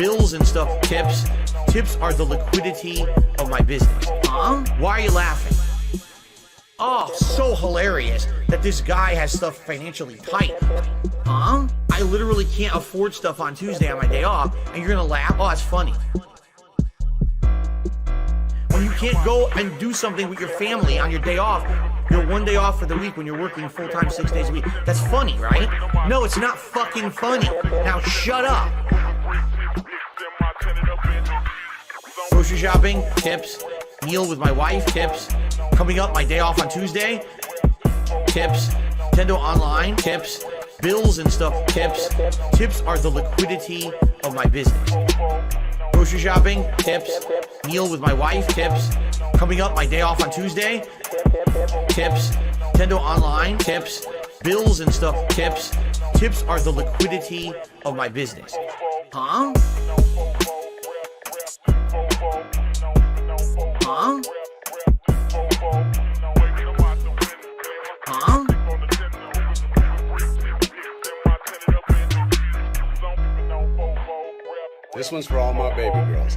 bills and stuff. Tips are the liquidity of my business. Huh? Why are you laughing? Oh, so hilarious that this guy has stuff financially tight. Huh? I literally can't afford stuff on Tuesday on my day off, and you're gonna laugh? Oh, that's funny. When you can't go and do something with your family on your day off, your one day off for the week when you're working full-time 6 days a week, that's funny, right? No, it's not fucking funny. Now shut up. Grocery shopping, tips. Meal with my wife, tips. Coming up, my day off on Tuesday, tips. Nintendo Online, tips. Bills and stuff, tips. Tips are the liquidity of my business. Grocery shopping, tips. Meal with my wife, tips. Coming up, my day off on Tuesday, tips. Nintendo Online, tips. Bills and stuff, tips. Tips are the liquidity of my business. Huh? Huh? Huh? This one's for all my baby girls.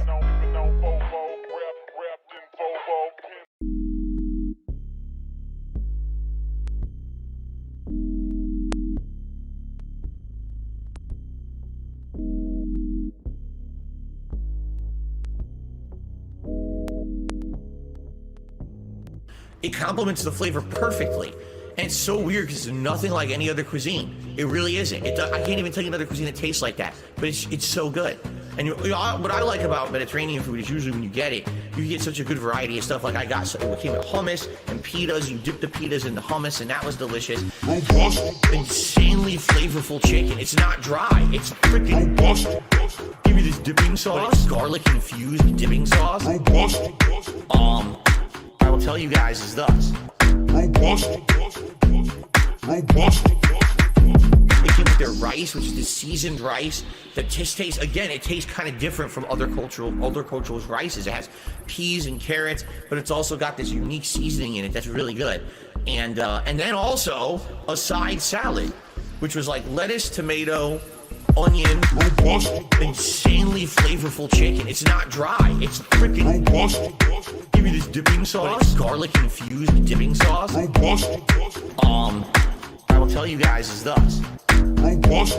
It complements the flavor perfectly. And it's so weird because it's nothing like any other cuisine. It really isn't. I can't even tell you another cuisine that tastes like that, but it's so good. And you know, what I like about Mediterranean food is usually when you get it, you get such a good variety of stuff. Like I got, so it came with hummus and pitas. You dip the pitas in the hummus, and that was delicious. Robust, insanely flavorful chicken. It's not dry. It's freaking robust. Give me this dipping sauce, garlic infused dipping sauce. Robust. I will tell you guys is thus. Robust. Robust. They came with their rice, which is the seasoned rice. That just tastes, again, it tastes kind of different from other cultures' rices. It has peas and carrots, but it's also got this unique seasoning in it that's really good. And then also a side salad, which was like lettuce, tomato, onion, robust, insanely flavorful chicken. It's not dry. It's freaking robust. Give me this dipping sauce, garlic infused dipping sauce. Robust. I will tell you guys is thus. Robust.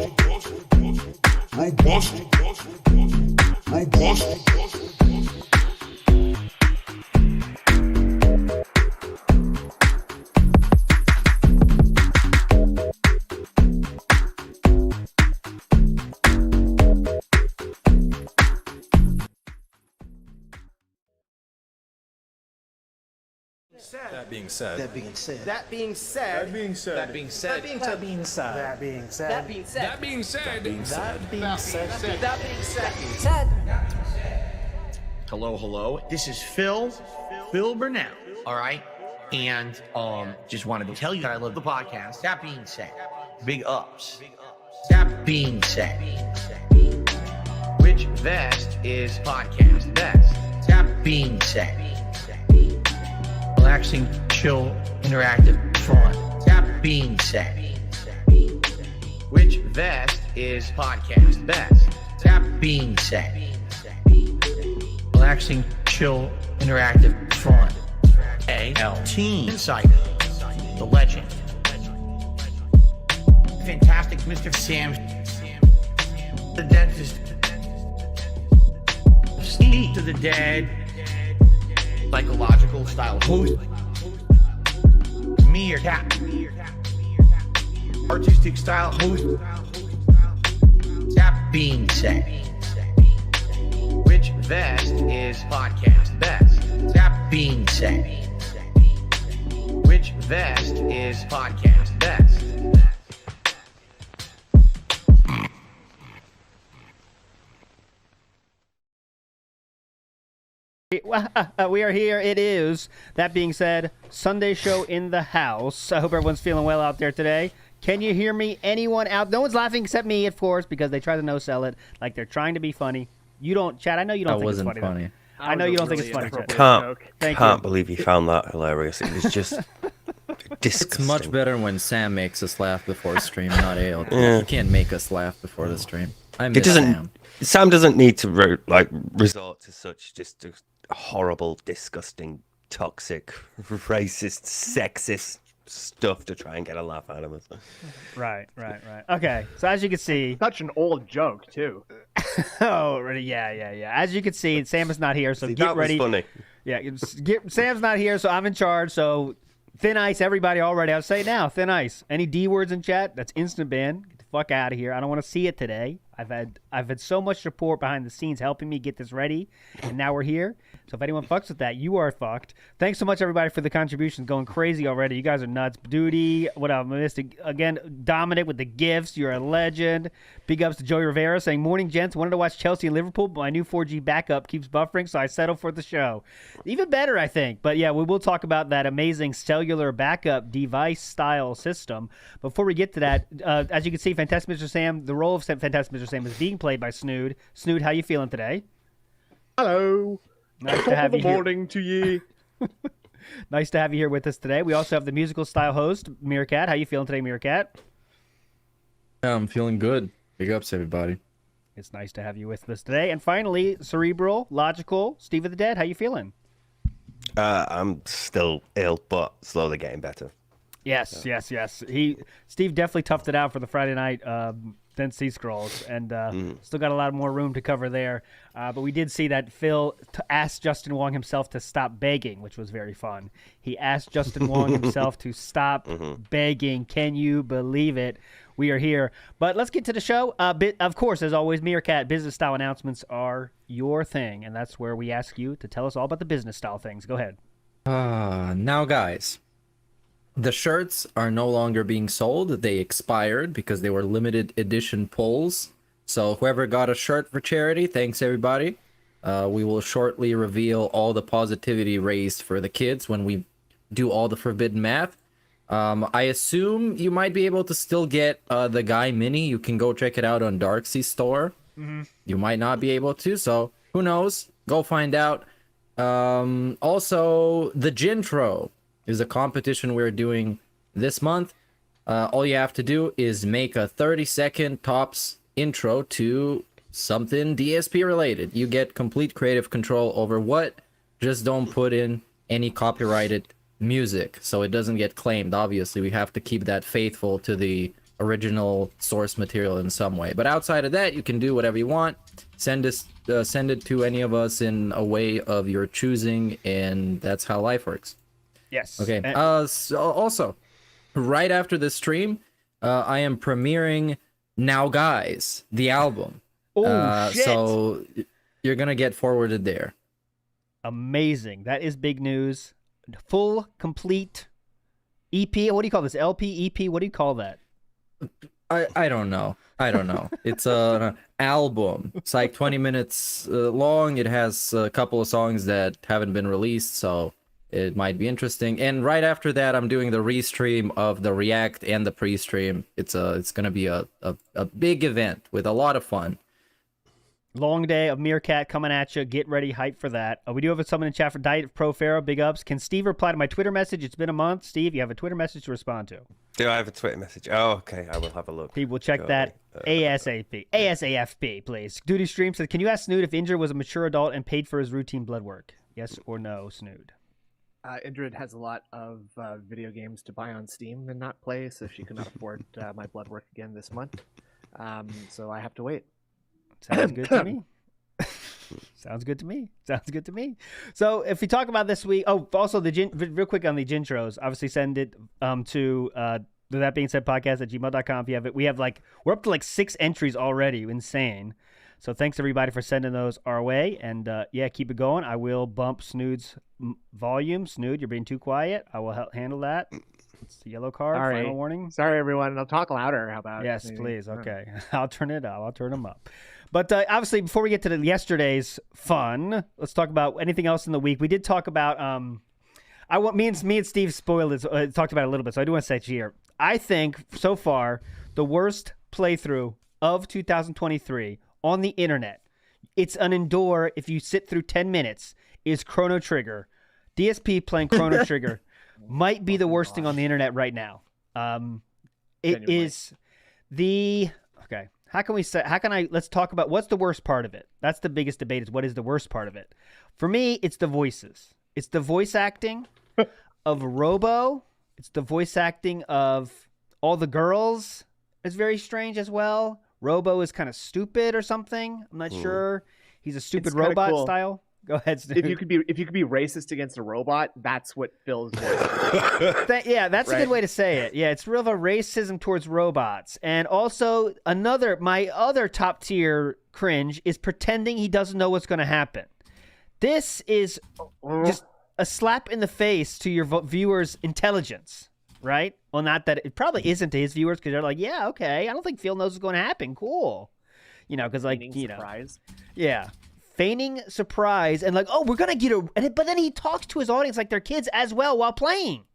Robust. Robust. That being said. That being said. That being said. That being said. That being said. That being said. That being said. That being said. That being said. That being said. Hello. This is Phil Burnell. All right. And just wanted to tell you that I love the podcast. That being said, big ups. That being said, which vest is podcast best? That being said, relaxing, chill, interactive, fun. That being said, which vest is podcast best? That being said, relaxing, chill, interactive, fun. A.L. Team Insider, the legend. Fantastic Mr. Sam, the dentist. Speak to the dead. Psychological style host. Meerkat. Artistic style host. That being said, which vest is podcast best? That being said, which vest is podcast best? We are here. It is, that being said, Sunday show in the house. I hope everyone's feeling well out there today. Can you hear me? Anyone out? No one's laughing except me, of course, because they try to no-sell it like they're trying to be funny. You don't, Chad, I know you don't think it's funny. That wasn't funny. I know you don't think it's funny, Chad. Can't believe you found that hilarious. It was just disgusting. It's much better when Sam makes us laugh before a stream, not Ale. Yeah. You can't make us laugh before the stream. I miss Sam. Sam doesn't need to resort to such just horrible, disgusting, toxic, racist, sexist stuff to try and get a laugh out of us. Right. Okay, so as you can see, Such an old joke too. oh, really, yeah. As you can see, Sam is not here, so See, get that ready. was funny. Yeah, Sam's not here, so I'm in charge. So thin ice, everybody already. I'll say it now, thin ice. Any D words in chat? That's instant ban. Get the fuck out of here. I don't want to see it today. I've had so much support behind the scenes helping me get this ready, and now we're here. So if anyone fucks with that, you are fucked. Thanks so much, everybody, for the contributions. Going crazy already. You guys are nuts. Duty, what else? Again, Dominic with the gifts. You're a legend. Big ups to Joey Rivera saying, morning, gents. Wanted to watch Chelsea and Liverpool, but my new 4G backup keeps buffering, so I settled for the show. Even better, I think. But yeah, we will talk about that amazing cellular backup device style system. Before we get to that, as you can see, Fantastic Mr. Sam, the role of Fantastic Mr. Sam is being played by Snood. Snood, how you feeling today? Hello. Nice to have you here. Morning to ye. Nice to have you here with us today. We also have the musical style host, Meerkat. How you feeling today, Meerkat? I'm feeling good. Big ups, everybody. It's nice to have you with us today. And finally, Cerebral, Logical, Steve of the Dead. How you feeling? I'm still ill, but slowly getting better. Yes. Steve definitely toughed it out for the Friday night Then Sea Scrolls, and still got a lot more room to cover there. But we did see that Phil asked Justin Wong himself to stop begging, which was very fun. He asked Justin Wong himself to stop begging. Can you believe it? We are here. But let's get to the show. Of course, as always, Meerkat, business style announcements are your thing, and that's where we ask you to tell us all about the business style things. Go ahead. Now, guys, the shirts are no longer being sold. They expired because they were limited edition pulls. So whoever got a shirt for charity, thanks everybody. We will shortly reveal all the positivity raised for the kids when we do all the forbidden math. I assume you might be able to still get the Guy Mini. You can go check it out on Darksea store. You might not be able to, so who knows? Go find out. Also, the Gintro is a competition we're doing this month. All you have to do is make a 30-second tops intro to something DSP related. You get complete creative control over what. Just don't put in any copyrighted music so it doesn't get claimed. Obviously, we have to keep that faithful to the original source material in some way. But outside of that, you can do whatever you want. Send it to any of us in a way of your choosing, and that's how life works. Yes. Okay. So also, right after this stream, I am premiering Now Guys, the album. Oh, shit. So you're gonna get forwarded there. Amazing. That is big news. Full, complete EP. What do you call this? LP, EP? What do you call that? I don't know. It's an album. It's like 20 minutes long. It has a couple of songs that haven't been released, so it might be interesting. And right after that, I'm doing the restream of the React and the pre-stream. It's gonna be a big event with a lot of fun. Long day of Meerkat coming at you. Get ready, hype for that. We do have someone in chat for Diet Pro Pharaoh. Big ups. Can Steve reply to my Twitter message? It's been a month. Steve, you have a Twitter message to respond to. Do I have a Twitter message? Oh, okay. I will have a look. He will check that ASAP. ASAFP, please. Duty Stream says, can you ask Snood if Indra was a mature adult and paid for his routine blood work? Yes or no, Snood? Indrid has a lot of video games to buy on Steam and not play, so she cannot afford my blood work again this month. So I have to wait. Sounds good to me. Sounds good to me. So if we talk about this week, also real quick on the Gintros, obviously send it to the That Being Said podcast at gmail.com if you have it. We're up to 6 entries already. Insane. So thanks everybody for sending those our way, and yeah, keep it going. I will bump Snood's volume. Snood, you're being too quiet. I will handle that. It's the yellow card. Sorry. Final warning. Sorry, everyone. I'll talk louder. How about? Yes, maybe? please. Okay, I'll turn it up. I'll turn them up. But obviously, before we get to yesterday's fun, let's talk about anything else in the week. We did talk about. Me and Steve spoiled it. Talked about it a little bit, so I do want to say it here. I think so far the worst playthrough of 2023 on the internet. It's an endure if you sit through 10 minutes. Is Chrono Trigger. DSP playing Chrono Trigger might be the worst thing on the internet right now. It is the. Okay, How can we say? How can I? Let's talk about what's the worst part of it. That's the biggest debate. Is what is the worst part of it? For me, it's the voices. It's the voice acting of Robo. It's the voice acting of all the girls. It's very strange as well. Robo is kind of stupid or something. I'm not sure. He's a stupid robot cool. style. Go ahead, Snood. If you could be racist against a robot, that's what Phil's voice. Yeah, that's a good way to say it. Yeah, it's real of a racism towards robots. And also my other top tier cringe is pretending he doesn't know what's going to happen. This is just a slap in the face to your viewers' intelligence, right? Well, not that it probably isn't to his viewers because they're like, yeah, okay, I don't think Phil knows what's going to happen. Cool. Because Surprise. Yeah. Feigning surprise and like, oh, we're gonna get but then he talks to his audience like they're kids as well while playing.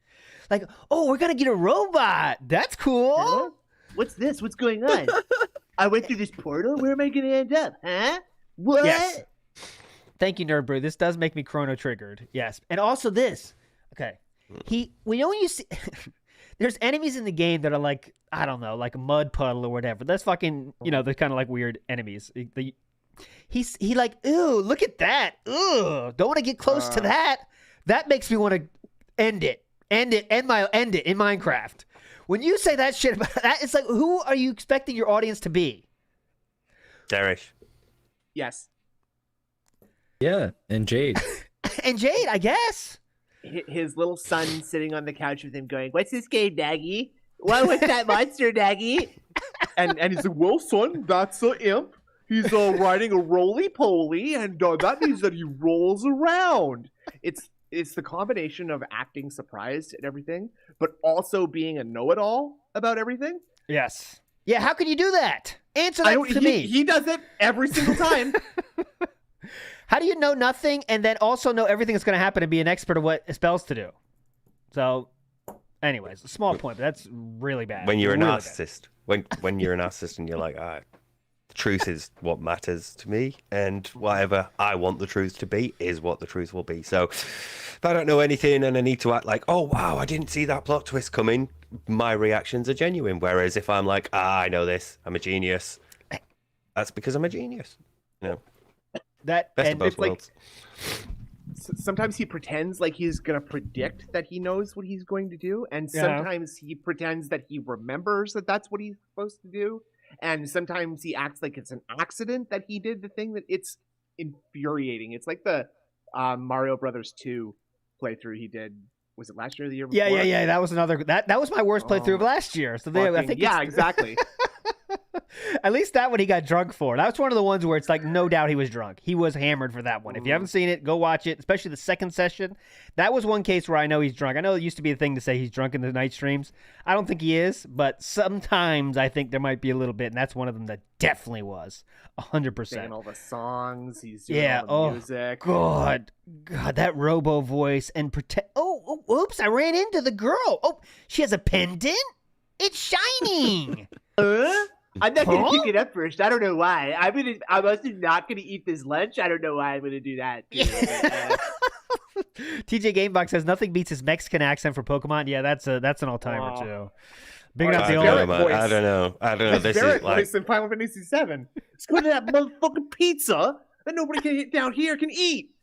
Like, oh, we're gonna get a robot. That's cool. Huh? What's this? What's going on? I went through this portal. Where am I gonna end up? Huh? What? Yes. Thank you, Nerd Brew. This does make me chrono triggered. Yes, and also this. Okay, when you see, there's enemies in the game that are like, I don't know, like a mud puddle or whatever. That's fucking, they're kind of like weird enemies. He like, ooh, look at that. Ooh, don't want to get close to that. That makes me want to end it in Minecraft. When you say that shit about that, it's like, who are you expecting your audience to be? Darish. Yes. Yeah, and Jade. And Jade, I guess. His little son sitting on the couch with him going, "What's this game, Daggy? What's that monster, Daggy?" And he's like, "Well, son, that's a imp. He's riding a roly-poly, and that means that he rolls around." It's the combination of acting surprised at everything, but also being a know-it-all about everything. Yes. Yeah, how can you do that? Answer that to me. He does it every single time. How do you know nothing and then also know everything that's going to happen and be an expert of what spells to do? So, anyways, a small point, but that's really bad. When you're a really narcissist, when you're a narcissist and you're like, the truth is what matters to me, and whatever I want the truth to be is what the truth will be. So if I don't know anything and I need to act like, oh wow, I didn't see that plot twist coming, my reactions are genuine. Whereas if I'm like, I know this, I'm a genius, that's because I'm a genius. That Best of both worlds. Sometimes he pretends like he's going to predict that he knows what he's going to do, and sometimes he pretends that he remembers that that's what he's supposed to do, and sometimes he acts like it's an accident that he did the thing. That it's infuriating. It's like the Mario Brothers 2 playthrough he did. Was it last year or the year before? Yeah. That was that was my worst playthrough of last year. So I think exactly. At least that one he got drunk for. That was one of the ones where it's like, no doubt he was drunk. He was hammered for that one. If you haven't seen it, go watch it, especially the second session. That was one case where I know he's drunk. I know it used to be a thing to say he's drunk in the night streams. I don't think he is, but sometimes I think there might be a little bit, and that's one of them that definitely was. 100%. Singing all the songs. He's doing all the music. God, that Robo voice and pretend. Oh, oops, I ran into the girl. Oh, she has a pendant? It's shining. I'm not gonna pick it up first. I don't know why. I'm also not gonna eat this lunch. I don't know why I'm gonna do that. TJ Gamebox says nothing beats his Mexican accent for Pokemon. Yeah, that's an all timer too. Big up the old. I don't know. This is like voice in Final Fantasy VII. Let's go to that motherfucking pizza that nobody down here can eat.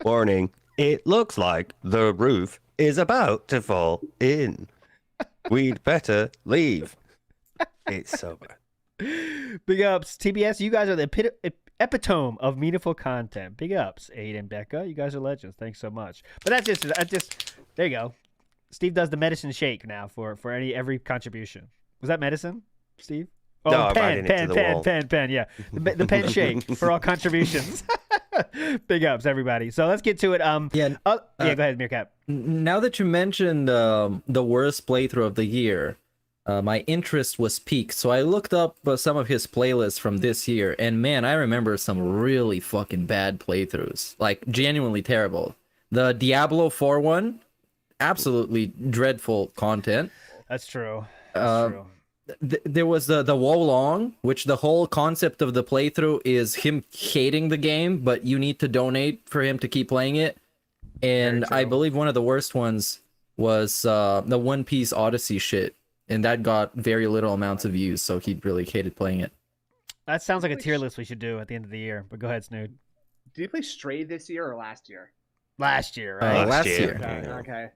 Warning! It looks like the roof is about to fall in. We'd better leave. It's so bad. Big ups, TBS. You guys are the epitome of meaningful content. Big ups, Aiden, Becca. You guys are legends. Thanks so much. But that's just. There you go. Steve does the medicine shake now for every contribution. Was that medicine, Steve? Oh, no, pen. Yeah, the pen shake for all contributions. Big ups, everybody. So let's get to it. Go ahead, Meerkat. Now that you mentioned the worst playthrough of the year, my interest was piqued, so I looked up some of his playlists from this year, and man, I remember some really fucking bad playthroughs, like genuinely terrible. The Diablo 4 one, absolutely dreadful content. That's true. There was the Wolong, which the whole concept of the playthrough is him hating the game, but you need to donate for him to keep playing it. And I believe one of the worst ones was the One Piece Odyssey shit, and that got very little amounts of views, so he really hated playing it. That sounds like a tier list we should do at the end of the year. But go ahead, Snood. Did you play Stray this year or last year? Last year, right? Last year. Okay.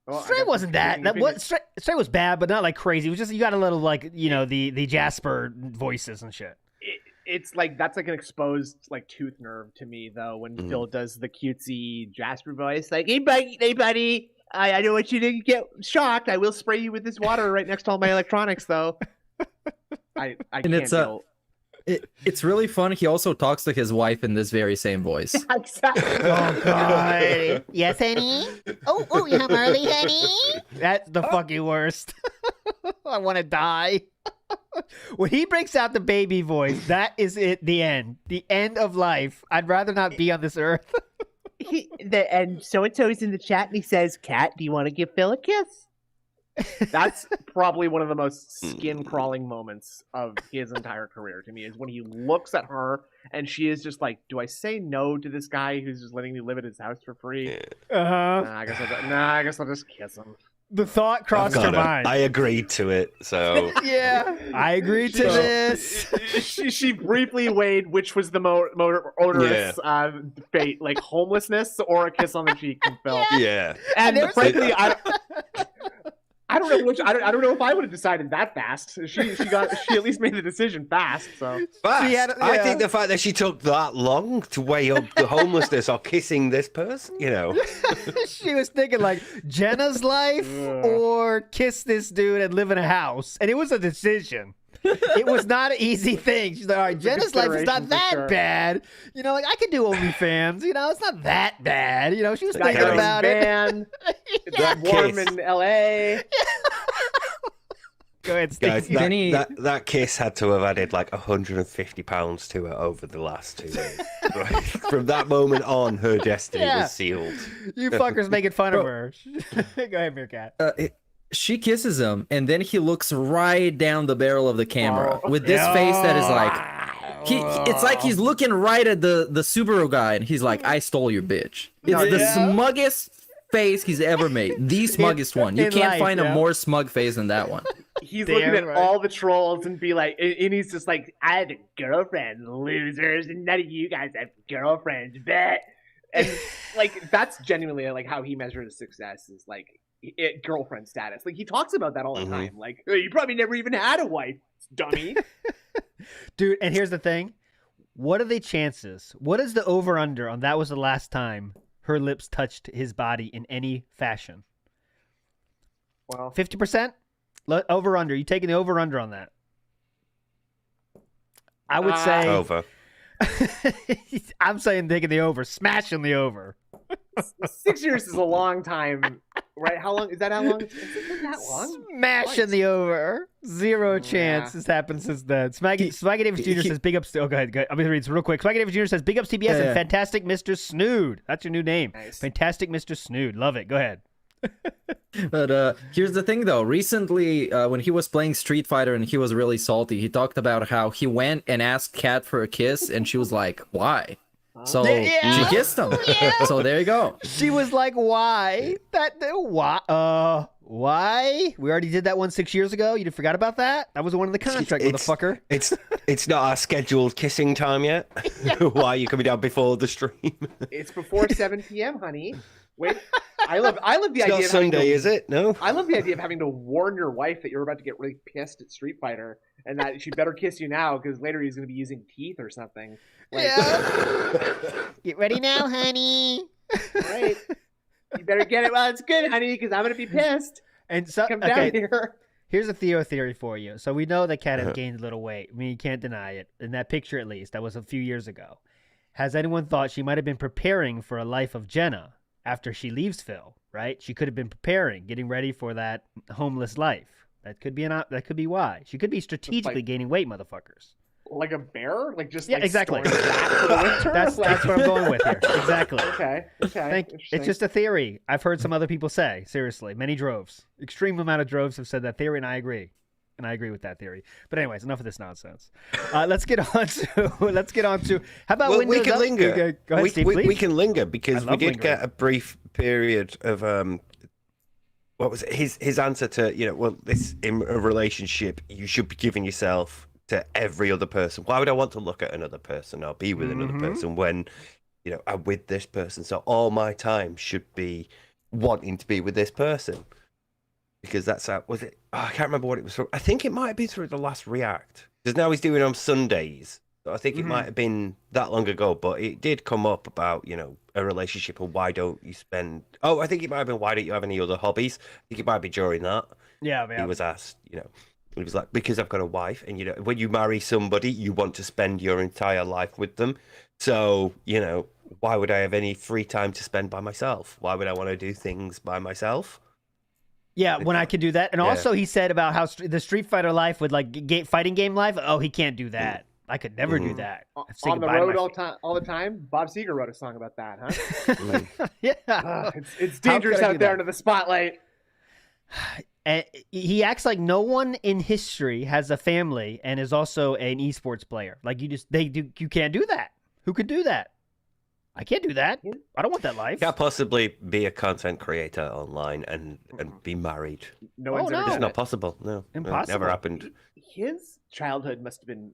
Well, I Stray guess wasn't that. you That figured- was Stray was bad, but not like crazy. It was just you got a little like the Jasper voices and shit. It's like that's like an exposed like tooth nerve to me though when Mm. Phil does the cutesy Jasper voice like hey buddy, I don't want you to get shocked. I will spray you with this water right next to all my electronics though. I And can't it's, deal. It's really fun. He also talks to his wife in this very same voice. Exactly. Oh god. Yes, honey. Oh, you home early, honey. That's the fucking worst. I want to die. When he breaks out the baby voice, that is it. The end of life. I'd rather not be on this earth. And so and so is in the chat and he says, "Cat, do you want to give Phil a kiss?" That's probably one of the most skin crawling moments of his entire career to me is when he looks at her and she is just like, do I say no to this guy who's just letting me live at his house for free? Uh-huh. I guess I'll just kiss him. The thought crossed her mind. I agreed to it, so Yeah, I agree to this. She briefly weighed which was the more odorous fate, like homelessness or a kiss on the cheek from Phil. yeah. And There's- frankly, I don't know which. I don't know if I would have decided that fast. She at least made the decision fast. So Fast. I yeah. think the fact that she took that long to weigh up the homelessness or kissing this person, She was thinking like Jenna's life or kiss this dude and live in a house, and it was a decision. It was not an easy thing. She's like, all right, Jenna's life is not consideration for that sure. bad. Like I could do OnlyFans. It's not that bad. She was got thinking your own about it. van. It's That warm kiss. in LA. Go ahead, Steve. Guys, that kiss had to have added like 150 pounds to her over the last 2 days. Right? From that moment on, her destiny Yeah. was sealed. You fuckers making fun of her. Go ahead, Meerkat. She kisses him, and then he looks right down the barrel of the camera with this face that is like, it's like he's looking right at the Subaru guy, and he's like, "I stole your bitch." It's the smuggest face he's ever made. The smuggest one. You in can't life, find yeah. a more smug face than that one. He's Damn looking at right. all the trolls and be like, and he's just like, I have a girlfriend, losers, and none of you guys have girlfriends, bet. And like that's genuinely like how he measures success is like girlfriend status. Like he talks about that all the time. Like you probably never even had a wife, dummy. Dude, and here's the thing. What are the chances? What is the over-under on that was the last time her lips touched his body in any fashion? Well, 50%? Over-under. You taking the over-under on that? I would say... Over. I'm saying taking the over. Smashing the over. 6 years is a long time, right? How long is that? How long? Is it that long? Smashing the over. Zero chance Yeah. this happened since then. Swaggy Davis Jr. says big ups to... Oh, go ahead. I'm going to read this real quick. Swaggy Davis Jr. says big ups TBS and Yeah. Fantastic Mr. Snood. That's your new name. Nice. Fantastic Mr. Snood. Love it. Go ahead. But here's the thing, though. Recently, when he was playing Street Fighter and he was really salty, he talked about how he went and asked Kat for a kiss, and she was like, "Why?" So Yeah. she kissed him. So there you go. She was like, "Why? Why? Why? We already did that one 6 years ago. You forgot about that? That was one of the contract, motherfucker." It's not our scheduled kissing time yet. Why are you coming down before the stream? It's before 7 p.m., honey. Wait, I love the It's idea. not of having Sunday, to- is it? No. I love the idea of having to warn your wife that you're about to get really pissed at Street Fighter and that she better kiss you now because later he's going to be using teeth or something. Like, Get ready now, honey. right. You better get it while it's good, honey, because I'm going to be pissed. And so, Come down okay, here. here's a theory for you. So we know that Kat has gained a little weight. I mean, you can't deny it. In that picture, at least, that was a few years ago. Has anyone thought she might have been preparing for a life of Jenna after she leaves Phil? Right? She could have been preparing, getting ready for that homeless life. That could be why. She could be strategically gaining weight, motherfuckers. Like a bear? Like just Yeah, like exactly. storing that for the winter? That's what I'm going with here. Exactly. Okay. It's just a theory. I've heard some other people say. Seriously, many droves, extreme amount of droves have said that theory, and I agree. And I agree with that theory. But anyways, enough of this nonsense. Let's get on to. How about Well, Windows we can up? linger. Go ahead, Steve, please. we can linger because I we love did lingering. get a brief period of what was it? His answer to, well, this in a relationship, you should be giving yourself to every other person. Why would I want to look at another person or be with another person when, I'm with this person? So all my time should be wanting to be with this person. Because that's how, was it? Oh, I can't remember what it was from. I think it might have been through the last React. Because now he's doing it on Sundays. So I think it might have been that long ago, but it did come up about, a relationship and why don't you spend... Oh, I think it might have been, why don't you have any other hobbies? I think it might be during that. Yeah, He was asked, he was like, because I've got a wife, and, when you marry somebody, you want to spend your entire life with them. So, why would I have any free time to spend by myself? Why would I want to do things by myself? Yeah, when I could do that. And also he said about how the Street Fighter life with like fighting game life, oh, he can't do that. I could never do that. On the road all the time. Bob Seger wrote a song about that, huh? Yeah. It's dangerous could I do out there that? under the spotlight. And he acts like no one in history has a family and is also an esports player. Like you can't do that. Who could do that? I can't do that. I don't want that life. Can't possibly be a content creator online and be married. No one's ever It's done not it. possible. No, Impossible. It never happened. His childhood must have been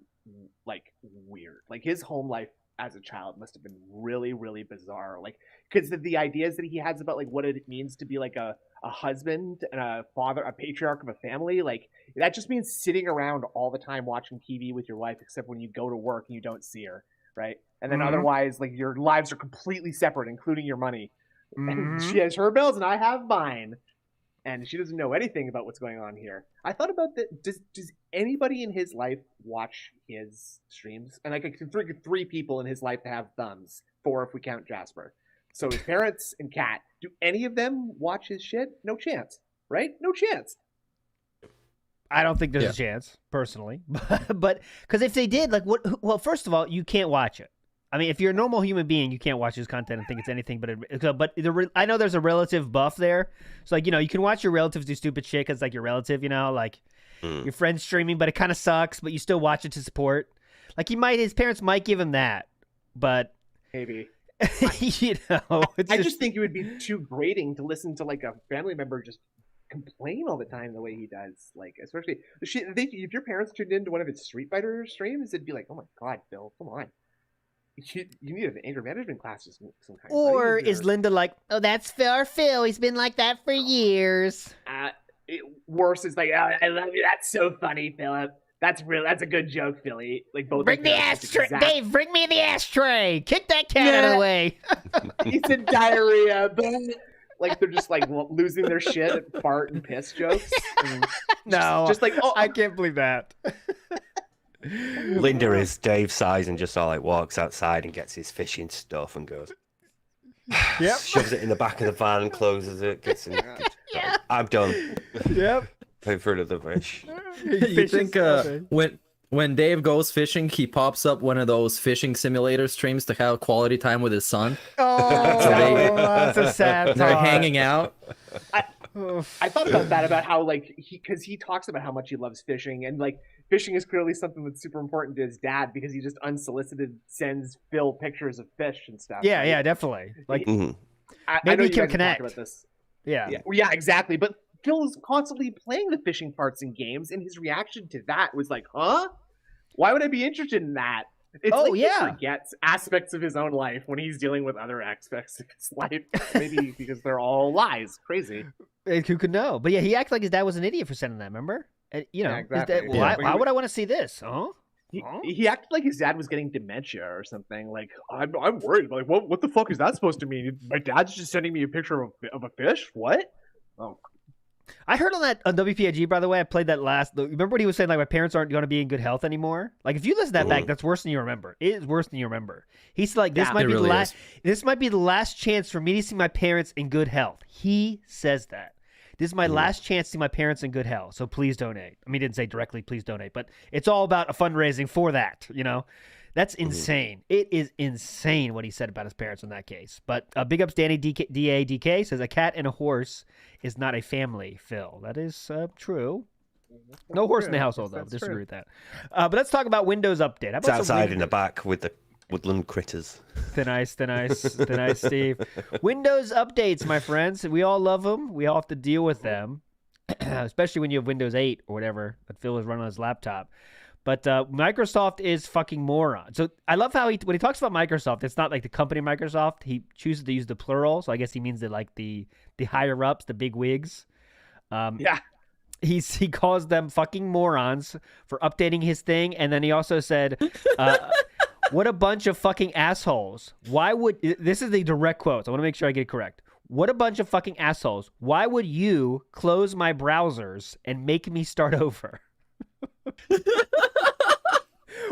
like weird. Like his home life as a child must have been really, really bizarre. Like, because the ideas that he has about like what it means to be like a husband and a father, a patriarch of a family, like that just means sitting around all the time watching TV with your wife, except when you go to work and you don't see her, right? And then otherwise, like your lives are completely separate, including your money. And she has her bills and I have mine. And she doesn't know anything about what's going on here. I thought about that. Does anybody in his life watch his streams? And I could think of 3 people in his life that have thumbs. 4 if we count Jasper. So his parents and Kat. Do any of them watch his shit? No chance, right? No chance. I don't think there's a chance, personally. But because if they did, like, what? Well, first of all, you can't watch it. I mean, if you're a normal human being, you can't watch his content and think it's anything but I know there's a relative buff there. So, like, you can watch your relatives do stupid shit because, like, your relative, like, your friend's streaming, but it kind of sucks, but you still watch it to support. Like, his parents might give him that, but... Maybe. It's I just think it would be too grating to listen to, like, a family member just complain all the time the way he does. Like, especially... if your parents tuned into one of his Street Fighter streams, it'd be like, oh my god, Phil, come on. You need an anger management class of some kind. Or is Linda like, oh, that's Phil. He's been like that for years. Worse is like, oh, I love you. That's so funny, Philip. That's a good joke, Philly. Like both. Bring the ashtray, Dave. Bring me the ashtray. Kick that cat out of the way. He said diarrhea, but like they're just like losing their shit at fart and piss jokes. And just like, oh, I can't believe that. Linda is Dave's size and just all like walks outside and gets his fishing stuff and goes, shoves it in the back of the van, closes it, gets in. I'm done. Yep. Pay for another fish. You think when Dave goes fishing, he pops up one of those fishing simulator streams to have quality time with his son? Oh, that's a sad They're thought. hanging out. I thought about that, about how like he talks about how much he loves fishing, and like fishing is clearly something that's super important to his dad because he just unsolicited sends Phil pictures of fish and stuff. Yeah, right? yeah, definitely. Like I maybe know he you can guys connect. talked about this. Yeah. Yeah, exactly. But Phil is constantly playing the fishing parts in games, and his reaction to that was like, "Huh? Why would I be interested in that?" It's like he forgets aspects of his own life when he's dealing with other aspects of his life. Maybe because they're all lies. Crazy. Who could know? But yeah, he acted like his dad was an idiot for sending that. Remember? And, his dad, why would I want to see this? Huh? He acted like his dad was getting dementia or something. Like, I'm worried. Like, what the fuck is that supposed to mean? My dad's just sending me a picture of a fish? What? Oh. I heard on WPIG, by the way, I played that remember what he was saying, like, my parents aren't going to be in good health anymore? Like, if you listen to that back, that's worse than you remember. It is worse than you remember. He's like, this might be the last chance for me to see my parents in good health. He says that. This is my last chance to see my parents in good health, so please donate. I mean, he didn't say directly, please donate, but it's all about a fundraising for that, That's insane. It is insane what he said about his parents in that case. But big ups Danny DK says, a cat and a horse is not a family, Phil. That is true. No horse in the household, though. Disagree with that. But let's talk about Windows Update. How It's about outside in the back with the woodland critters. Thin ice, Steve. Windows updates, my friends. We all love them. We all have to deal with them, especially when you have Windows 8 or whatever that Phil is running on his laptop. But Microsoft is fucking moron. So I love how when he talks about Microsoft, it's not like the company Microsoft. He chooses to use the plural, so I guess he means that like the higher ups, the big wigs. Yeah. He calls them fucking morons for updating his thing, and then he also said, "What a bunch of fucking assholes! Why would this is the direct quote? So I want to make sure I get it correct. What a bunch of fucking assholes! Why would you close my browsers and make me start over?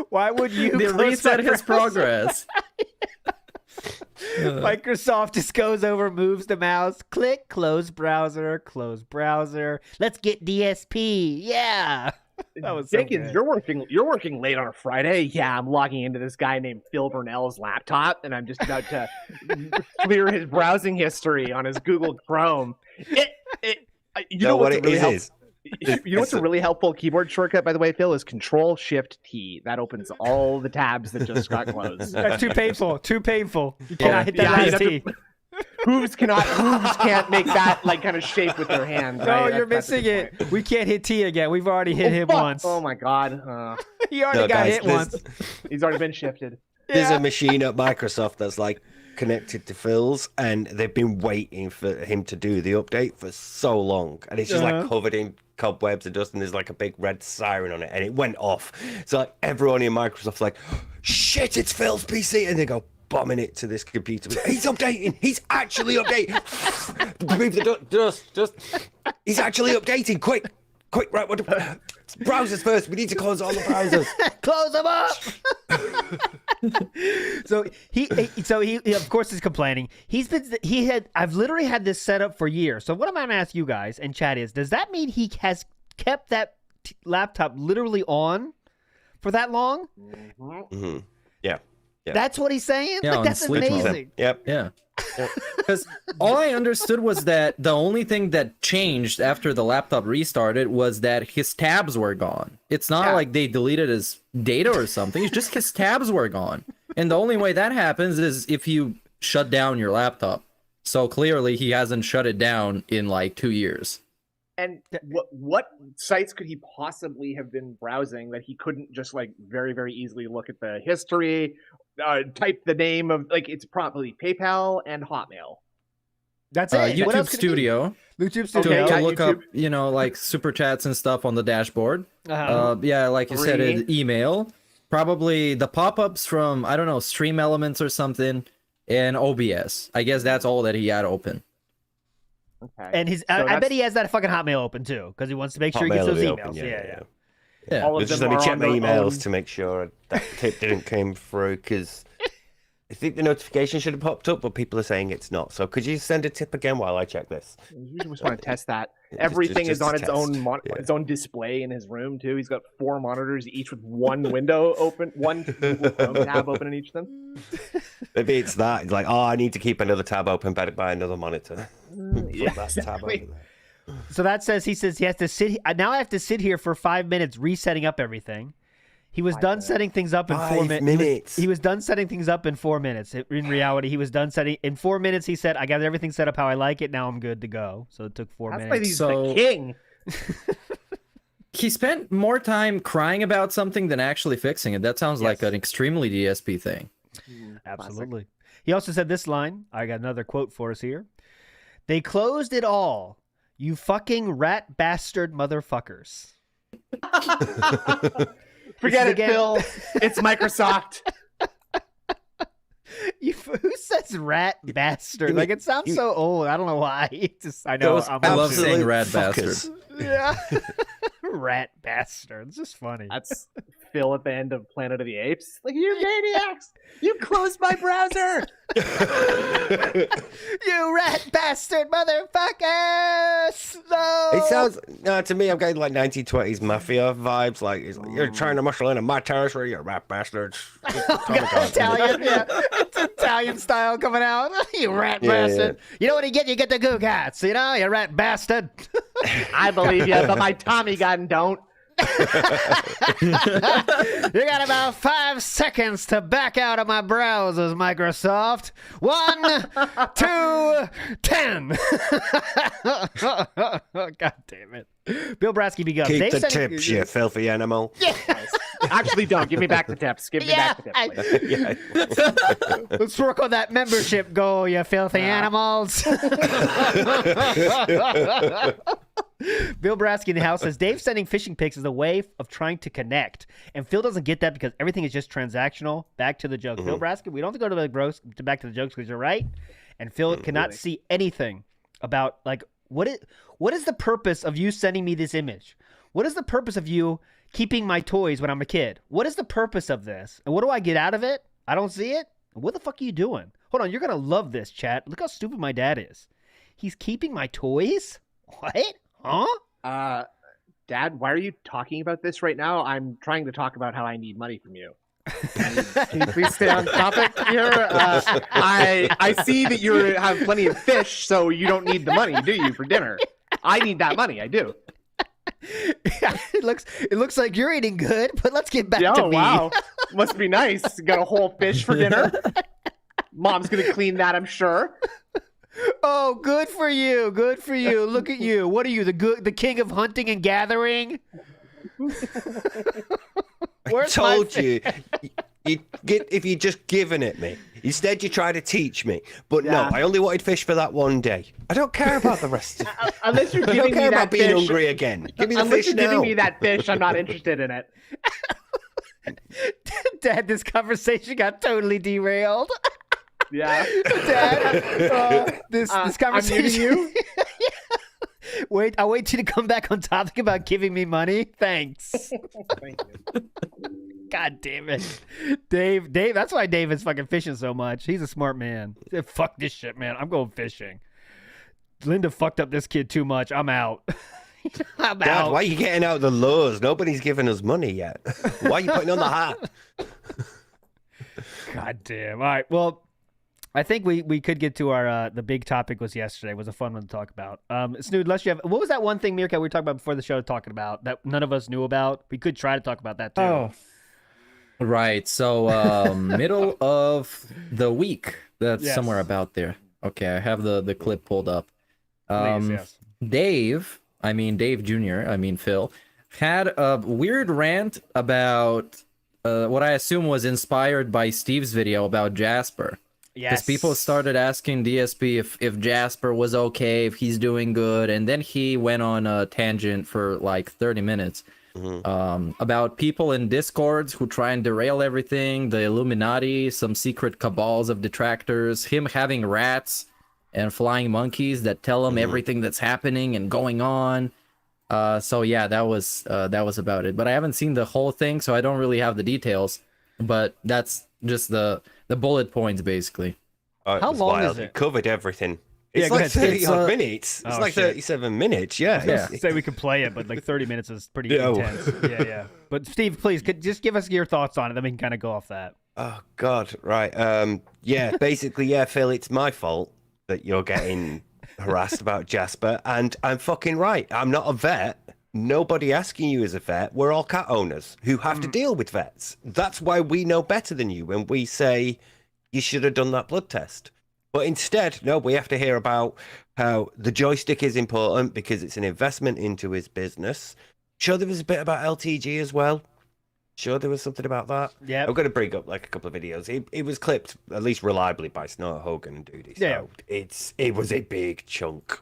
Why would you reset his progress? Microsoft just goes over, moves the mouse, click, close browser. Let's get DSP. Yeah. That was so Jenkins, good. you're working late on a Friday. Yeah, I'm logging into this guy named Phil Burnell's laptop, and I'm just about to clear his browsing history on his Google Chrome. You know what what's it really is? You know what's a really helpful keyboard shortcut, by the way, Phil, is Control-Shift-T. That opens all the tabs that just got closed. That's too painful. You cannot hit that last T. Hooves can't make that like kind of shape with their hands. No, right? you're That's a missing good it. point. We can't hit T again. We've already hit him Fuck. once. Oh my god. He already No, got guys, hit there's- once. He's already been shifted. There's a machine at Microsoft that's like connected to Phil's, and they've been waiting for him to do the update for so long, and it's just like covered in cobwebs and dust, and there's like a big red siren on it, and it went off. So like everyone in Microsoft's like, "Shit, it's Phil's PC," and they go bombing it to this computer. He's updating. He's actually updating. Move the dust. He's actually updating. Quick, right? What? Browsers first. We need to close all the browsers. Close them up. so he of course is complaining. I've literally had this set up for years. So what I'm going to ask you guys and chat is, does that mean he has kept that laptop literally on for that long? Mm-hmm. Yeah. That's what he's saying? Yeah, like, that's on sleep mode. amazing. Yep. Yeah. Because all I understood was that the only thing that changed after the laptop restarted was that his tabs were gone. It's not like they deleted his data or something. It's just his tabs were gone. And the only way that happens is if you shut down your laptop. So clearly he hasn't shut it down in like 2 years. And what sites could he possibly have been browsing that he couldn't just like very, very easily look at the history, type the name of, like, it's probably PayPal and Hotmail. That's it. What YouTube else could it be? Studio. YouTube To, Studio. to look YouTube. up, like super chats and stuff on the dashboard. Uh-huh. Like you said, email. Probably the pop-ups from, I don't know, Stream Elements or something, and OBS. I guess that's all that he had open. Okay. And I bet he has that fucking Hotmail open too, because he wants to make sure he gets Hotmail will those be emails. open, Yeah. All of Just them let me are check on my their emails own- to make sure that tip didn't come through, because I think the notification should have popped up, but people are saying it's not. So could you send a tip again while I check this? You just want to test that. Yeah, Everything just is on to its test. own Yeah. its own display in his room too. He's got 4 monitors, each with one window open, one Google Chrome tab open in each of them. Maybe it's that. It's like, oh, I need to keep another tab open, better buy another monitor. Yeah, Put that tab over exactly. there. So that says he has to sit. Now I have to sit here for 5 minutes resetting up everything. He was done setting things up in 4 5 minutes. minutes. He was done setting things up in 4 minutes. In reality, he was done setting in 4 minutes. He said, "I got everything set up how I like it. Now I'm good to go." So it took 4 That's why minutes. he's So- the king. He spent more time crying about something than actually fixing it. That sounds like an extremely DSP thing. Absolutely. He also said this line. I got another quote for us here. "They closed it all. You fucking rat bastard motherfuckers." Forget it, again- Phil. It's Microsoft. Who says rat bastard? Like, it sounds so old. I don't know why. I know. Those I'm I love absolute saying rat fuckers. bastard. Yeah. Rat bastard. It's just funny. That's Phil at the end of Planet of the Apes. Like, you maniacs! You closed my browser! You rat bastard motherfuckers! No! It sounds to me, I'm getting like 1920s mafia vibes. Like, it's like, you're trying to muscle into my territory, you rat bastards. Italian, yeah. It's Italian style coming out. You rat Yeah, bastard. You know what you get? You get the goo cats, you know? You rat bastard. I believe you, but my Tommy gun don't. You got about 5 seconds to back out of my browsers, Microsoft. 1, 2, 10. God damn it. Bill Brasky begun. Keep Dave the sending- tips, you filthy animal. Actually, don't. Give me back the tips. Give me back the tips, please. Yeah. Let's work on that membership goal, you filthy animals. Bill Brasky in the house says Dave sending fishing pics is a way of trying to connect, and Phil doesn't get that because everything is just transactional. Back to the jokes. Bill Brasky, we don't have to go to the back to the jokes because you're right, and Phil cannot see anything about like what is the purpose of you sending me this image? What is the purpose of you keeping my toys when I'm a kid? What is the purpose of this? And what do I get out of it? I don't see it. What the fuck are you doing? Hold on, you're gonna love this, chat. Look how stupid my dad is. He's keeping my toys? What? Huh? Dad, why are you talking about this right now? I'm trying to talk about how I need money from you. Can you please stay on topic here? I see that you have plenty of fish, so you don't need the money, do you, for dinner? I need that money. I do. It looks like you're eating good, but let's get back to Oh, me. wow. Must be nice. Got a whole fish for dinner. Mom's going to clean that, I'm sure. Oh, good for you. Good for you. Look at you. What are you, the king of hunting and gathering? I told you, you get if you'd just given it me. Instead, you try to teach me. But no, I only wanted fish for that one day. I don't care about the rest of it. Unless you're I giving don't me care that about being fish. hungry again. Give me the Unless fish you're now. giving me that fish, I'm not interested in it. Dad, this conversation got totally derailed. Yeah. Dad, this conversation. I'm muting you. Wait, I'll wait till you to come back on topic about giving me money. Thanks. Thank you. God damn it. Dave, that's why Dave is fucking fishing so much. He's a smart man. He said, fuck this shit, man. I'm going fishing. Linda fucked up this kid too much. I'm out. I'm Dad, out. why are you getting out the lures? Nobody's given us money yet. Why are you putting on the hat? God damn. All right. Well, I think we could get to our the big topic was yesterday. It was a fun one to talk about. Snood, unless you have what was that one thing, Meerkat, we were talking about before the show talking about that none of us knew about? We could try to talk about that too. Oh, right. So middle of the week. That's Yes. somewhere about there. Okay, I have the clip pulled up. Please, yes. Dave Jr., Phil, had a weird rant about what I assume was inspired by Steve's video about Jasper. Yes. Because people started asking DSP if Jasper was okay, if he's doing good, and then he went on a tangent for like 30 minutes about people in Discords who try and derail everything, the Illuminati, some secret cabals of detractors, him having rats and flying monkeys that tell him everything that's happening and going on. So yeah, that was about it. But I haven't seen the whole thing, so I don't really have the details. But that's just the bullet points, basically. Oh, it How was long wild. is it? It covered everything. Yeah, It's go like ahead. 30 It's, odd minutes. It's Oh, like shit. 37 minutes. Yeah. Yeah. Say we could play it, but like 30 minutes is pretty Yeah. intense. Yeah. But Steve, please, just give us your thoughts on it, then we can kind of go off that. Oh God. Right. Yeah. Basically, yeah, Phil, it's my fault that you're getting harassed about Jasper, and I'm fucking right. I'm not a vet. Nobody asking you is a vet. We're all cat owners who have to deal with vets. That's why we know better than you when we say you should have done that blood test. But instead, no, we have to hear about how the joystick is important because it's an investment into his business. Sure, there was a bit about LTG as well. Sure, there was something about that. Yeah. I'm going to bring up like a couple of videos. It was clipped, at least reliably, by Snow, Hogan, and Duty. So Yeah. it was a big chunk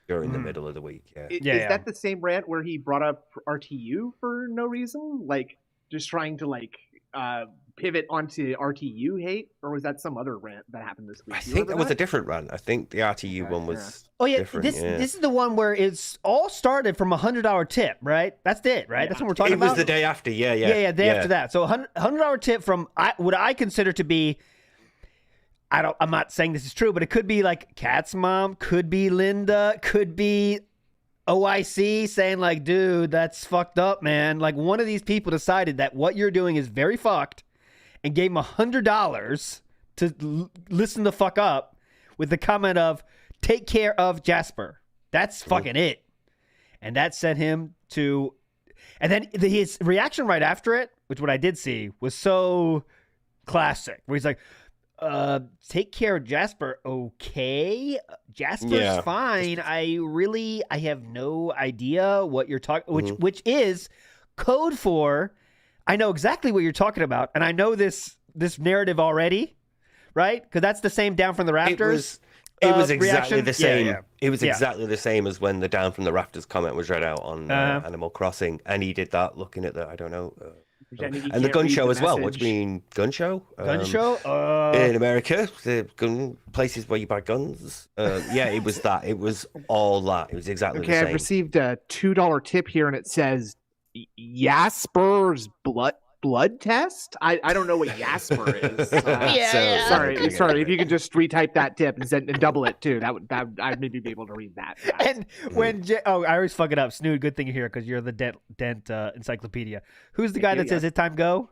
during the middle of the week. Yeah. Yeah. Is that the same rant where he brought up RTU for no reason? Like, just trying to, like, pivot onto RTU hate? Or was that some other rant that happened this week? I Do you think that remember was a different run. I think the RTU one was Oh yeah, different. this is the one where it's all started from $100 tip, right? That's it, right? That's what we're talking It about. was the day after. Yeah. Day after that. So $100 tip from what I consider to be. I'm not saying this is true, but it could be like Kat's mom, could be Linda, could be OIC saying like, dude, that's fucked up, man. Like one of these people decided that what you're doing is very fucked and gave him $100 to listen the fuck up with the comment of take care of Jasper. That's fucking it. And that sent him to, And then his reaction right after it, which what I did see, was so classic. Where he's like, take care of Jasper, okay? Jasper's fine. I have no idea what you're talking, which is code for, I know exactly what you're talking about, and I know this narrative already, right? Because that's the same Down from the Rafters. It was exactly reaction. the same. Yeah. It was exactly the same as when the Down from the Rafters comment was read out on Animal Crossing, and he did that looking at the and the gun show as well. What do you mean, gun show? Gun show? In America, the gun places where you buy guns. Yeah, it was that. It was all that. It was exactly the same. Okay, I've received a $2 tip here, and it says Jasper's blood test. I don't know what Jasper is. Sorry. If you could just retype that tip and double it too, that I'd maybe be able to read that. And when I always fuck it up. Snood, good thing you're here because you're the dent encyclopedia. Who's the guy that says "It's time go"?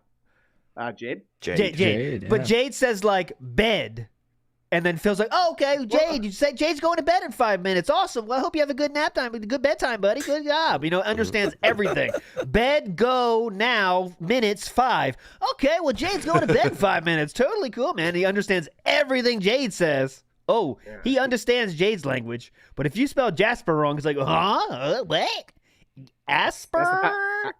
Jade. Jade. Yeah. But Jade says like bed. And then Phil's like, "Oh, okay, Jade. You say Jade's going to bed in 5 minutes. Awesome. Well, I hope you have a good nap time, good bedtime, buddy. Good job. Understands everything. Bed go now. Minutes 5. Okay. Well, Jade's going to bed in 5 minutes. Totally cool, man. He understands everything Jade says. Oh, he understands Jade's language. But if you spell Jasper wrong, it's like, what? Asper.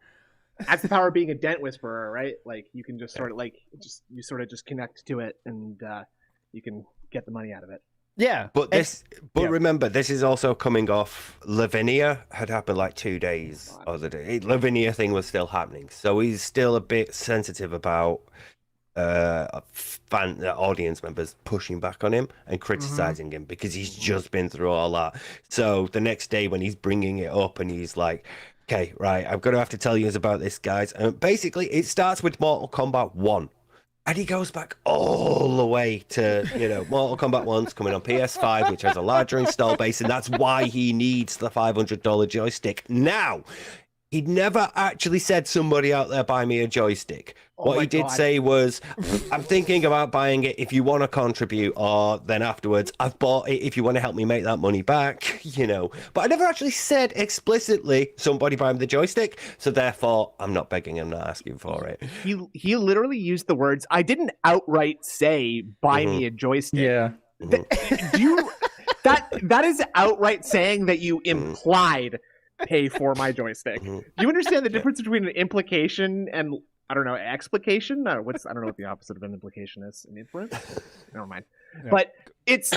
That's the power of being a dent whisperer, right? Like you can just sort of just connect to it, and you can get the money out of it. Yeah. But remember, this is also coming off Lavinia had happened like 2 days other day. Lavinia thing was still happening. So he's still a bit sensitive about audience members pushing back on him and criticizing him because he's just been through all that. So the next day when he's bringing it up and he's like, okay, right, I'm going to have to tell you about this, guys. And basically it starts with Mortal Kombat 1. And he goes back all the way to, Mortal Kombat 1's coming on PS5, which has a larger install base, and that's why he needs the $500 joystick. Now, he never actually said somebody out there buy me a joystick. What he did say was, I'm thinking about buying it if you want to contribute, or then afterwards, I've bought it if you want to help me make that money back, But I never actually said explicitly, somebody buy me the joystick, so therefore, I'm not begging, I'm not asking for it. He literally used the words, I didn't outright say, buy me a joystick. Yeah. That is outright saying that you implied pay for my joystick. Do you understand the difference between an implication and explication? I don't know what the opposite of an implication is. An inference? Never mind. Yeah. But that's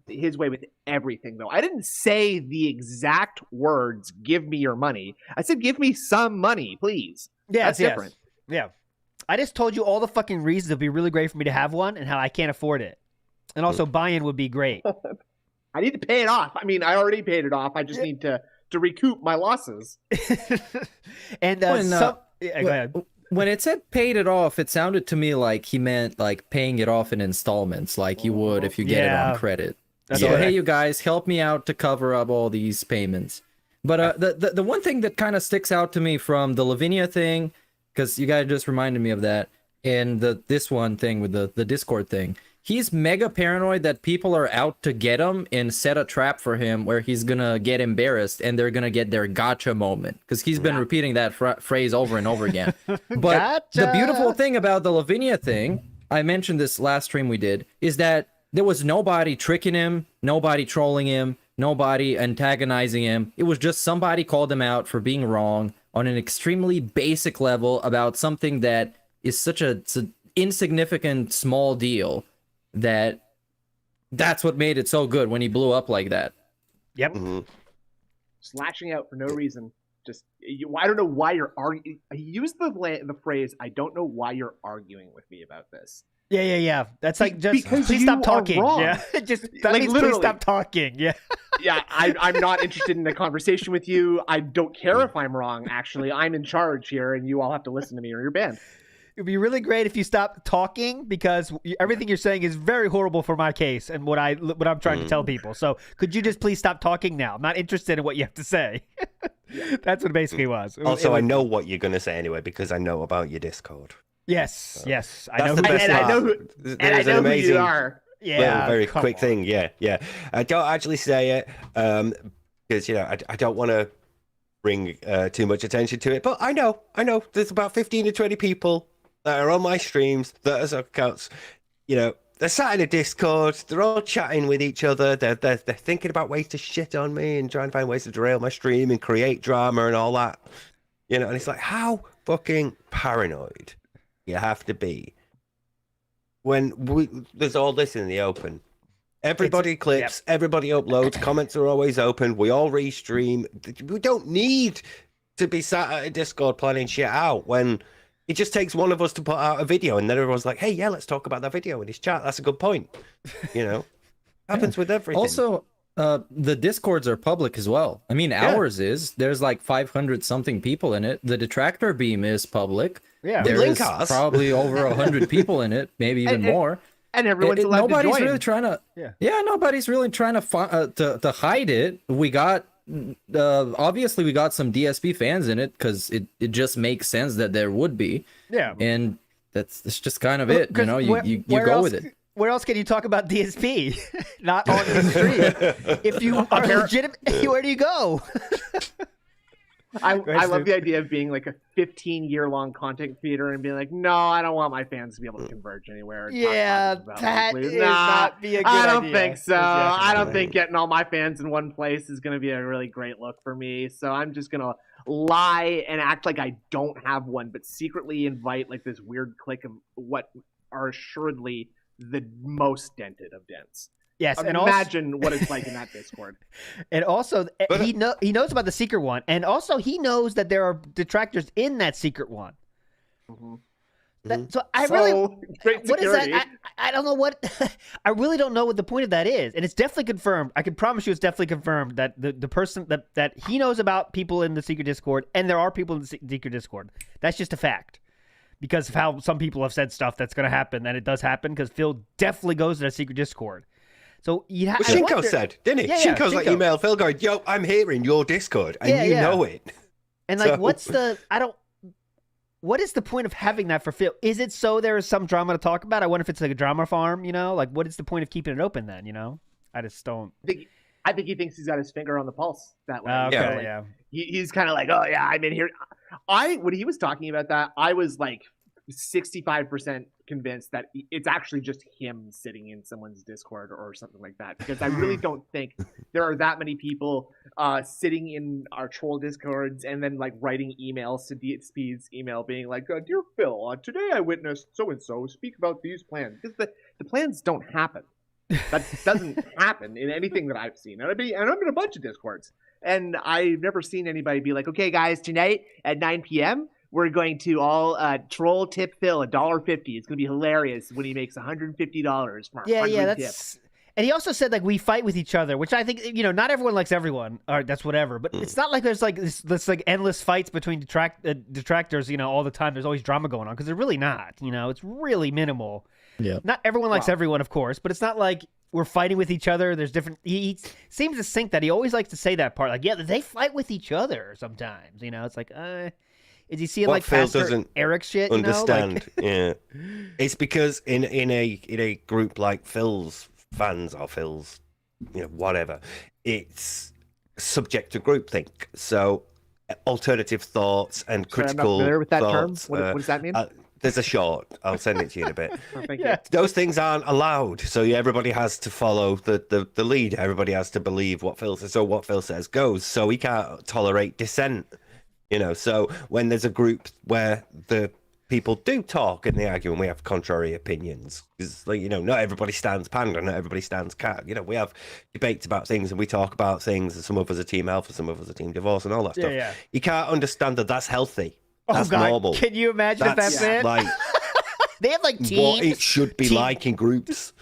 his way with everything, though. I didn't say the exact words, give me your money. I said, give me some money, please. Yeah, that's different. Yeah. I just told you all the fucking reasons it'd be really great for me to have one and how I can't afford it. And also buy-in would be great. I need to pay it off. I mean, I already paid it off. I just need to recoup my losses. And go ahead. When it said paid it off, it sounded to me like he meant like paying it off in installments, like you would if you get it on credit. So hey, you guys, help me out to cover up all these payments. But the one thing that kind of sticks out to me from the Lavinia thing, because you guys just reminded me of that, and this one thing with the Discord thing. He's mega paranoid that people are out to get him and set a trap for him where he's gonna get embarrassed and they're gonna get their gotcha moment, because he's been repeating that phrase over and over again. But the beautiful thing about the Lavinia thing, I mentioned this last stream we did, is that there was nobody tricking him, nobody trolling him, nobody antagonizing him. It was just somebody called him out for being wrong on an extremely basic level about something that is such an insignificant small deal. That's what made it so good when he blew up like that. Yep. Just lashing out for no reason. I don't know why you're arguing. He used the phrase, I don't know why you're arguing with me about this. Yeah. That's like, just because please stop talking. Wrong. Yeah. Please stop talking. Yeah. Yeah, I'm not interested in a conversation with you. I don't care if I'm wrong, actually. I'm in charge here, and you all have to listen to me or you're banned. It'd be really great if you stopped talking, because everything you're saying is very horrible for my case and what I'm trying to tell people. So could you just please stop talking now? I'm not interested in what you have to say. That's what it basically was. Also, I know what you're going to say anyway, because I know about your Discord. Yes. I know the best and I know who you are. Yeah. Very quick thing. Yeah. I don't actually say it because, I don't want to bring too much attention to it. But I know there's about 15 to 20 people that are on my streams that as accounts, they're sat in a Discord, they're all chatting with each other, they're thinking about ways to shit on me and trying to find ways to derail my stream and create drama and all that. And it's like, how fucking paranoid you have to be when there's all this in the open. Everybody clips, everybody uploads, comments are always open, we all restream. We don't need to be sat at a Discord planning shit out when it just takes one of us to put out a video and then everyone's like, hey, yeah, let's talk about that video in his chat. That's a good point. Happens with everything. Also, the Discords are public as well. I mean, ours is. There's like 500 something people in it. The Detractor Beam is public. Yeah. There's probably over 100 people in it, maybe even more. And everyone's allowed to join. Nobody's really trying to. Yeah, nobody's really trying to hide it. We got obviously we got some DSP fans in it because it just makes sense that there would be. Yeah, and that's just kind of it. You go with it. Where else can you talk about DSP? Not on the street. If you are legitimate, where do you go? I love the idea of being like a 15-year-long content creator and being like, no, I don't want my fans to be able to converge anywhere. Yeah, that is not be a good idea. I don't think so. I don't think getting all my fans in one place is going to be a really great look for me. So I'm just going to lie and act like I don't have one, but secretly invite like this weird clique of what are assuredly the most dented of dents. Yes, and imagine what it's like in that Discord. And also, he knows about the secret one, and also he knows that there are detractors in that secret one. Mm-hmm. So what is that? I don't know what. I really don't know what the point of that is, and it's definitely confirmed. I can promise you, it's definitely confirmed that the person that he knows about people in the secret Discord, and there are people in the secret Discord. That's just a fact. Because of how some people have said stuff that's going to happen, and it does happen, because Phil definitely goes to that secret Discord. So you have. Well, Shinko said, didn't he? Yeah, Shinko's like emailed Phil going, "Yo, I'm here in your Discord, and you know it." And like, what is the point of having that for Phil? Is it so there is some drama to talk about? I wonder if it's like a drama farm. Like what is the point of keeping it open then? I just don't. I think he thinks he's got his finger on the pulse that way. Okay, yeah. He's kind of like, oh yeah, I'm in here. When he was talking about that, I was like 65% convinced that it's actually just him sitting in someone's Discord or something like that, because I really don't think there are that many people sitting in our troll Discords and then like writing emails to DSP's email being like, dear Phil, today I witnessed so-and-so speak about these plans, because the plans don't happen. That doesn't happen in anything that I've seen. And I'm in a bunch of Discords, and I've never seen anybody be like, okay guys, tonight at 9 p.m. we're going to all troll tip Phil $1.50. It's going to be hilarious when he makes $150 for 100 tips. And he also said like we fight with each other, which I think not everyone likes everyone, or that's whatever. But it's not like there's like this like endless fights between detractors, all the time. There's always drama going on, because they're really not. It's really minimal. Yeah. Not everyone likes everyone, of course, but it's not like we're fighting with each other. There's different. He seems to think that he always likes to say that part, like, yeah, they fight with each other sometimes. It's like, is he seeing what like Phil Pastor doesn't Eric shit? Understand? Yeah, it's because in a group like Phil's fans or Phil's, whatever, it's subject to groupthink. So alternative thoughts and critical. I'm not familiar with that thoughts, term. What does that mean? There's a short. I'll send it to you in a bit. Thank you. Those things aren't allowed. So everybody has to follow the lead. Everybody has to believe what Phil says. So what Phil says goes. So he can't tolerate dissent. So when there's a group where the people do talk and they argue and we have contrary opinions, because not everybody stands panda, not everybody stands cat. We have debates about things and we talk about things, and some of us are team alpha, some of us are team divorce and all that stuff. Yeah. You can't understand that that's healthy. That's normal. Can you imagine if that's it? Like, they have like teams. What it should be like in groups.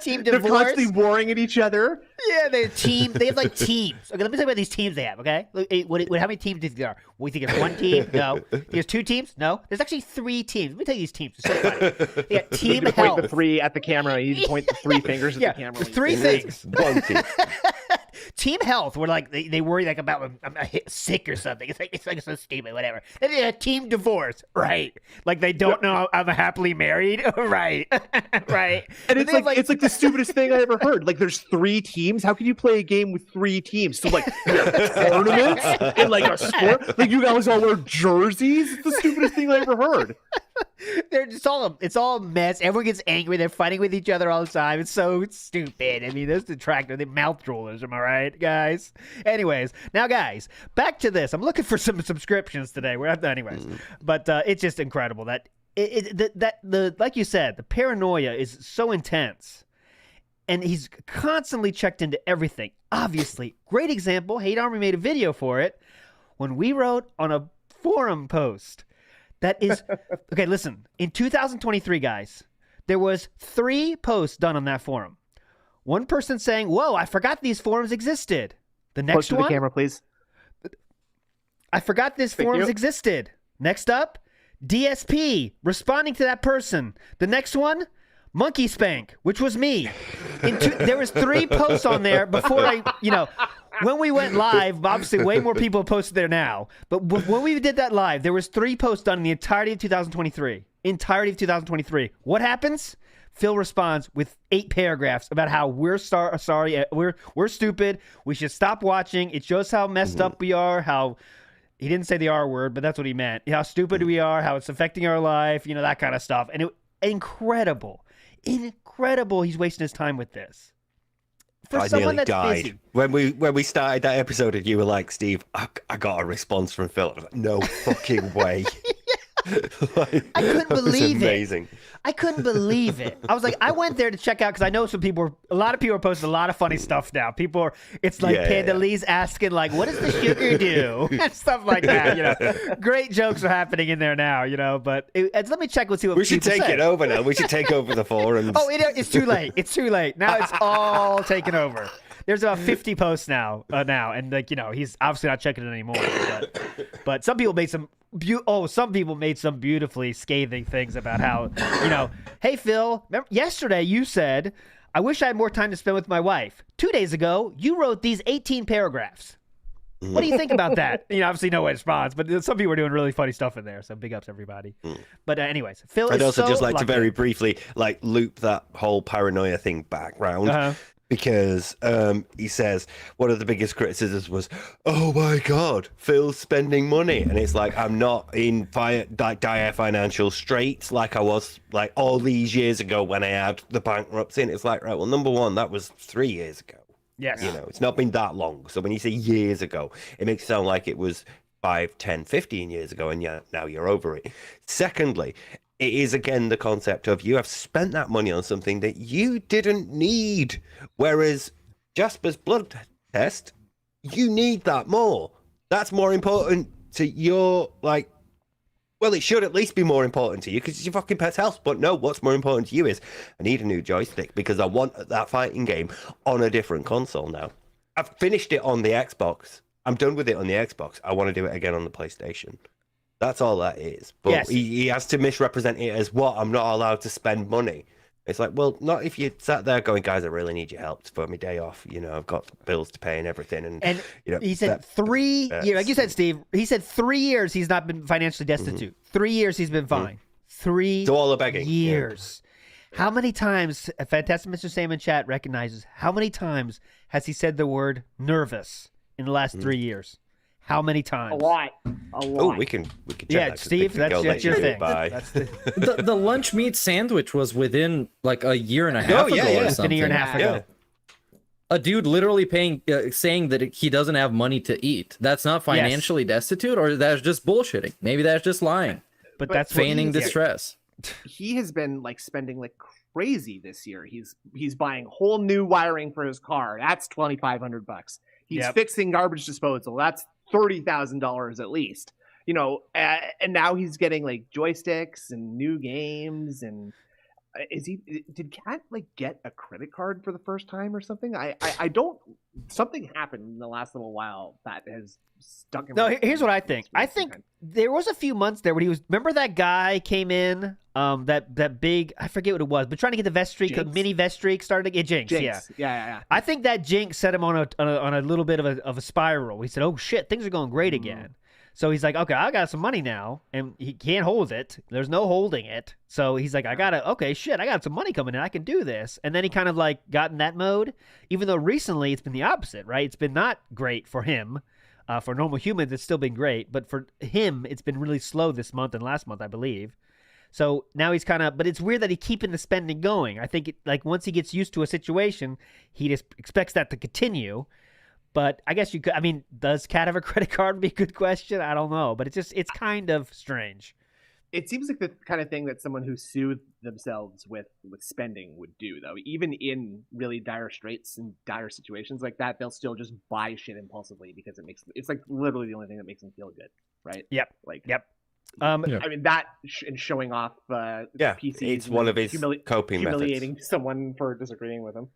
Team They're divorce. constantly warring at each other. Yeah, they have like teams. Okay, let me tell you about these teams they have. Okay, how many teams do you think there are? We think it's one team. No. There's two teams. No. There's actually 3 teams. Let me tell you these teams. It's so funny. They got team health. Point the 3 at the camera. You point the 3 fingers at the camera. 3 things. One team. team health, where like they worry like about I'm sick or something. It's like so stupid, whatever. Then they have team divorce, right? Like they don't know I'm happily married, right? Right. And it's like the stupidest thing I ever heard. Like there's 3 teams. How can you play a game with 3 teams? So like tournaments and like a sport. Like you guys all wear jerseys. It's the stupidest thing I ever heard. They're just it's all a mess. Everyone gets angry. They're fighting with each other all the time. It's so stupid. I mean, those detractors, they mouth droolers. Am I right, guys? Anyways, now guys, back to this. I'm looking for some subscriptions today. We're not, anyways, but it's just incredible that the like you said, the paranoia is so intense, and he's constantly checked into everything. Obviously, great example. Hate Army made a video for it when we wrote on a forum post. That is okay. Listen, in 2023, guys, there was 3 posts done on that forum. One person saying, "Whoa, I forgot these forums existed." The next Close to one, the camera, please. I forgot these forums existed. Next up, DSP responding to that person. The next one, Monkey Spank, which was me. There was 3 posts on there before when we went live. Obviously, way more people posted there now. But when we did that live, there was 3 posts done in the entirety of 2023. What happens? Phil responds with 8 paragraphs about how we're sorry, we're stupid. We should stop watching. It shows how messed up we are. How he didn't say the R word, but that's what he meant. How stupid we are. How it's affecting our life. That kind of stuff. And incredible. He's wasting his time with this. For I someone nearly that's died busy. when we started that episode, and you were like, "Steve, I got a response from Phil." I was like, "No fucking way!" I couldn't believe it. Amazing. I couldn't believe it. I was like, I went there to check out because I know a lot of people are posting a lot of funny stuff now. It's like Panda Lee's asking like, "What does the sugar do?" and stuff like that. Great jokes are happening in there now. But let me check. Let's see what we should people take say. it over now. We should take over the forums. Oh, it's too late. It's too late. Now it's all taken over. There's about 50 posts now, and he's obviously not checking it anymore. But some people made some beautifully scathing things about how, hey Phil, remember yesterday you said, "I wish I had more time to spend with my wife." 2 days ago, you wrote these 18 paragraphs. What do you think about that? Obviously no response, but some people are doing really funny stuff in there. So big ups everybody. But anyways, Phil. I'd also just like to lucky. very briefly loop that whole paranoia thing back round. Because he says one of the biggest criticisms was, "Oh my God, Phil's spending money," and it's like, I'm not in dire financial straits like I was like all these years ago when I had the bankruptcy. And it's like, right, well, number one, that was 3 years ago. Yes, it's not been that long. So when you say years ago, it makes it sound like it was 5, 10, 15 years ago, and now you're over it. Secondly, it is again the concept of you have spent that money on something that you didn't need. Whereas Jasper's blood test, you need that more. That's more important to your, well, it should at least be more important to you because it's your fucking pet's health. But no, what's more important to you is I need a new joystick because I want that fighting game on a different console now. I've finished it on the Xbox. I'm done with it on the Xbox. I want to do it again on the PlayStation. That's all that is. But yes. he has to misrepresent it as what? I'm not allowed to spend money. It's like, well, not if you sat there going, "Guys, I really need your help for my day off. I've got bills to pay and everything." And he said 3 years, like you said, Steve, he said 3 years he's not been financially destitute. 3 years he's been fine. 3 so all the begging. years. Yeah. How many times, Fantastic Mr. Sam in chat recognizes, how many times has he said the word nervous in the last 3 years? How many times? A lot. Oh, we can check that, Steve, that's your thing. That's the lunch meat sandwich was within like a year and a half ago or something. A year and a half ago. A dude literally saying that he doesn't have money to eat. That's not financially destitute, or that's just bullshitting. Maybe that's just lying. But that's feigning distress. He has been spending like crazy this year. He's buying whole new wiring for his car. That's $2,500. He's fixing garbage disposal. That's $30,000 at least. And now he's getting like joysticks and new games. And did Cat get a credit card for the first time or something? I don't. Something happened in the last little while that has stuck in. No, here's what I think. I think there was a few months there when remember that guy came in that big, I forget what it was, but trying to get the vest streak, the mini vest streak started to get Jinx. Yeah. I think that Jinx set him on a little bit of a spiral. He said, "Oh shit, things are going great again." So he's like, "Okay, I got some money now," and he can't hold it. There's no holding it. So he's like, I got some money coming in. I can do this. And then he kind of like got in that mode. Even though recently it's been the opposite, right? It's been not great for him. For normal humans, it's still been great, but for him, it's been really slow this month and last month, I believe. So now he's kind of, but it's weird that he's keeping the spending going. I think like once he gets used to a situation, he just expects that to continue. But I guess you could, I mean, does Cat have a credit card? Would be a good question. I don't know, but it's kind of strange. It seems like the kind of thing that someone who soothed themselves with spending would do, though. Even in really dire straits and dire situations like that, they'll still just buy shit impulsively because it's like literally the only thing that makes them feel good, right? Yep. Yep. I mean that and showing off PCs. It's one of his coping humiliating methods. someone for disagreeing with him.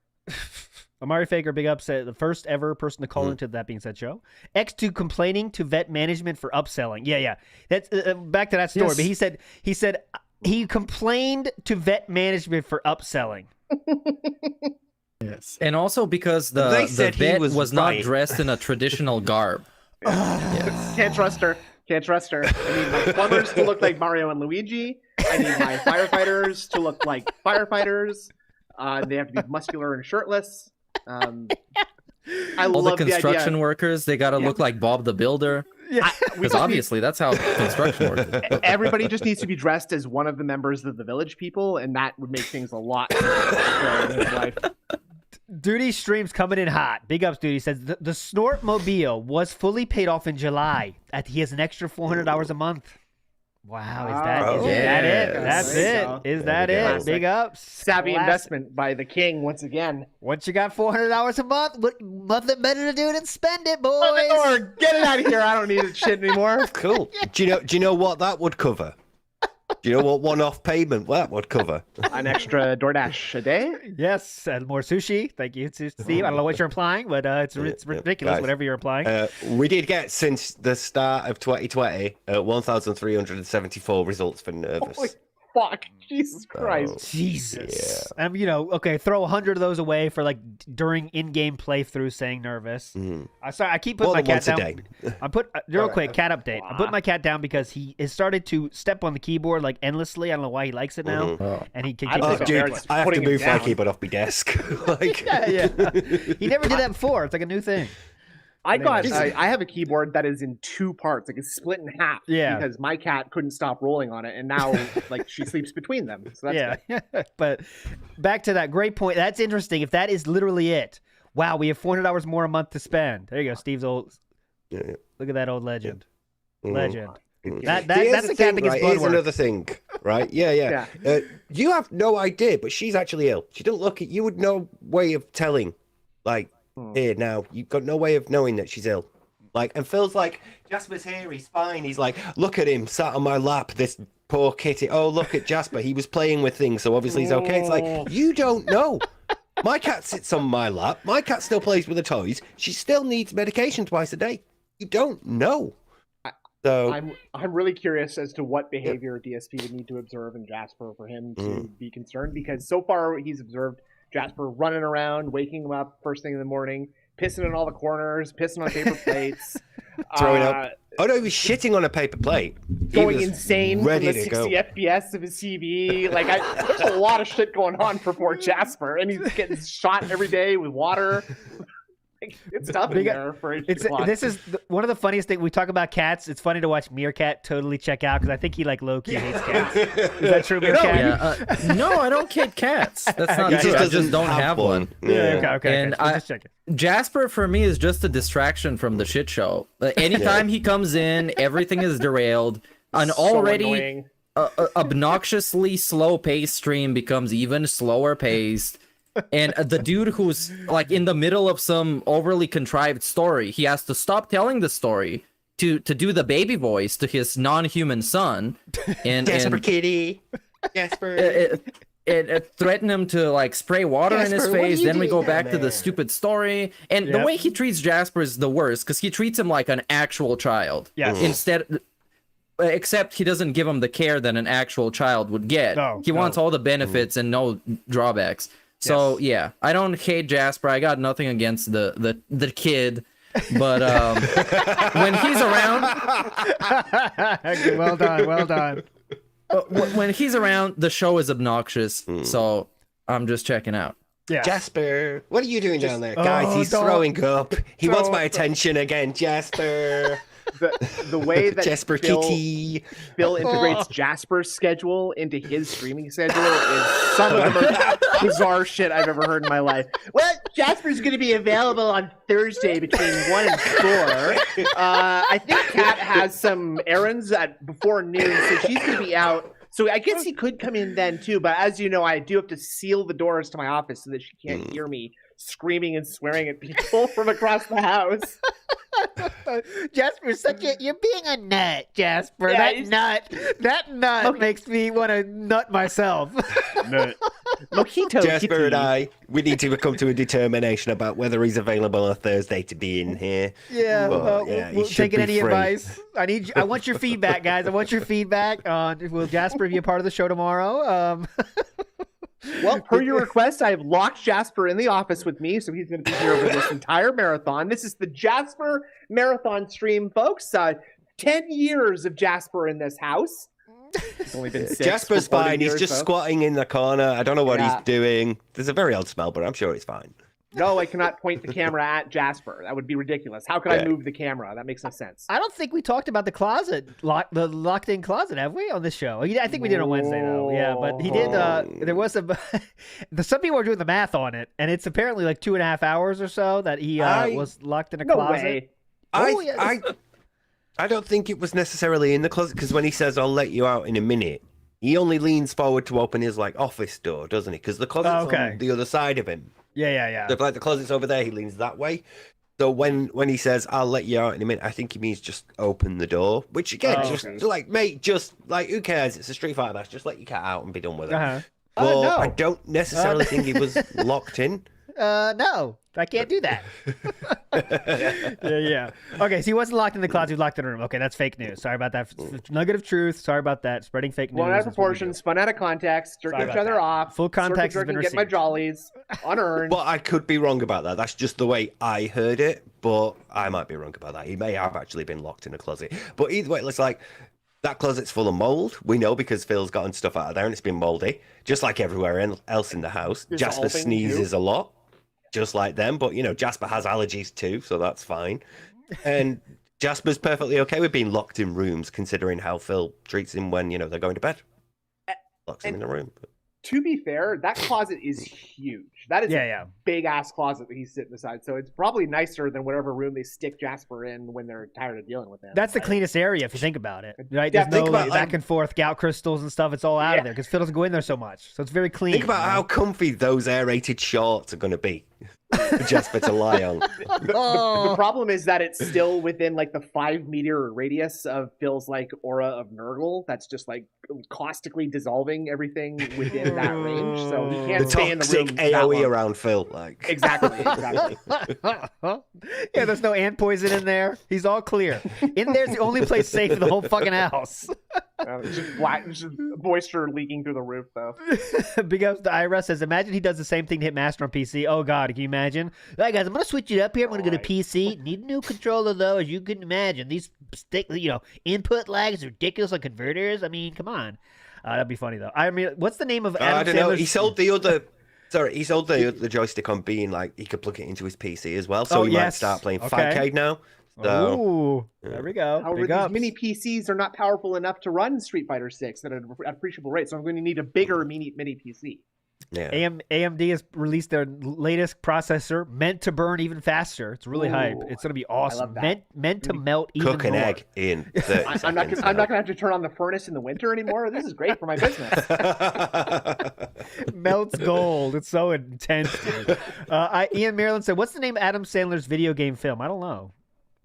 Amari Faker, big up, said the first ever person to call into That Being Said show. X2 complaining to vet management for upselling. Yeah. That's back to that story. Yes. But he said he complained to vet management for upselling. Yes, and also because the vet was not dressed in a traditional garb. Yes. Can't trust her. I need my plumbers to look like Mario and Luigi. I need my firefighters to look like firefighters. They have to be muscular and shirtless. All the construction workers, they got to look like Bob the Builder. Because obviously that's how construction works. Everybody just needs to be dressed as one of the members of the Village People, and that would make things a lot simpler in his life. Duty streams coming in hot. Big ups, Duty says the Snort Mobile was fully paid off in July. He has an extra $400 a month. Wow, is that it? That's it. Is that it? Big ups. Savvy investment by the king once again. Once you got $400 a month, nothing better to do than spend it, boys. Or get it out of here. I don't need this shit anymore. Cool. Do you know what that would cover? Do you know what one-off payment that would cover? An extra DoorDash a day? Yes, and more sushi. Thank you, Steve. I don't know what you're implying, but it's ridiculous, guys, whatever you're implying. We did get, since the start of 2020, 1,374 results for Nervous. Holy fuck. Jesus Christ. Jesus. Yeah. Okay, throw 100 of those away for like during in-game playthrough saying Nervous. Sorry, I keep putting my cat down. I put real quick cat update. I put my cat down because he has started to step on the keyboard like endlessly. I don't know why he likes it now, and he can. I have to move my keyboard off my desk. Yeah. He never did that before. It's like a new thing. I have a keyboard that is in two parts, like it's split in half. Yeah. Because my cat couldn't stop rolling on it, and now like she sleeps between them. So that's good. But back to that great point. That's interesting. If that is literally it, wow, we have $400 more a month to spend. There you go, Steve's old. Yeah. Look at that old legend. Legend. That's the cat that gets blood Here's work. another thing, right? Yeah. You have no idea, but she's actually ill. She don't look at you. Would no way of telling, like. Here now, you've got no way of knowing that she's ill. And Phil's like, Jasper's here, he's fine. He's like, look at him, sat on my lap, this poor kitty. Oh, look at Jasper, he was playing with things, so obviously he's okay. It's like, you don't know. My cat sits on my lap. My cat still plays with the toys. She still needs medication twice a day. You don't know. So I'm really curious as to what behavior DSP would need to observe in Jasper for him to be concerned, because so far he's observed Jasper running around, waking him up first thing in the morning, pissing in all the corners, pissing on paper plates. Throwing up. Oh no, he was shitting on a paper plate. Going insane from the 60 FPS of his TV. There's a lot of shit going on for poor Jasper, and he's getting shot every day with water. It's tough in there for This is one of the funniest things. We talk about cats. It's funny to watch Meerkat totally check out because I think he low-key hates cats. Is that true, Meerkat? No, I don't kid cats. That's not true. I just don't have one. Okay. And just checking. Jasper for me is just a distraction from the shit show. Anytime he comes in, everything is derailed. An already obnoxiously slow-paced stream becomes even slower paced. And the dude who's in the middle of some overly contrived story, he has to stop telling the story to do the baby voice to his non-human son, and Jasper kitty, Jasper, and threaten him to spray water in his face. Then we go back to the stupid story, and the way he treats Jasper is the worst because he treats him like an actual child. Yeah. except he doesn't give him the care that an actual child would get. He wants all the benefits and no drawbacks. So yeah, I don't hate Jasper. I got nothing against the kid, but when he's around, well done. When he's around, the show is obnoxious. So I'm just checking out. Yeah. Jasper, what are you doing down there? Guys, he's throwing up. He wants my attention again, Jasper. The way that Jasper Kitty. Phil integrates Jasper's schedule into his streaming schedule is some of the most bizarre shit I've ever heard in my life. Well, Jasper's going to be available on Thursday between 1 and 4. I think Kat has some errands before noon, so she's going to be out. So I guess he could come in then too, but as you know, I do have to seal the doors to my office so that she can't hear me screaming and swearing at people from across the house. Jasper's you're being a nut, Jasper. Yeah, That nut makes me want to nut myself. Mojito Jasper Kitty. and I, we need to come to a determination about whether he's available on Thursday to be in here. Yeah, he we'll should taking be any free. advice. I want your feedback, guys. I want your feedback on will Jasper be a part of the show tomorrow? Well, per your request, I have locked Jasper in the office with me, so he's going to be here over this entire marathon. This is the Jasper Marathon stream, folks. 10 years of Jasper in this house. It's only been 6. Jasper's for 40 fine. He's years, just so. squatting in the corner. I don't know what Yeah. he's doing. There's a very odd smell, but I'm sure he's fine. No, I cannot point the camera at Jasper. That would be ridiculous. How could I move the camera? That makes no sense. I don't think we talked about the closet, the locked-in closet, have we, on this show? I think we did on Wednesday, though. Yeah, but he did. There was some people are doing the math on it, and it's apparently like 2.5 hours or so that he was locked in a closet. Way. I don't think it was necessarily in the closet, because when he says, "I'll let you out in a minute," he only leans forward to open his office door, doesn't he? Because the closet's on the other side of him. Yeah. So if the closet's over there, he leans that way. So when he says, "I'll let you out in a minute," I think he means just open the door. Which again, mate, who cares? It's a Street Fighter match. Just let your cat out and be done with it. Uh-huh. But No. I don't necessarily think he was locked in. No, I can't do that. yeah. Okay, so he wasn't locked in the closet. He was locked in a room. Okay, that's fake news. Sorry about that. Nugget of truth. Sorry about that. Spreading fake news. Blown out of is what we proportion, do. spun out of context, jerking Sorry each about other that. off. Full context has been Get my received. jollies unearned. But I could be wrong about that. That's just the way I heard it. But I might be wrong about that. He may have actually been locked in a closet. But either way, it looks like that closet's full of mold. We know because Phil's gotten stuff out of there and it's been moldy, just like everywhere else in the house. Jasper Dissolving, sneezes a lot, just like them. But Jasper has allergies too, so that's fine. And Jasper's perfectly okay with being locked in rooms, considering how Phil treats him when they're going to bed. Locks him in a room. To be fair, that closet is huge. That is a big ass closet that he's sitting beside. So it's probably nicer than whatever room they stick Jasper in when they're tired of dealing with him. That's the cleanest area if you think about it, right? Yeah, There's think no about, back and forth gout crystals and stuff. It's all out of there because Phil doesn't go in there so much. So it's very clean. Think about how comfy those aerated shorts are going to be for Jasper to lie on. The problem is that it's still within the 5-meter radius of Phil's aura of Nurgle. That's just caustically dissolving everything within that range. So he can't The stay in the room. toxic that AoE long. around Phil. Exactly. Yeah, there's no ant poison in there. He's all clear. In there's the only place safe in the whole fucking house. It's just black, it's just moisture leaking through the roof, though. Big ups to Ira says, imagine he does the same thing to Hitmaster on PC. Oh god, can you imagine? All right, guys, I'm gonna switch it up here. I'm gonna go to PC. Need a new controller though, as you can imagine. These input lags are ridiculous on converters. I mean, come on. That'd be funny though. I mean, what's the name of Adam I don't know. Sandler's- He sold the other. Sorry, he sold the joystick on being he could plug it into his PC as well, so he might start playing 5K now. So, Ooh, there we go. However, Big these ups. mini PCs are not powerful enough to run Street Fighter 6 at an appreciable rate, so I'm going to need a bigger mini PC. yeah. AMD has released their latest processor, meant to burn even faster. It's really hype. It's gonna be awesome. love that. Meant to melt even Cook an more. egg in 30 I'm not seconds. going to have to turn on the furnace in the winter anymore. This is great for my business. Melts gold. It's so intense, dude. Ian Maryland said, "What's the name of Adam Sandler's video game film?" I don't know.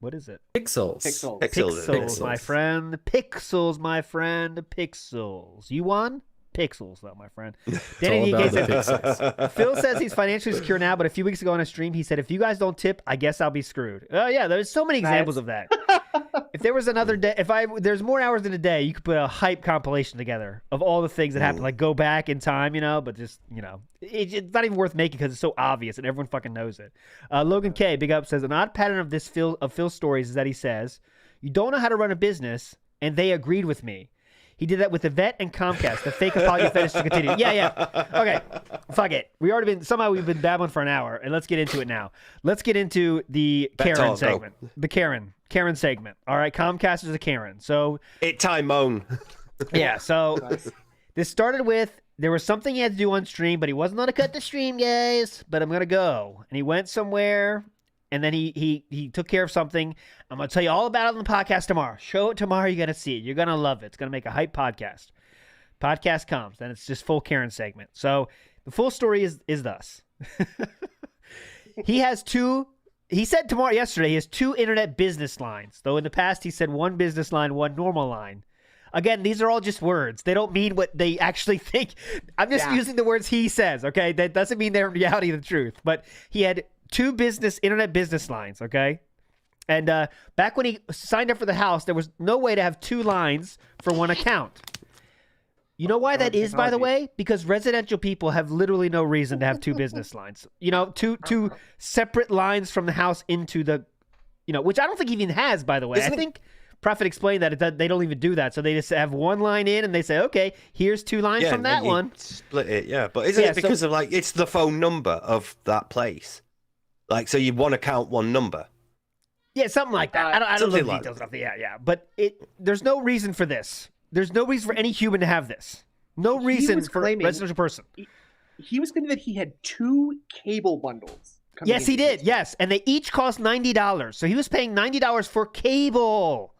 What is it? Pixels. Pixels, my friend. Pixels, my friend. Pixels. You won? Pixels, though, my friend. Danny all D. about Gay the said, pixels. Phil says he's financially secure now, but a few weeks ago on a stream, he said, if you guys don't tip, I guess I'll be screwed. Oh, yeah, there's so many examples of that. If there was another day, there's more hours in a day, you could put a hype compilation together of all the things that happened. Like go back in time, but just it's not even worth making because it's so obvious and everyone fucking knows it. Logan K, big up, says an odd pattern of Phil's stories is that he says, "You don't know how to run a business, and they agreed with me." He did that with Yvette and Comcast. The fake apology fetish to continue. Yeah. Okay, fuck it. We've been babbling for an hour, and let's get into it now. Let's get into the Karen segment. The Karen segment. All right, Comcast is a Karen. So time moan. Yeah. So this started with there was something he had to do on stream, but he wasn't going to cut the stream, guys. But I'm gonna go, and he went somewhere. And then he took care of something. I'm going to tell you all about it on the podcast tomorrow. Show it tomorrow. You're going to see it. You're going to love it. It's going to make a hype podcast. Podcast comes. Then it's just full Karen segment. So the full story is thus. He said yesterday, he has 2 internet business lines. Though in the past, he said 1 business line, 1 normal line. Again, these are all just words. They don't mean what they actually think. I'm just using the words he says, okay? That doesn't mean they're in reality the truth. But he had 2 internet business lines, okay? And back when he signed up for the house, there was no way to have 2 lines for 1 account. You know why that is, by the way? Because residential people have literally no reason to have 2 business lines. Two separate lines from the house into the, which I don't think he even has, by the way. I think Prophet explained that they don't even do that. So they just have 1 line in and they say, okay, here's 2 lines from that one. Split it, yeah. But isn't it because of it's the phone number of that place? So you want to count 1 number. Yeah, something like that. I don't know the details of it. Yeah. But there's no reason for this. There's no reason for any human to have this. No reason for a residential person. He was claiming that he had 2 cable bundles. Yes, he did. Yes, and they each cost $90. So he was paying $90 for cable.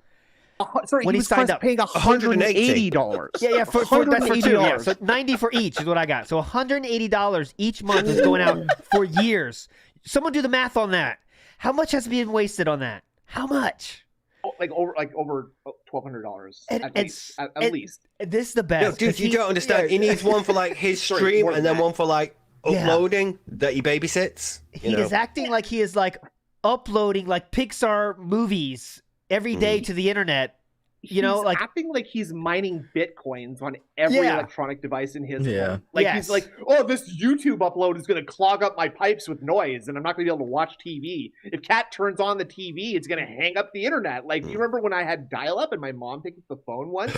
Sorry, when he signed up, paying $180. Yeah, for 2. Yeah, so 90 for each is what I got. So $180 each month is going out for years. Someone do the math on that. How much has been wasted on that? How much? Over $1,200 at least. This is the best. No, dude, you don't understand. He needs one for his stream and then one for uploading that he babysits. He is acting like he is uploading Pixar movies every day to the internet. He's acting like he's mining bitcoins on every electronic device in his home. He's like, oh, this YouTube upload is going to clog up my pipes with noise, and I'm not going to be able to watch TV. If Kat turns on the TV, it's going to hang up the internet. You remember when I had dial-up and my mom picked up the phone once?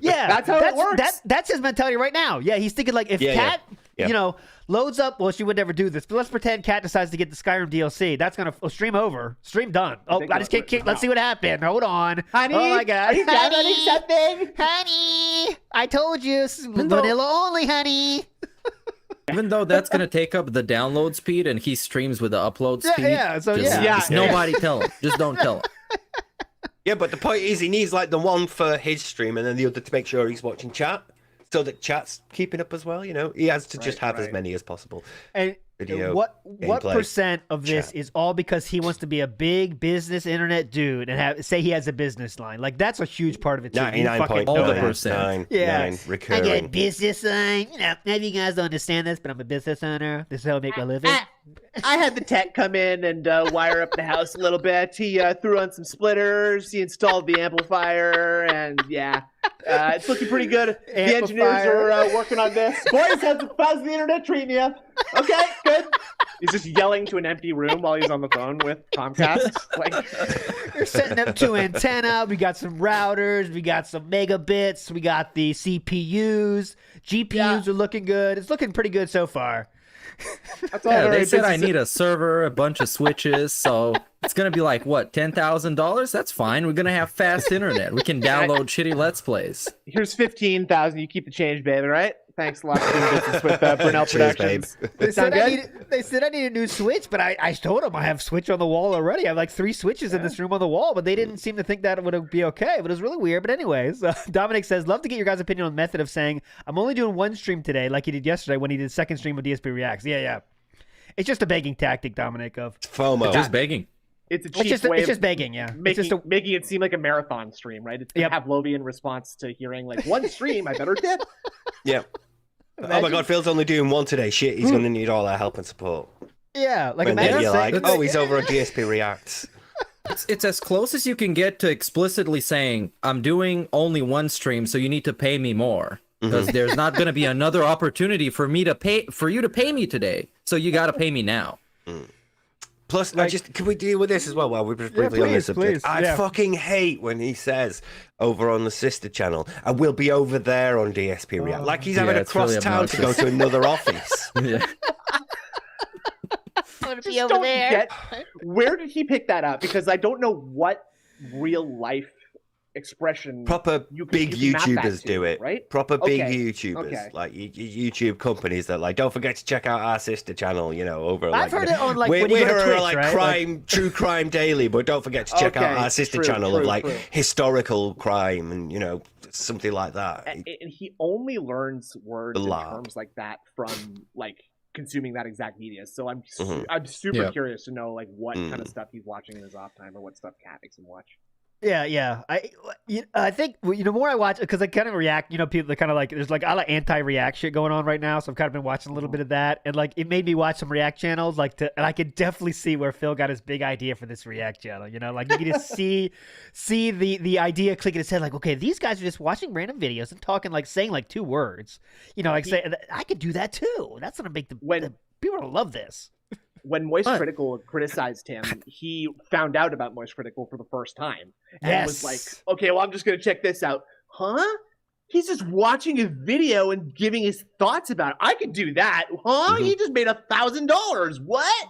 Yeah, that's how it works. That's his mentality right now. Yeah, he's thinking if Kat, loads up. Well, she would never do this, but let's pretend Kat decides to get the Skyrim DLC. That's gonna stream over. Stream done. Oh, I just can't. Let's see what happened. Hold on, honey. Oh my god, are you downloading something? Honey, I told you, vanilla only, honey. Even though that's gonna take up the download speed, and he streams with the upload speed. Just nobody tell him. Just don't tell him. Yeah, but the point is, he needs the one for his stream, and then the other to make sure he's watching chat. So that chat's keeping up as well, he has to just have as many as possible. And video, what percent of this is all because he wants to be a big business internet dude and say he has a business line? That's a huge part of it too. 99.9%. Yeah, recurring. I get a business line. Maybe you guys don't understand this, but I'm a business owner. This is how I make my living. I had the tech come in and wire up the house a little bit. He threw on some splitters. He installed the amplifier, and it's looking pretty good. The engineers are working on this. Boys, how's the internet treating you? Okay, good. He's just yelling to an empty room while he's on the phone with Comcast. You're setting up 2 antenna. We got some routers. We got some megabits. We got the CPUs. GPUs are looking good. It's looking pretty good so far. That's all they said I need a server, a bunch of switches, so it's gonna be what, $10,000? That's fine. We're gonna have fast internet. We can download shitty Let's Plays. Here's $15,000. You keep the change, baby. Right? Thanks a lot for doing business with Brunel Productions. They said I need a new switch, but I told them I have switch on the wall already. I have 3 switches in this room on the wall, but they didn't seem to think that it would be okay. But it was really weird. But anyways, Dominic says, love to get your guys' opinion on the method of saying, I'm only doing 1 stream today, like he did yesterday when he did 2nd stream of DSP Reacts. Yeah. It's just a begging tactic, Dominic, of FOMO. Just begging. It's a cheap way it's just begging, making it seem like a marathon stream, right? It's Pavlovian response to hearing 1 stream, I better dip. Yeah. Imagine. Oh my god, Phil's only doing 1 today. Shit, he's going to need all our help and support. Yeah, imagine you're he's over on DSP Reacts. It's as close as you can get to explicitly saying, I'm doing only one stream, so you need to pay me more. Because there's not going to be another opportunity for you to pay me today. So you got to pay me now. Plus, can we deal with this as well while we're just briefly on this subject? I fucking hate when he says over on the sister channel, I will be over there on DSP React. Like he's having to cross town to go to another office. Yeah. I just don't get where did he pick that up? Because I don't know what real life expression proper big YouTubers do it, right? Proper big YouTubers, like YouTube companies that like, don't forget to check out our sister channel, you know, over. I've heard it on like we're when you go to Twitch, like right? crime, true crime daily, but don't forget to check out our sister channel of like historical crime and you know something like that. And he only learns words and terms like that from like consuming that exact media. So I'm super curious to know like what kind of stuff he's watching in his off time or what stuff Kat makes him watch. Yeah. I think the more I watch, because I kind of react, people that kind of like, there's like a lot of anti-react shit going on right now, so I've kind of been watching a little bit of that, and like it made me watch some react channels, and I could definitely see where Phil got his big idea for this react channel. Like you can just see the idea click in his head, like, okay, these guys are just watching random videos and talking, like saying like 2 words, say I could do that too. That's gonna make the people gonna love this. When Moist Critical criticized him, he found out about Moist Critical for the first time and was like, okay, well, I'm just going to check this out. Huh? He's just watching a video and giving his thoughts about it. I could do that. Huh? He just made $1,000. What?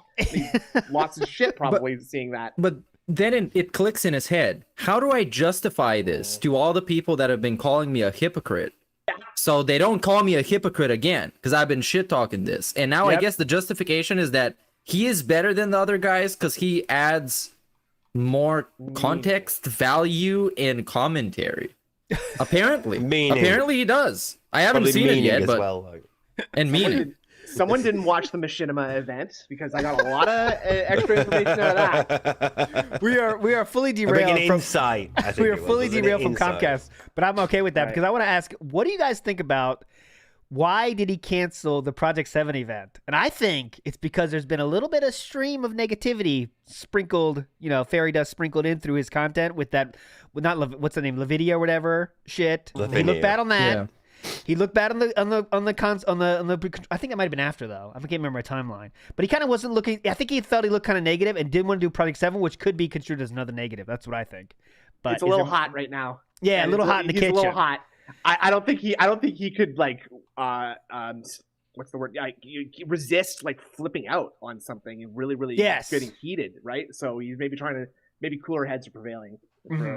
Lots of shit probably seeing that. But then it clicks in his head. How do I justify this to all the people that have been calling me a hypocrite? So they don't call me a hypocrite again because I've been shit talking this. And now I guess the justification is that he is better than the other guys because he adds more context, value, and commentary. Apparently. Apparently he does. I haven't seen it yet, but... And meaning. Someone didn't watch the Machinima event because I got a lot of extra information out of that. We are fully derailed from insight. We are fully derailed from Comcast, but I'm okay with that because I want to ask, what do you guys think about why did he cancel the Project 7 event? And I think it's because there's been a little bit of stream of negativity sprinkled, fairy dust sprinkled in through his content with that, what's the name, Lavidia or whatever shit. Lavinia. He looked bad on that. Yeah. He looked bad on the I think that might have been after though. I can't remember my timeline. But he kind of wasn't looking. I think he felt he looked kind of negative and didn't want to do Project 7, which could be construed as another negative. That's what I think. But it's a little hot right now. Yeah, a little hot in the kitchen. He's a little hot. I don't think he could like what's the word? Resist like flipping out on something and really getting heated, right? So he's maybe trying to cooler heads are prevailing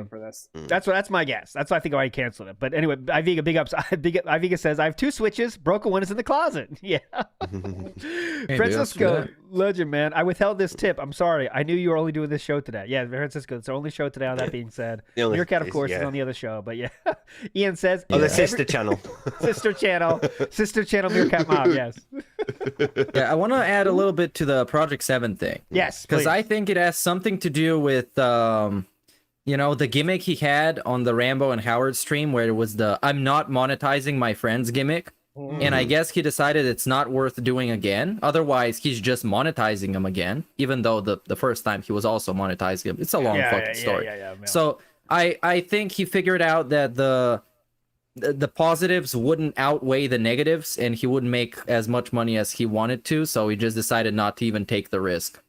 for this. That's my guess. That's why I think I canceled it. But anyway, Iviga, big ups. Iviga says I have 2 switches. Broken one is in the closet. Yeah. Hey, Francisco, legend man. I withheld this tip. I'm sorry. I knew you were only doing this show today. Yeah, Francisco, it's the only show today. On that being said, Meerkat, of course, is on the other show. But yeah, Ian says the sister channel, sister channel, Meerkat Mob. Yes. Yeah, I want to add a little bit to the Project 7 thing. Yes, because I think it has something to do with the gimmick he had on the Rambo and Howard stream where it was the I'm not monetizing my friends gimmick. And I guess he decided it's not worth doing again. Otherwise, he's just monetizing him again, even though the first time he was also monetizing him. It's a long fucking story. So I think he figured out that the positives wouldn't outweigh the negatives and he wouldn't make as much money as he wanted to. So he just decided not to even take the risk.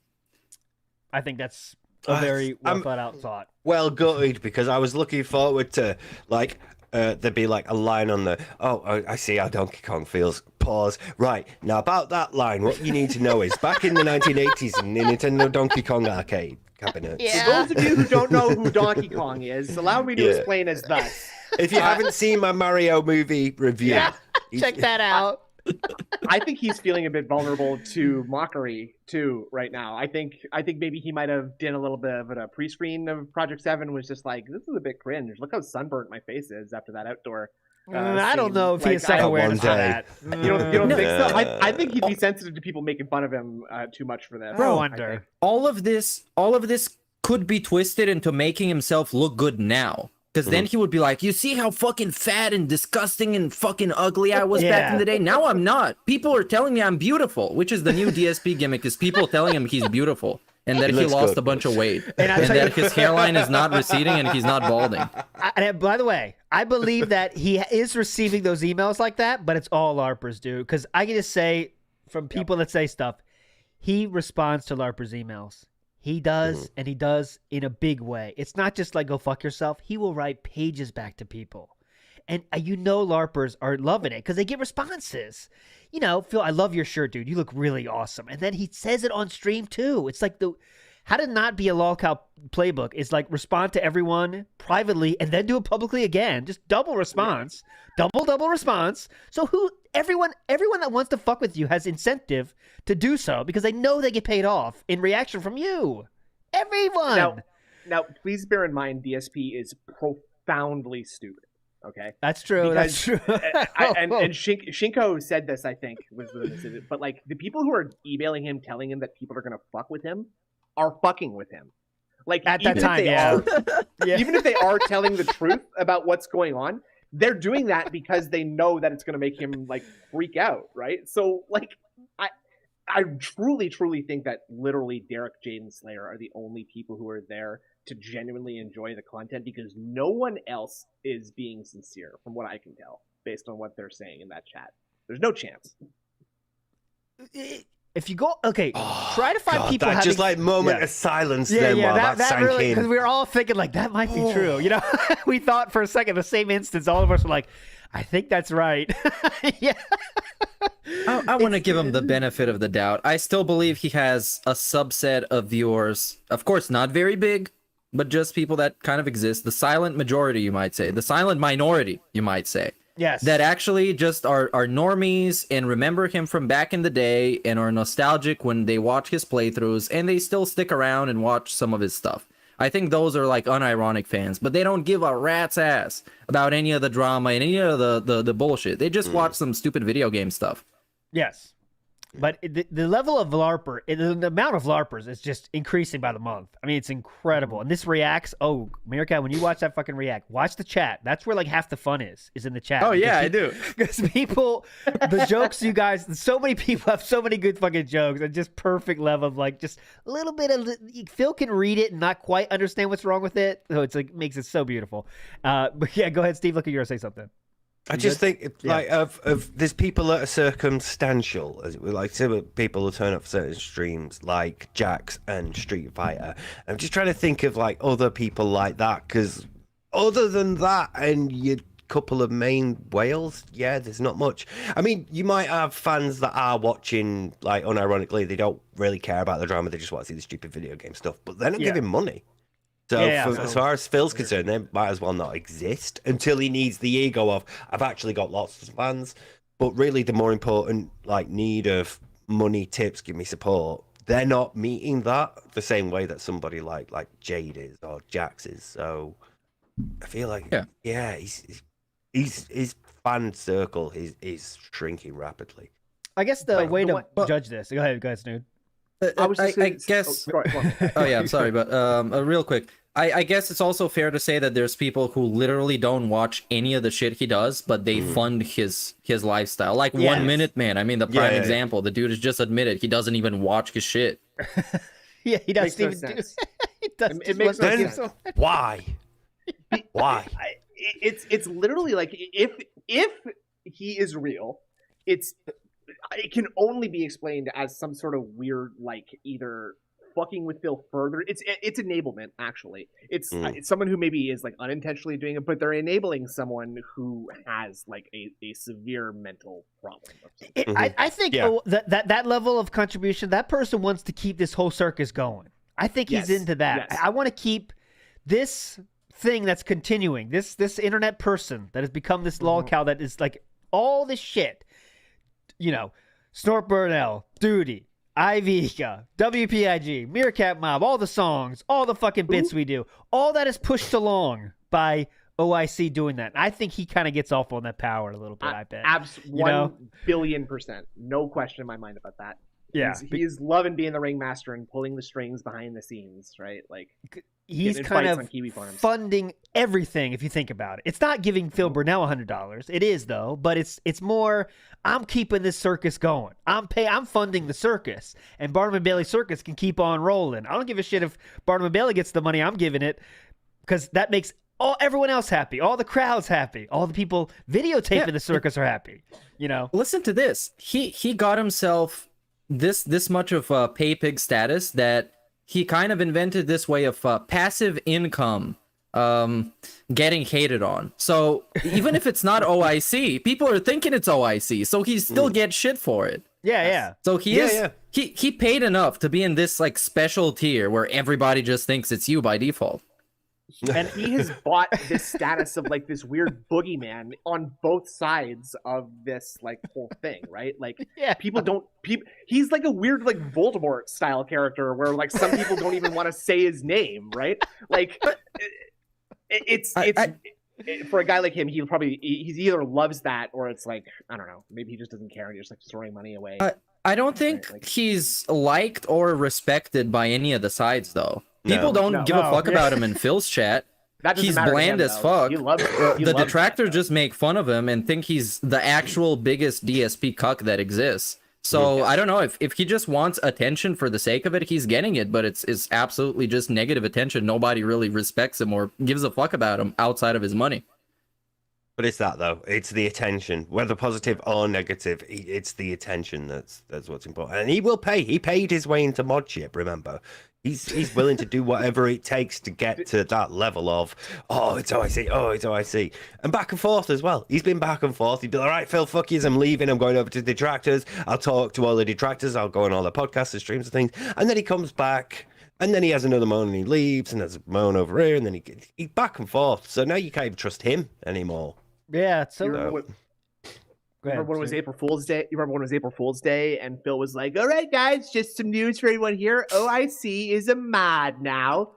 I think that's a very well thought out thought. Well, gutted because I was looking forward to like there'd be like a line on the I see how Donkey Kong feels. Pause. Right now about that line, what you need to know is back in the 1980s in the Nintendo Donkey Kong arcade cabinets. Yeah. For those of you who don't know who Donkey Kong is, allow me to explain as thus. If you haven't seen my Mario movie review, check that out. I think he's feeling a bit vulnerable to mockery too right now. I think maybe he might have done a little bit of a pre-screen of Project 7 was just like, this is a bit cringe. Look how sunburnt my face is after that outdoor. I don't know if he has self-awareness for that. You don't think so? I think he'd be sensitive to people making fun of him too much for this. I wonder. All of this could be twisted into making himself look good now. Because then he would be like, you see how fucking fat and disgusting and fucking ugly I was back in the day? Now I'm not. People are telling me I'm beautiful, which is the new DSP gimmick, is people telling him he's beautiful. and that He he looks lost good. a bunch of weight, And I'll and tell you- that his hairline is not receding and he's not balding. And by the way, I believe that he is receiving those emails like that, but it's all LARPers, dude. Because I can just say, from people that say stuff, he responds to LARPers' emails. He does, and he does in a big way. It's not just like, go fuck yourself. He will write pages back to people. And LARPers are loving it because they get responses. Phil, I love your shirt, dude. You look really awesome. And then he says it on stream too. It's like how to not be a lolcow playbook is like respond to everyone privately and then do it publicly again. Just double response, double response. So everyone that wants to fuck with you has incentive to do so because they know they get paid off in reaction from you. Everyone. Now, please bear in mind, DSP is profoundly stupid. Okay, That's true. That's true. and Shinko said this, I think, but like the people who are emailing him, telling him that people are gonna fuck with him, are fucking with him. Like At that even if time, they yeah. are, even if they are telling the truth about what's going on, they're doing that because they know that it's gonna make him like freak out, right? So like, I truly think that literally Derek, Jade, and Slayer are the only people who are there to genuinely enjoy the content because no one else is being sincere from what I can tell based on what they're saying in that chat. There's no chance. If you go, okay, try to find God, people that having just like moment Yeah. of silence Yeah, then yeah, while that sank really, because in. we were all thinking like that might be true. We thought for a second the same instance, all of us were like, I think that's right. Yeah. I want to give him the benefit of the doubt. I still believe he has a subset of viewers, of course, not very big, but just people that kind of exist. The silent majority, you might say. The silent minority, you might say. Yes. That actually just are normies and remember him from back in the day and are nostalgic when they watch his playthroughs and they still stick around and watch some of his stuff. I think those are like unironic fans, but they don't give a rat's ass about any of the drama and any of the bullshit. They just watch some stupid video game stuff. Yes. But the level of LARPer, the amount of LARPers is just increasing by the month. I mean, it's incredible. And this reacts. Oh, Meerkat, when you watch that fucking react, watch the chat. That's where like half the fun is in the chat. Oh, yeah, I do. Because people, the jokes you guys, so many people have so many good fucking jokes and just perfect level of like just a little bit of, Phil can read it and not quite understand what's wrong with it. So it's like, makes it so beautiful. But yeah, go ahead, Steve. Look at yours, say something. I just think like of there's people that are circumstantial, as it were, like some people who turn up for certain streams, like Jax and Street Fighter. I'm just trying to think of like other people like that, because other than that and your couple of main whales, yeah, there's not much. I mean, you might have fans that are watching, like unironically, they don't really care about the drama, they just want to see the stupid video game stuff, but they're not giving money. So, as far as Phil's concerned, they might as well not exist until he needs the ego of, I've actually got lots of fans. But really, the more important like need of money, tips, give me support, they're not meeting that the same way that somebody like Jade is or Jax is. So I feel like, his fan circle is shrinking rapidly. I guess the way to judge this. Go ahead, Snood. I guess. Oh yeah, I'm sorry, but real quick, I guess it's also fair to say that there's people who literally don't watch any of the shit he does, but they fund his lifestyle. Like 1 Minute Man. I mean, the prime example. The dude has just admitted he doesn't even watch his shit. Yeah, he doesn't even do. It makes no sense. Why? Why? It's literally like if he is real, it can only be explained as some sort of weird, like either fucking with Phil further. It's enablement, actually. It's someone who maybe is like unintentionally doing it, but they're enabling someone who has like a severe mental problem. I think that level of contribution, that person wants to keep this whole circus going. I think he's into that. Yes. I want to keep this thing that's continuing, this internet person that has become this lolcow that is like all this shit. Snort Burnell, Duty, Ivica, WPIG, Meerkat Mob, all the songs, all the fucking bits we do, all that is pushed along by OIC doing that. I think he kind of gets off on that power a little bit, I bet. 1 billion%. No question in my mind about that. Yeah. He's loving being the ringmaster and pulling the strings behind the scenes, right? Like, he's Getting kind fights of on Kiwi farms. funding everything if you think about it. It's not giving Phil Burnell $100. It is though, but it's more I'm keeping this circus going. I'm funding the circus, and Barnum and Bailey Circus can keep on rolling. I don't give a shit if Barnum and Bailey gets the money I'm giving it, because that makes everyone else happy, all the crowds happy, all the people videotaping the circus are happy. You know, Listen to this. He got himself this much of pay pig status that he kind of invented this way of passive income getting hated on. So even if it's not OIC, people are thinking it's OIC, so he still gets shit for it. yeah. So he paid enough to be in this like special tier where everybody just thinks it's you by default. And he has bought this status of like this weird boogeyman on both sides of this like whole thing, right? Like, Yeah. he's like a weird like Voldemort style character where like some people don't even want to say his name, right? Like, it's for a guy like him, he either loves that or it's like, I don't know, maybe he just doesn't care and he's just like throwing money away. I don't think he's liked or respected by any of the sides though. People don't give a fuck about him in Phil's chat. That doesn't He's matter to bland him, as though. fuck. He loves The detractors just make fun of him and think he's the actual biggest DSP cuck that exists. So I don't know if he just wants attention for the sake of it, he's getting it, but it's absolutely just negative attention. Nobody really respects him or gives a fuck about him outside of his money. But it's that though. It's the attention, whether positive or negative. It's the attention that's what's important. And he will pay. He paid his way into modship. Remember, he's willing to do whatever it takes to get to that level of it's OIC, it's OIC, and back and forth as well. He's been back and forth. He'd be all right, Phil, fuck yous, I'm leaving. I'm going over to the detractors. I'll talk to all the detractors. I'll go on all the podcasts and streams and things. And then he comes back. And then he has another moan and he leaves, and there's a moan over here, and then he's back and forth. So now you can't even trust him anymore. Yeah, it's so. Remember Go ahead, when it was Stu. April Fool's Day? You remember when it was April Fool's Day and Phil was like, all right, guys, just some news for everyone here. OIC is a mod now.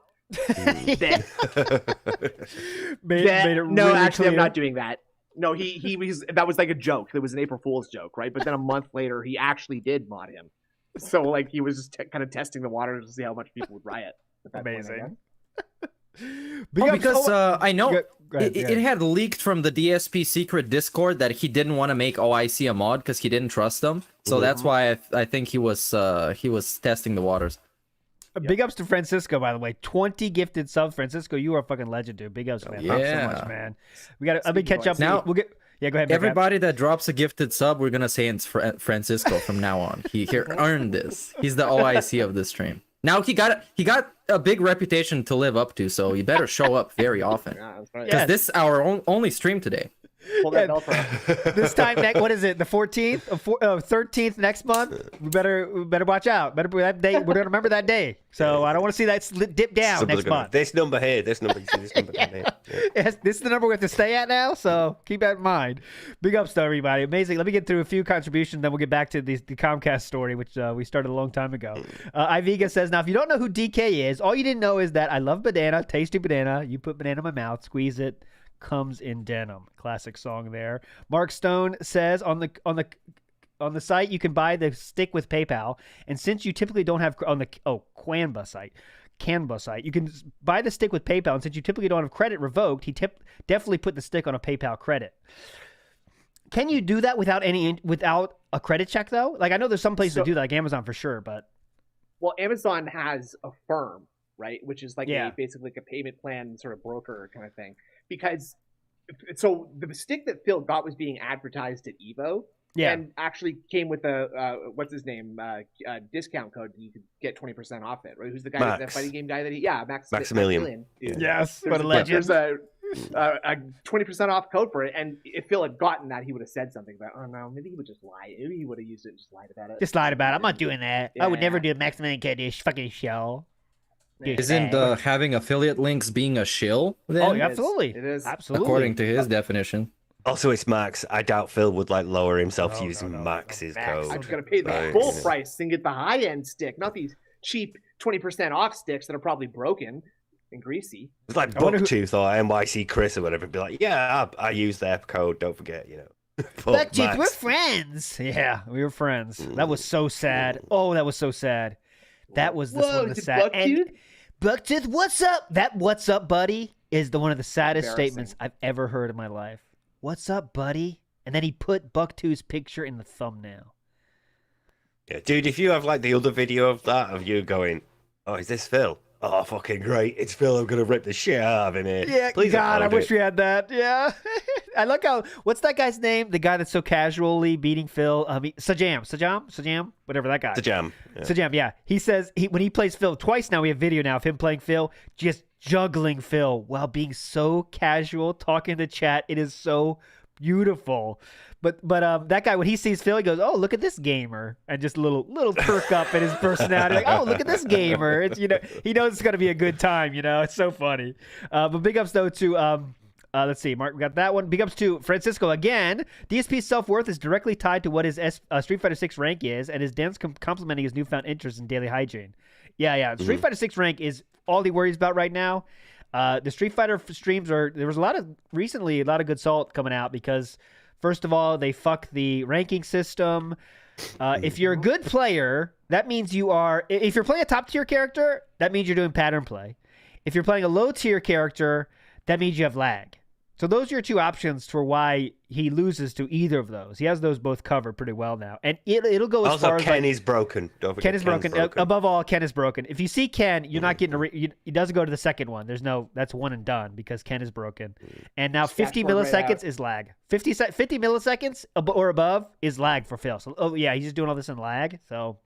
Then- made it no, really actually, clear. I'm not doing that. No, he was, that was like a joke. It was an April Fool's joke, right? But then a month later, he actually did mod him. So, like, he was just kind of testing the waters to see how much people would riot. at that point, I Amazing. guess. Because I know Go ahead, it had leaked from the DSP secret Discord that he didn't want to make OIC a mod because he didn't trust them. So that's why I think he was testing the waters. Big ups to Francisco, by the way. 20 gifted subs. Francisco, you are a fucking legend, dude. Big ups, man. Thanks so yeah. much, man. We got to. Let me catch up Now- We'll get. Yeah, go ahead. Big Up. Everybody that drops a gifted sub, we're gonna say it's Francisco from now on. He earned this. He's the OIC of this stream. Now he got a big reputation to live up to, so you better show up very often. Yeah, that's right. Because this is our only stream today. Pull that bell for him. This time, what is it? The 14th, 13th next month. We better watch out. Better that day. We're gonna remember that day. So I don't want to see that dip down next month. This number here, this number down here. Yeah. Yes, this is the number we have to stay at now, so keep that in mind. Big ups to everybody. Amazing. Let me get through a few contributions, then we'll get back to the Comcast story, which we started a long time ago. Iviga says, now, if you don't know who DK is, all you didn't know is that I love banana, tasty banana. You put banana in my mouth, squeeze it, comes in denim. Classic song there. Mark Stone says, on the site, you can buy the stick with PayPal, and since you typically don't have on the Canva site, you can buy the stick with PayPal, and since you typically don't have credit revoked, he definitely put the stick on a PayPal credit. Can you do that without a credit check though? Like I know there's some places that do that, like Amazon for sure, but Well, Amazon has Affirm, right? Which is like Yeah. basically like a payment plan sort of broker kind of thing. Because so the stick that Phil got was being advertised at Evo. yeah. And actually came with a discount code that you could get 20% off it. Right? Who's the guy? Max. That fighting game guy that Maximilian. Yeah. Yes, what a legend. There's a 20% off code for it, and if Phil had gotten that, he would have said something about, oh no, maybe he would just lie. Maybe he would have used it and just lied about it. Just lied about it. I'm not doing that. I would Yeah. never do a Maximilian Kadish fucking show. Isn't having affiliate links being a shill then? Oh, yeah, absolutely. It is. Absolutely. According to his definition. Also, it's Max. I doubt Phil would lower himself No, using no, Max's Max. code. I'm just gonna pay the Right. full price and get the high end stick, not these cheap 20% off sticks that are probably broken and greasy. It's like I wonder who- Booktooth or NYC Chris or whatever. Be like, yeah, I use their code. Don't forget, Fuck Buckteeth, Max. we're friends. Yeah, we were friends. That was so sad. Oh, that was so sad. That was Whoa, one of the is it sad. And Buckteeth? Bucktooth, what's up? That "what's up, buddy" is one of the saddest Embarrassing. statements I've ever heard in my life. What's up, buddy? And then he put Bucktooth's picture in the thumbnail. Yeah, dude, if you have like the other video of that, of you going, oh, is this Phil? Oh, fucking great. It's Phil. I'm going to rip the shit out of him here. Yeah, Please God, I upload wish it. we had that. Yeah. I like how, what's that guy's name? The guy that's so casually beating Phil? Sajam? Whatever that guy. It's a jam. Yeah. Sajam, yeah. He says when he plays Phil, twice now we have video now of him playing Phil, just juggling Phil while being so casual, talking to chat. It is so beautiful. But that guy, when he sees Phil, he goes, "Oh, look at this gamer," and just a little perk up in his personality, like, "Oh, look at this gamer." It's he knows it's gonna be a good time. It's so funny. But big ups though to let's see, Mark, we got that one. Big ups to Francisco again. DSP's self-worth is directly tied to what his Street Fighter 6 rank is, and his Dan's complimenting his newfound interest in daily hygiene. Yeah. Street Fighter 6 rank is all he worries about right now. The Street Fighter streams there was recently a lot of good salt coming out because, first of all, they fuck the ranking system. If you're a good player, that means if you're playing a top tier character, that means you're doing pattern play. If you're playing a low tier character, that means you have lag. So those are your two options for why he loses to either of those. He has those both covered pretty well now. And it'll go as Also, far as Ken is broken. Don't forget Ken is broken. Above all, Ken is broken. If you see Ken, you're not getting he doesn't go to the second one. That's one and done because Ken is broken. And now 50 one right milliseconds out. is lag. 50 milliseconds or above is lag for Phil. So, he's just doing all this in lag. So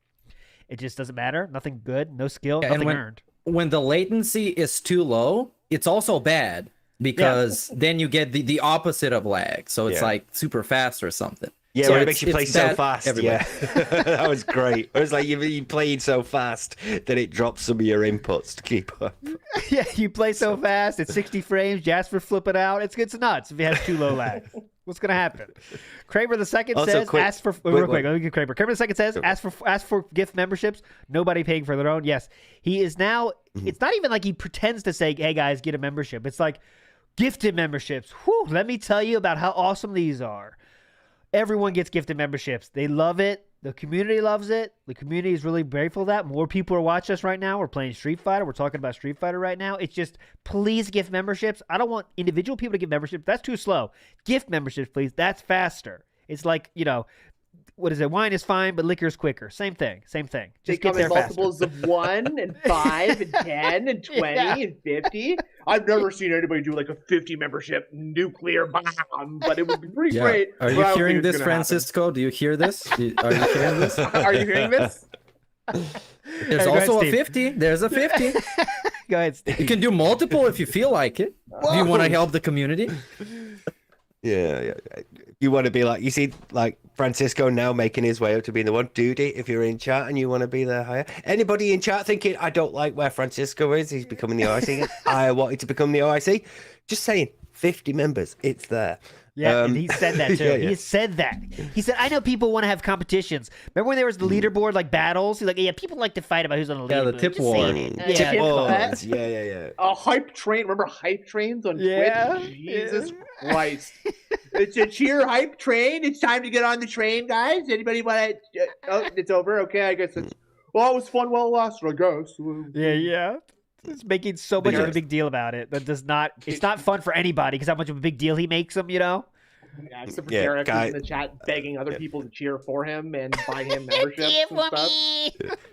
it just doesn't matter. Nothing good. No skill. Nothing earned. When the latency is too low, it's also bad because then you get the opposite of lag. So it's like super fast or something. Yeah, So where it it's- makes you play it's so bad fast. everywhere. Yeah, that was great. It was like you played so fast that it drops some of your inputs to keep up. Yeah, you play so fast. It's 60 frames. Jasper flip it out. It's nuts if it has too low lag. What's gonna happen? Kramer the second Also, says, quick- "Ask for quick real quick." Let me get Kramer. Kramer the second says, "Ask for gift memberships. Nobody paying for their own." Yes, he is now. It's not even like he pretends to say, "Hey guys, get a membership." It's like gifted memberships. Whew, let me tell you about how awesome these are. Everyone gets gifted memberships. They love it. The community loves it. The community is really grateful for that. More people are watching us right now. We're playing Street Fighter. We're talking about Street Fighter right now. It's just, please gift memberships. I don't want individual people to give memberships. That's too slow. Gift memberships, please. That's faster. It's like, what is it? Wine is fine, but liquor is quicker. Same thing. Just They get come there in multiples of 1 and 5 and 10 and 20 Yeah. and 50. I've never seen anybody do like a 50 membership nuclear bomb, but it would be pretty great. Are but I you don't hearing think it's this, gonna happen. Francisco? Do you hear this? Are you hearing this? Are you hearing this? There's go ahead, also a Steve. 50. There's a 50. Go ahead, Steve. You can do multiple if you feel like it. Do you want to help the community? Yeah. You want to be like, you see, like Francisco now making his way up to being the one. Duty, if you're in chat and you want to be there higher. Anybody in chat thinking, I don't like where Francisco is, he's becoming the OIC. I wanted to become the OIC. Just saying, 50 members, it's there. Yeah, and he said that too. yeah. He said that. He said, "I know people want to have competitions. Remember when there was the leaderboard like battles? He's like, yeah, people like to fight about who's on the leaderboard. Yeah, the tip Just war. saying it. Tip war. Yeah. A hype train. Remember hype trains on Yeah, Twitch? Jesus Christ. It's a cheer hype train. It's time to get on the train, guys. Anybody want to? Oh, it's over. Okay, I guess it's. Well, it was fun while it lasted, I guess. Yeah. It's making so much of a big deal about it. That does not. It's not fun for anybody because how much of a big deal he makes them. Yeah, except for Yeah, Derek guy- who's in the chat begging other people to cheer for him and buy him memberships and stuff.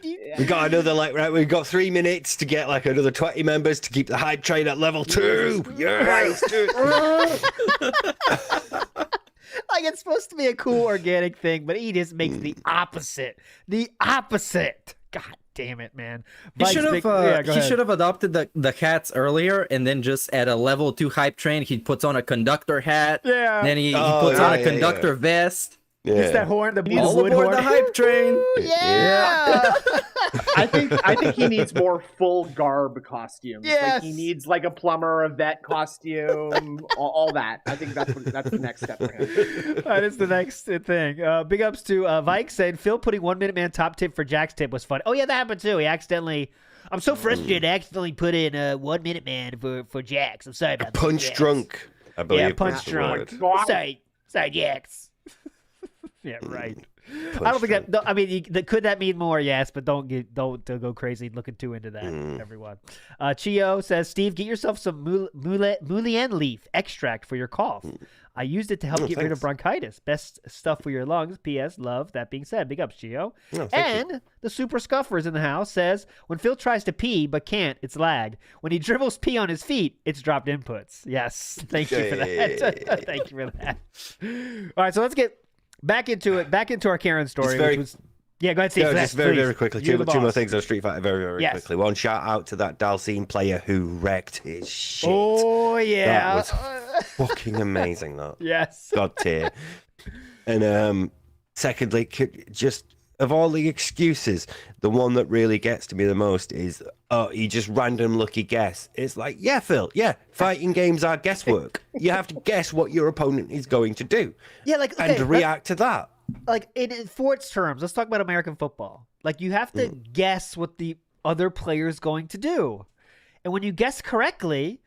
We got another, we've got 3 minutes to get like another 20 members to keep the hype train at level 2. Yes, dude. Like it's supposed to be a cool organic thing, but he just makes the opposite. The opposite. God damn it, man. He Mike's should have big- yeah, go ahead. adopted the hats earlier, and then just at a level 2 hype train, he puts on a conductor hat. Yeah. Then he Oh, puts on a yeah, conductor vest. It's that horn, the All wood aboard horn. the hype train. Yeah. I think he needs more full garb costumes. Yes. Like he needs like a plumber, a vet costume, all that. I think that's the next step for him. That is the next thing. Big ups to Vike saying Phil putting 1 Minute Man top tip for Jack's tip was fun. Oh yeah, that happened too. He accidentally. I'm so frustrated. I accidentally put in 1 Minute Man for Jax. I'm sorry about that. Punch Jax. drunk, I believe. Yeah, punch was the drunk. word. Sorry, Jax. Yeah, right. I don't think that. No, I mean, could that mean more? Yes, but don't go crazy looking too into that. Everyone. Chio says, Steve, get yourself some mullein leaf extract for your cough. I used it to help get rid of bronchitis. Best stuff for your lungs. P.S. Love. That being said, big ups, Chio. And the Super Scuffers in the house says, when Phil tries to pee but can't, it's lagged. When he dribbles pee on his feet, it's dropped inputs. Yes, thank you for that. Thank you for that. All right, so let's get back into it. Back into our Karen story, which was. Yeah, go ahead, Steve. Just very quickly. Two more things on Street Fighter, very quickly. One, shout out to that Dalcine player who wrecked his shit. Oh, yeah. That was fucking amazing, that. Yes. God tier. And secondly, just of all the excuses, the one that really gets to me the most is, you just random lucky guess. It's like, yeah, Phil, fighting games are guesswork. You have to guess what your opponent is going to do. Yeah, like, okay, and react to that. Like, for its terms, let's talk about American football. Like, you have to guess what the other player's going to do. And when you guess correctly,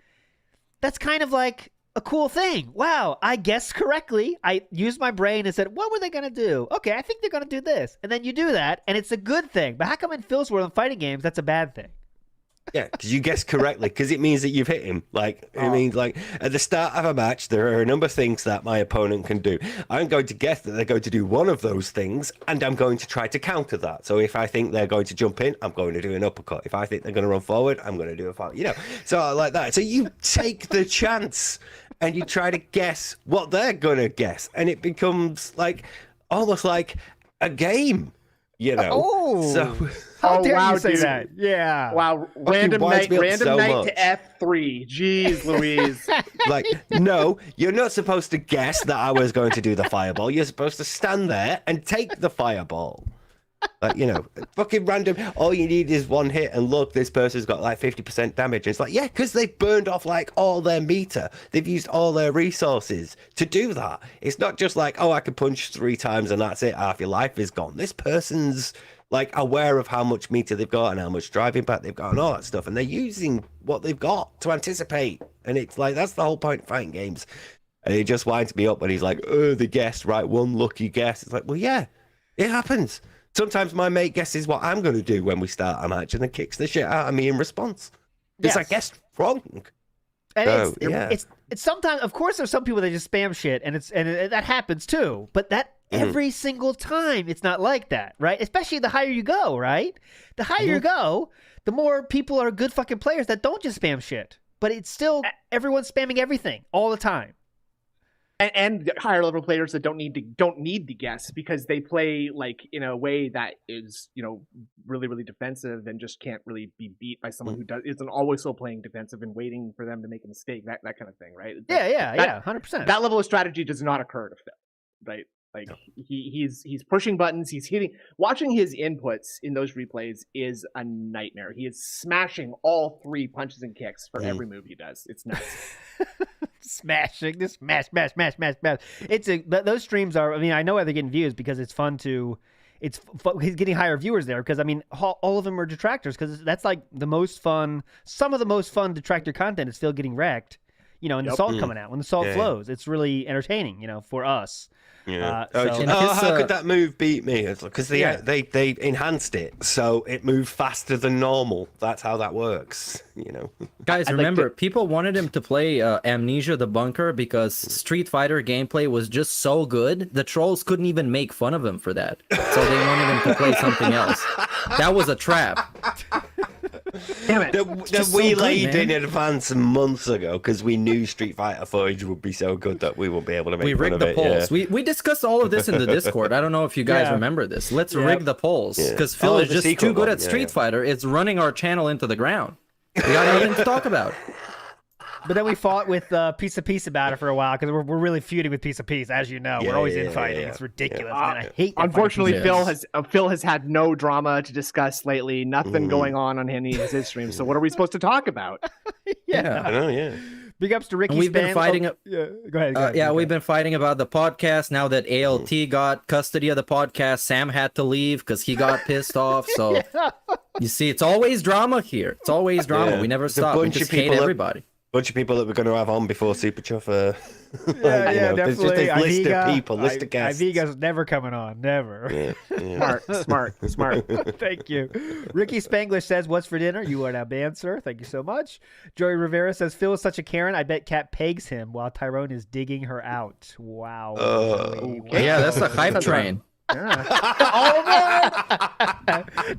that's kind of like a cool thing. Wow, I guessed correctly. I used my brain and said, what were they going to do? Okay, I think they're going to do this. And then you do that, and it's a good thing. But how come in Phil's world in fighting games, that's a bad thing? Yeah, because you guessed correctly, because it means that you've hit him. Like, it means, like, at the start of a match, there are a number of things that my opponent can do. I'm going to guess that they're going to do one of those things, and I'm going to try to counter that. So if I think they're going to jump in, I'm going to do an uppercut. If I think they're going to run forward, I'm going to do a foul. You know, so like that. So you take the chance, and you try to guess what they're going to guess, and it becomes, like, almost like a game. You know, How dare wow, you say dude. that? Yeah. Wow, random night so to F3. Jeez, Louise. Like, no, you're not supposed to guess that I was going to do the fireball. You're supposed to stand there and take the fireball. Like, you know, fucking random. All you need is one hit, and look, this person's got like 50% damage. And it's like, yeah, because they've burned off like all their meter. They've used all their resources to do that. It's not just like, oh, I can punch 3 times and that's it. Half your life is gone. This person's like aware of how much meter they've got and how much drive impact they've got and all that stuff. And they're using what they've got to anticipate. And it's like, that's the whole point of fighting games. And it just winds me up when he's like, oh, the guess, right? One lucky guess. It's like, well, yeah, it happens. Sometimes my mate guesses what I'm going to do when we start a match and then kicks the shit out of me in response. Because I guessed wrong. And it's sometimes, of course, there's some people that just spam shit, and that happens too. But that every single time, it's not like that, right? Especially the higher you go, right? The higher you go, the more people are good fucking players that don't just spam shit. But it's still everyone's spamming everything all the time. And higher level players that don't need to guess because they play like in a way that is, you know, really, really defensive and just can't really be beat by someone who isn't always so playing defensive and waiting for them to make a mistake, that kind of thing, right? Yeah, 100%. That level of strategy does not occur to Phil, right? Like he's pushing buttons, he's hitting. Watching his inputs in those replays is a nightmare. He is smashing all 3 punches and kicks for every move he does. It's nuts. Smashing this smash. Those streams are. I mean, I know why they're getting views because it's fun to. He's getting higher viewers there because I mean, all of them are detractors because that's like the most fun. Some of the most fun detractor content is still getting wrecked. You know, and the salt coming out when the salt flows. It's really entertaining. You know, for us. Yeah. How could that move beat me? Because they enhanced it so it moved faster than normal. That's how that works. You know, guys, remember people wanted him to play Amnesia: The Bunker because Street Fighter gameplay was just so good. The trolls couldn't even make fun of him for that, so they wanted him to play something else. That was a trap. Damn it. That we laid in advance months ago because we knew Street Fighter footage would be so good that we would be able to make fun of it. We rigged the polls. We discussed all of this in the Discord. I don't know if you guys remember this. Let's rig the polls because Phil is just too good at Street Fighter. It's running our channel into the ground. We got nothing to talk about. But then we fought with Piece of Peace about it for a while because we're really feuding with Piece of Peace, as you know. We're always infighting. It's ridiculous. Man, I hate. Unfortunately, Phil has had no drama to discuss lately. Nothing going on his stream. So what are we supposed to talk about? I know. Yeah. Big ups to Ricky. We've been fighting. Go ahead. We've been fighting about the podcast. Now that ALT got custody of the podcast, Sam had to leave because he got pissed off. So you see, it's always drama here. It's always drama. We never stop. We just hate everybody. bunch of people that we're going to have on before Super Chuffer. Yeah, There's just definitely. this list Iviga, of people, list of guests. Iviga's never coming on, never. Yeah. Smart. Thank you. Ricky Spanglish says, "What's for dinner?" You are now banned, sir. Thank you so much. Joey Rivera says, "Phil is such a Karen. I bet Kat pegs him while Tyrone is digging her out." Wow. Joey, wow. Yeah, that's the hype train. Oh man!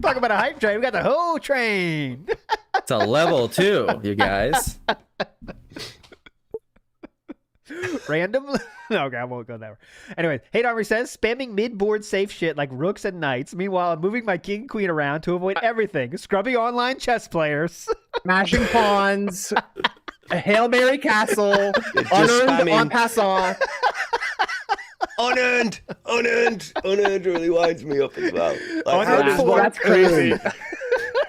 Talk about a hype train. We got the whole train. It's a level 2, you guys. Random? Okay, I won't go there. Anyway, Hate Armory says, spamming mid-board safe shit like rooks and knights. Meanwhile, I'm moving my king and queen around to avoid everything. Scrubbing online chess players. Mashing pawns. A Hail Mary castle. Just Unearned spamming. en passant. Unearned really winds me up as well. Like, how Unearned does for- one That's crazy. earn?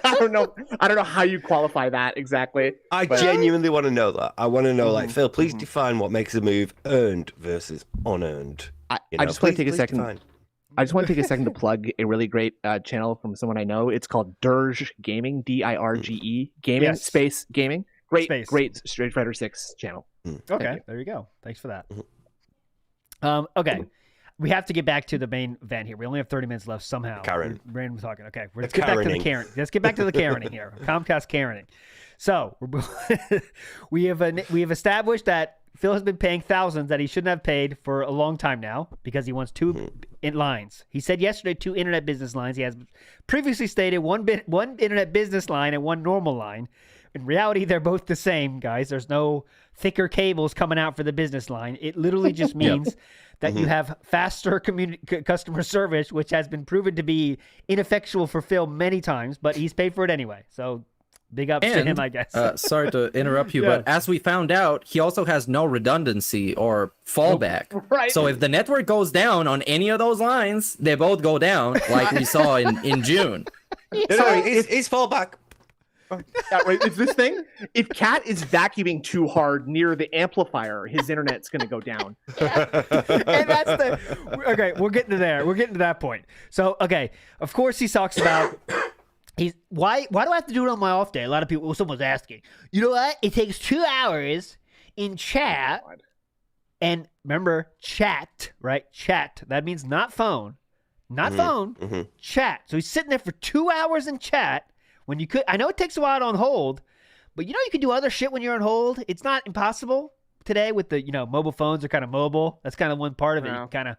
I don't know how you qualify that exactly. I genuinely want to know that. I want to know, like, Phil, please define what makes a move earned versus unearned. I You know, just want to take a please second. define. I just want to take a second to plug a really great channel from someone I know. It's called Dirge Gaming, Dirge Gaming, Yes. space gaming. Great, Space. great Street Fighter 6 channel. Okay, there you go. Thanks for that. Okay. We have to get back to the main event here. We only have 30 minutes left somehow. Karen. We're random talking. Okay, let's The get back to the Karening. Karen. Let's get back to the Karening here. Comcast Karening. So we have established that Phil has been paying thousands that he shouldn't have paid for a long time now because he wants two lines. He said yesterday 2 internet business lines. He has previously stated one internet business line and 1 normal line. In reality, they're both the same, guys. There's no thicker cables coming out for the business line. It literally just means that you have faster customer service, which has been proven to be ineffectual for Phil many times, but he's paid for it anyway. So big ups to him, I guess. Sorry to interrupt you, Yeah. but as we found out, he also has no redundancy or fallback. Right. So if the network goes down on any of those lines, they both go down, like we saw in June. No, it's fallback. Yeah, right. It's this thing. If Cat is vacuuming too hard near the amplifier, his internet's going to go down. And that's the okay. We're getting to there. We're getting to that point. So okay, of course he talks about why do I have to do it on my off day? A lot of people. Well, someone's asking. You know what? It takes 2 hours in chat, and remember chat, right? Chat. That means not phone, not phone. Chat. So he's sitting there for 2 hours in chat. When you could, I know it takes a while on hold, but you know you can do other shit when you're on hold. It's not impossible today with the mobile phones are kind of mobile. That's kind of one part of it. You can kind of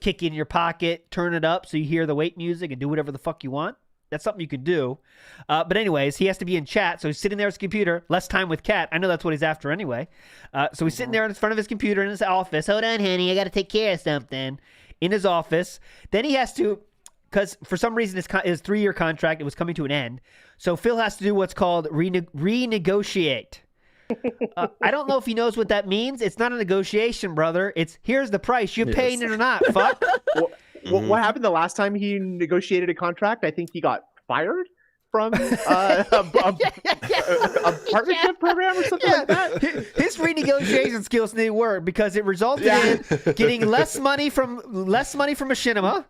kick in your pocket, turn it up so you hear the wait music and do whatever the fuck you want. That's something you can do. But anyways, he has to be in chat, so he's sitting there at his computer. Less time with Kat. I know that's what he's after anyway. So he's sitting there in front of his computer in his office. Hold on, honey, I got to take care of something in his office. Then he has to. Because for some reason his 3-year contract, it was coming to an end. So Phil has to do what's called renegotiate. I don't know if he knows what that means. It's not a negotiation, brother. It's here's the price. You're paying it or not, fuck. What happened the last time he negotiated a contract? I think he got fired from a partnership program or something like that. His renegotiation skills need work because it resulted in getting less money from Machinima.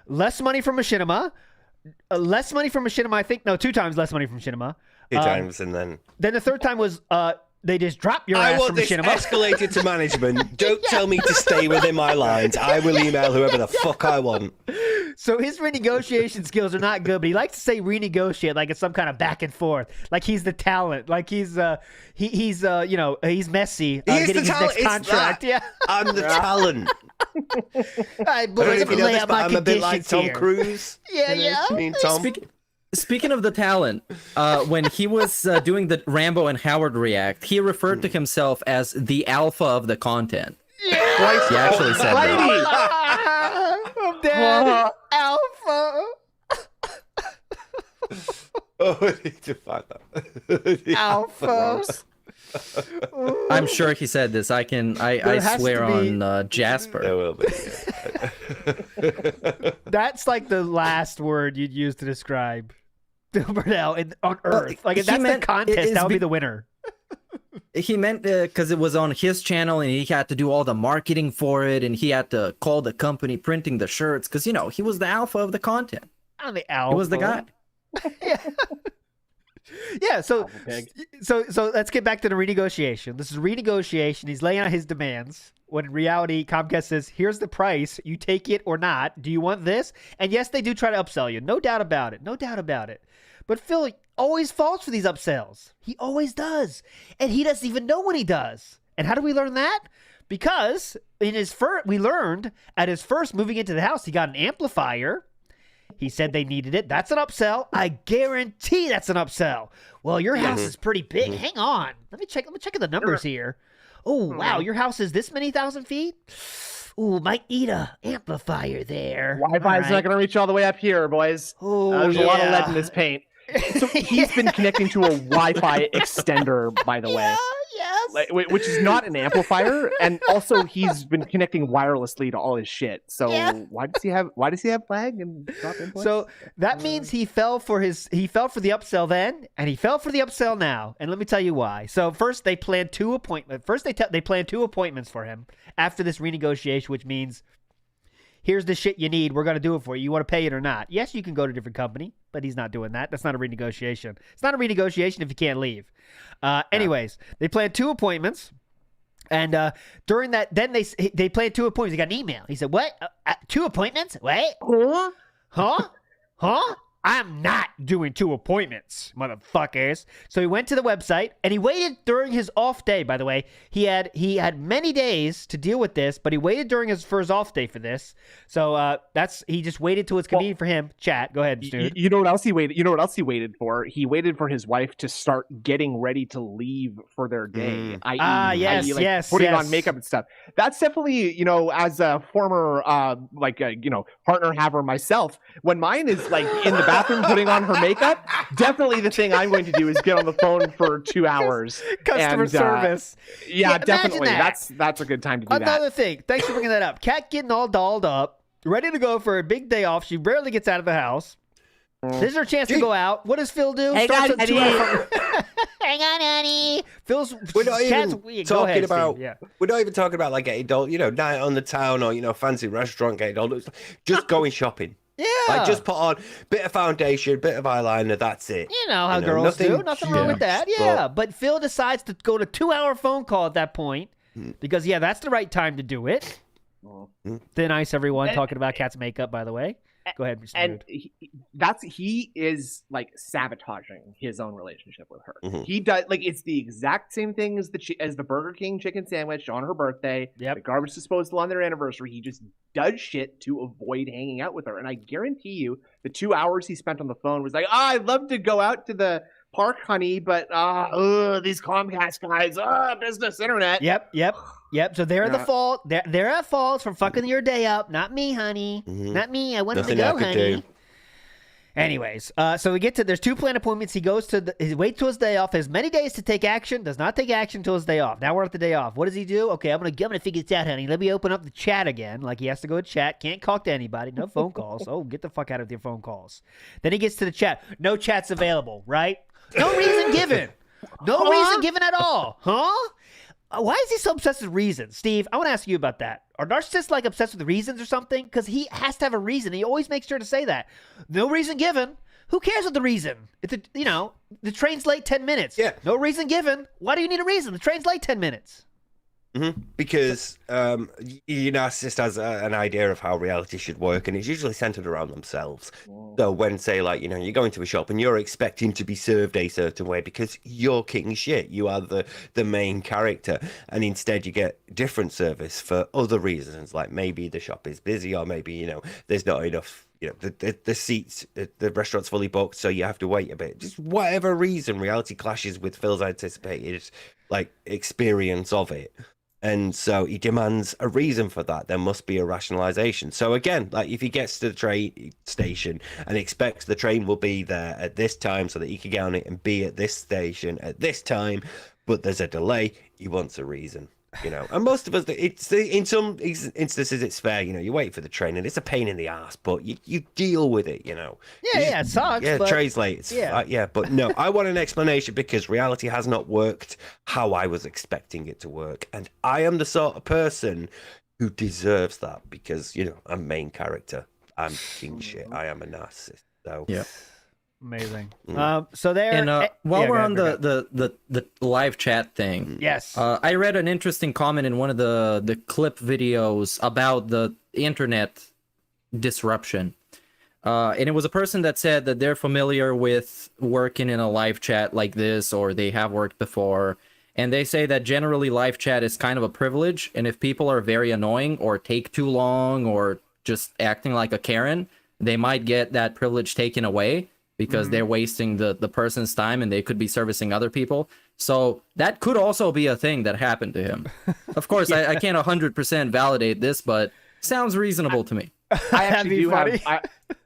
Less money from Machinima. Less money from Machinima, I think. No, 2 times less money from Machinima. 2 times, and then the third time was they just drop your I ass want from this Machinima. escalated to management. Don't tell me to stay within my lines. I will email whoever the fuck I want. So his renegotiation skills are not good, but he likes to say renegotiate like it's some kind of back and forth, like he's the talent, like he's he's Messi getting his next contract. Yeah, I'm the talent. I I don't know if you know lay this, out but my I'm a bit like conditions Tom here. Cruise. Yeah. Me and Tom. Speaking of the talent, when he was doing the Rambo and Howard react, he referred to himself as the alpha of the content. Twice. He actually said that. I'm dead. Alpha. Oh, I need to find that. Alpha. I'm sure he said this. I has swear to be- on Jasper. There will be. That's like the last word you'd use to describe Burnell on Earth. Like if that's the contest, that would be the winner. He meant because it was on his channel and he had to do all the marketing for it and he had to call the company printing the shirts because he was the alpha of the content. I'm the alpha. He was the guy. Yeah, so pig. so let's get back to the renegotiation. This is renegotiation. He's laying out his demands. When in reality, Comcast says, "Here's the price. You take it or not. Do you want this?" And yes, they do try to upsell you. No doubt about it. No doubt about it. But Phil always falls for these upsells. He always does, and he doesn't even know when he does. And how do we learn that? Because in his first, we learned at his first moving into the house, he got an amplifier. He said they needed it. That's an upsell. I guarantee that's an upsell. Well, your house is pretty big. Hang on. Let me check the numbers here. Oh, wow. Your house is this many thousand feet? Ooh, might need a amplifier there. Wi-Fi's not going to reach all the way up here, boys. Oh, There's a lot of lead yeah. in this paint. So he's been connecting to a Wi-Fi extender, by the way. Yes. Which is not an amplifier, and also he's been connecting wirelessly to all his shit. So why does he have lag and drop inputs? So that means he fell for the upsell then, and he fell for the upsell now. And let me tell you why. So first they planned two appointments. They planned 2 appointments for him after this renegotiation, which means here's the shit you need. We're going to do it for you. You want to pay it or not? Yes, you can go to a different company, but he's not doing that. That's not a renegotiation. It's not a renegotiation if you can't leave. Anyways, they planned 2 appointments. And during that, then they planned 2 appointments. He got an email. He said, "What? 2 appointments? Wait. Huh? I'm not doing 2 appointments, motherfuckers." So he went to the website and he waited during his off day. By the way, he had many days to deal with this, but he waited for his off day for this. So he just waited till it's convenient for him. Chat, go ahead, Snood. You know what else he waited? You know what else he waited for? He waited for his wife to start getting ready to leave for their day. Yes, putting on makeup and stuff. That's definitely, as a former partner haver myself, when mine is like in the bathroom putting on her makeup, definitely the thing I'm going to do is get on the phone for 2 hours. Customer service. Yeah, imagine definitely. that. That's a good time to do that. Another thing. Thanks for bringing that up. Kat getting all dolled up, ready to go for a big day off. She barely gets out of the house. This is her chance to go out. What does Phil do? Hang on, honey. Hang on, honey. Phil's We're not Kat's, even go ahead, talking about. Steve. Yeah. We're not even talking about like getting dolled, night on the town or fancy restaurant getting dolled. Just going shopping. Yeah. Like just put on a bit of foundation, bit of eyeliner. That's it. You know how girls do. Nothing wrong with that. huge, Yeah. But Phil decides to go to 2-hour phone call at that point because, that's the right time to do it. Thin ice, everyone. Talking about Kat's makeup, by the way. Go ahead, Mr. And Snood. he is like sabotaging his own relationship with her. He does it's the exact same thing as the Burger King chicken sandwich on her birthday. Yep. The garbage disposal on their anniversary. He just does shit to avoid hanging out with her. And I guarantee you, the 2 hours he spent on the phone was like, I'd love to go out to the park, honey, but these Comcast guys, business internet. Yep. So they're the fault. They're at fault for fucking your day up. Not me, honey. Not me. I wanted Nothing to I go, could honey. do. Anyways, so we get to there's 2 planned appointments. He goes to he waits till his day off. Has many days to take action. Does not take action till his day off. Now we're at the day off. What does he do? Okay, I'm gonna figure this out, honey. Let me open up the chat again. Like he has to go to chat. Can't talk to anybody. No phone calls. Oh, get the fuck out of your phone calls. Then he gets to the chat. No chats available. Right? No reason given. No reason given at all. Huh? Why is he so obsessed with reasons? Steve, I want to ask you about that. Are narcissists like obsessed with reasons or something? Because he has to have a reason. He always makes sure to say that. No reason given. Who cares what the reason? If the train's late 10 minutes. Yeah. No reason given. Why do you need a reason? The train's late 10 minutes. Because your narcissist has an idea of how reality should work, and it's usually centered around themselves. So when, say, you're going to a shop and you're expecting to be served a certain way because you're king shit, you are the main character, and instead you get different service for other reasons, like maybe the shop is busy, or maybe there's not enough. The seats, the restaurant's fully booked, so you have to wait a bit. Just whatever reason, reality clashes with Phil's anticipated experience of it. And so he demands a reason for that. There must be a rationalization. So again, if he gets to the train station and expects the train will be there at this time so that he can get on it and be at this station at this time, but there's a delay, he wants a reason. And most of us, in some instances it's fair. You wait for the train and it's a pain in the ass, but you deal with it. Yeah, it sucks. Yeah, but... train's late. It's but no, I want an explanation because reality has not worked how I was expecting it to work, and I am the sort of person who deserves that because I'm main character. I'm king shit. I am a narcissist. So Yeah. Amazing. So there. And while yeah, we're go on ahead, the live chat thing, yes. I read an interesting comment in one of the clip videos about the internet disruption. And it was a person that said that they're familiar with working in a live chat like this, or they have worked before. And they say that generally live chat is kind of a privilege. And if people are very annoying or take too long or just acting like a Karen, they might get that privilege taken away because they're wasting the person's time and they could be servicing other people. So that could also be a thing that happened to him. Of course, I can't 100% validate this, but sounds reasonable to me. I actually do funny. have.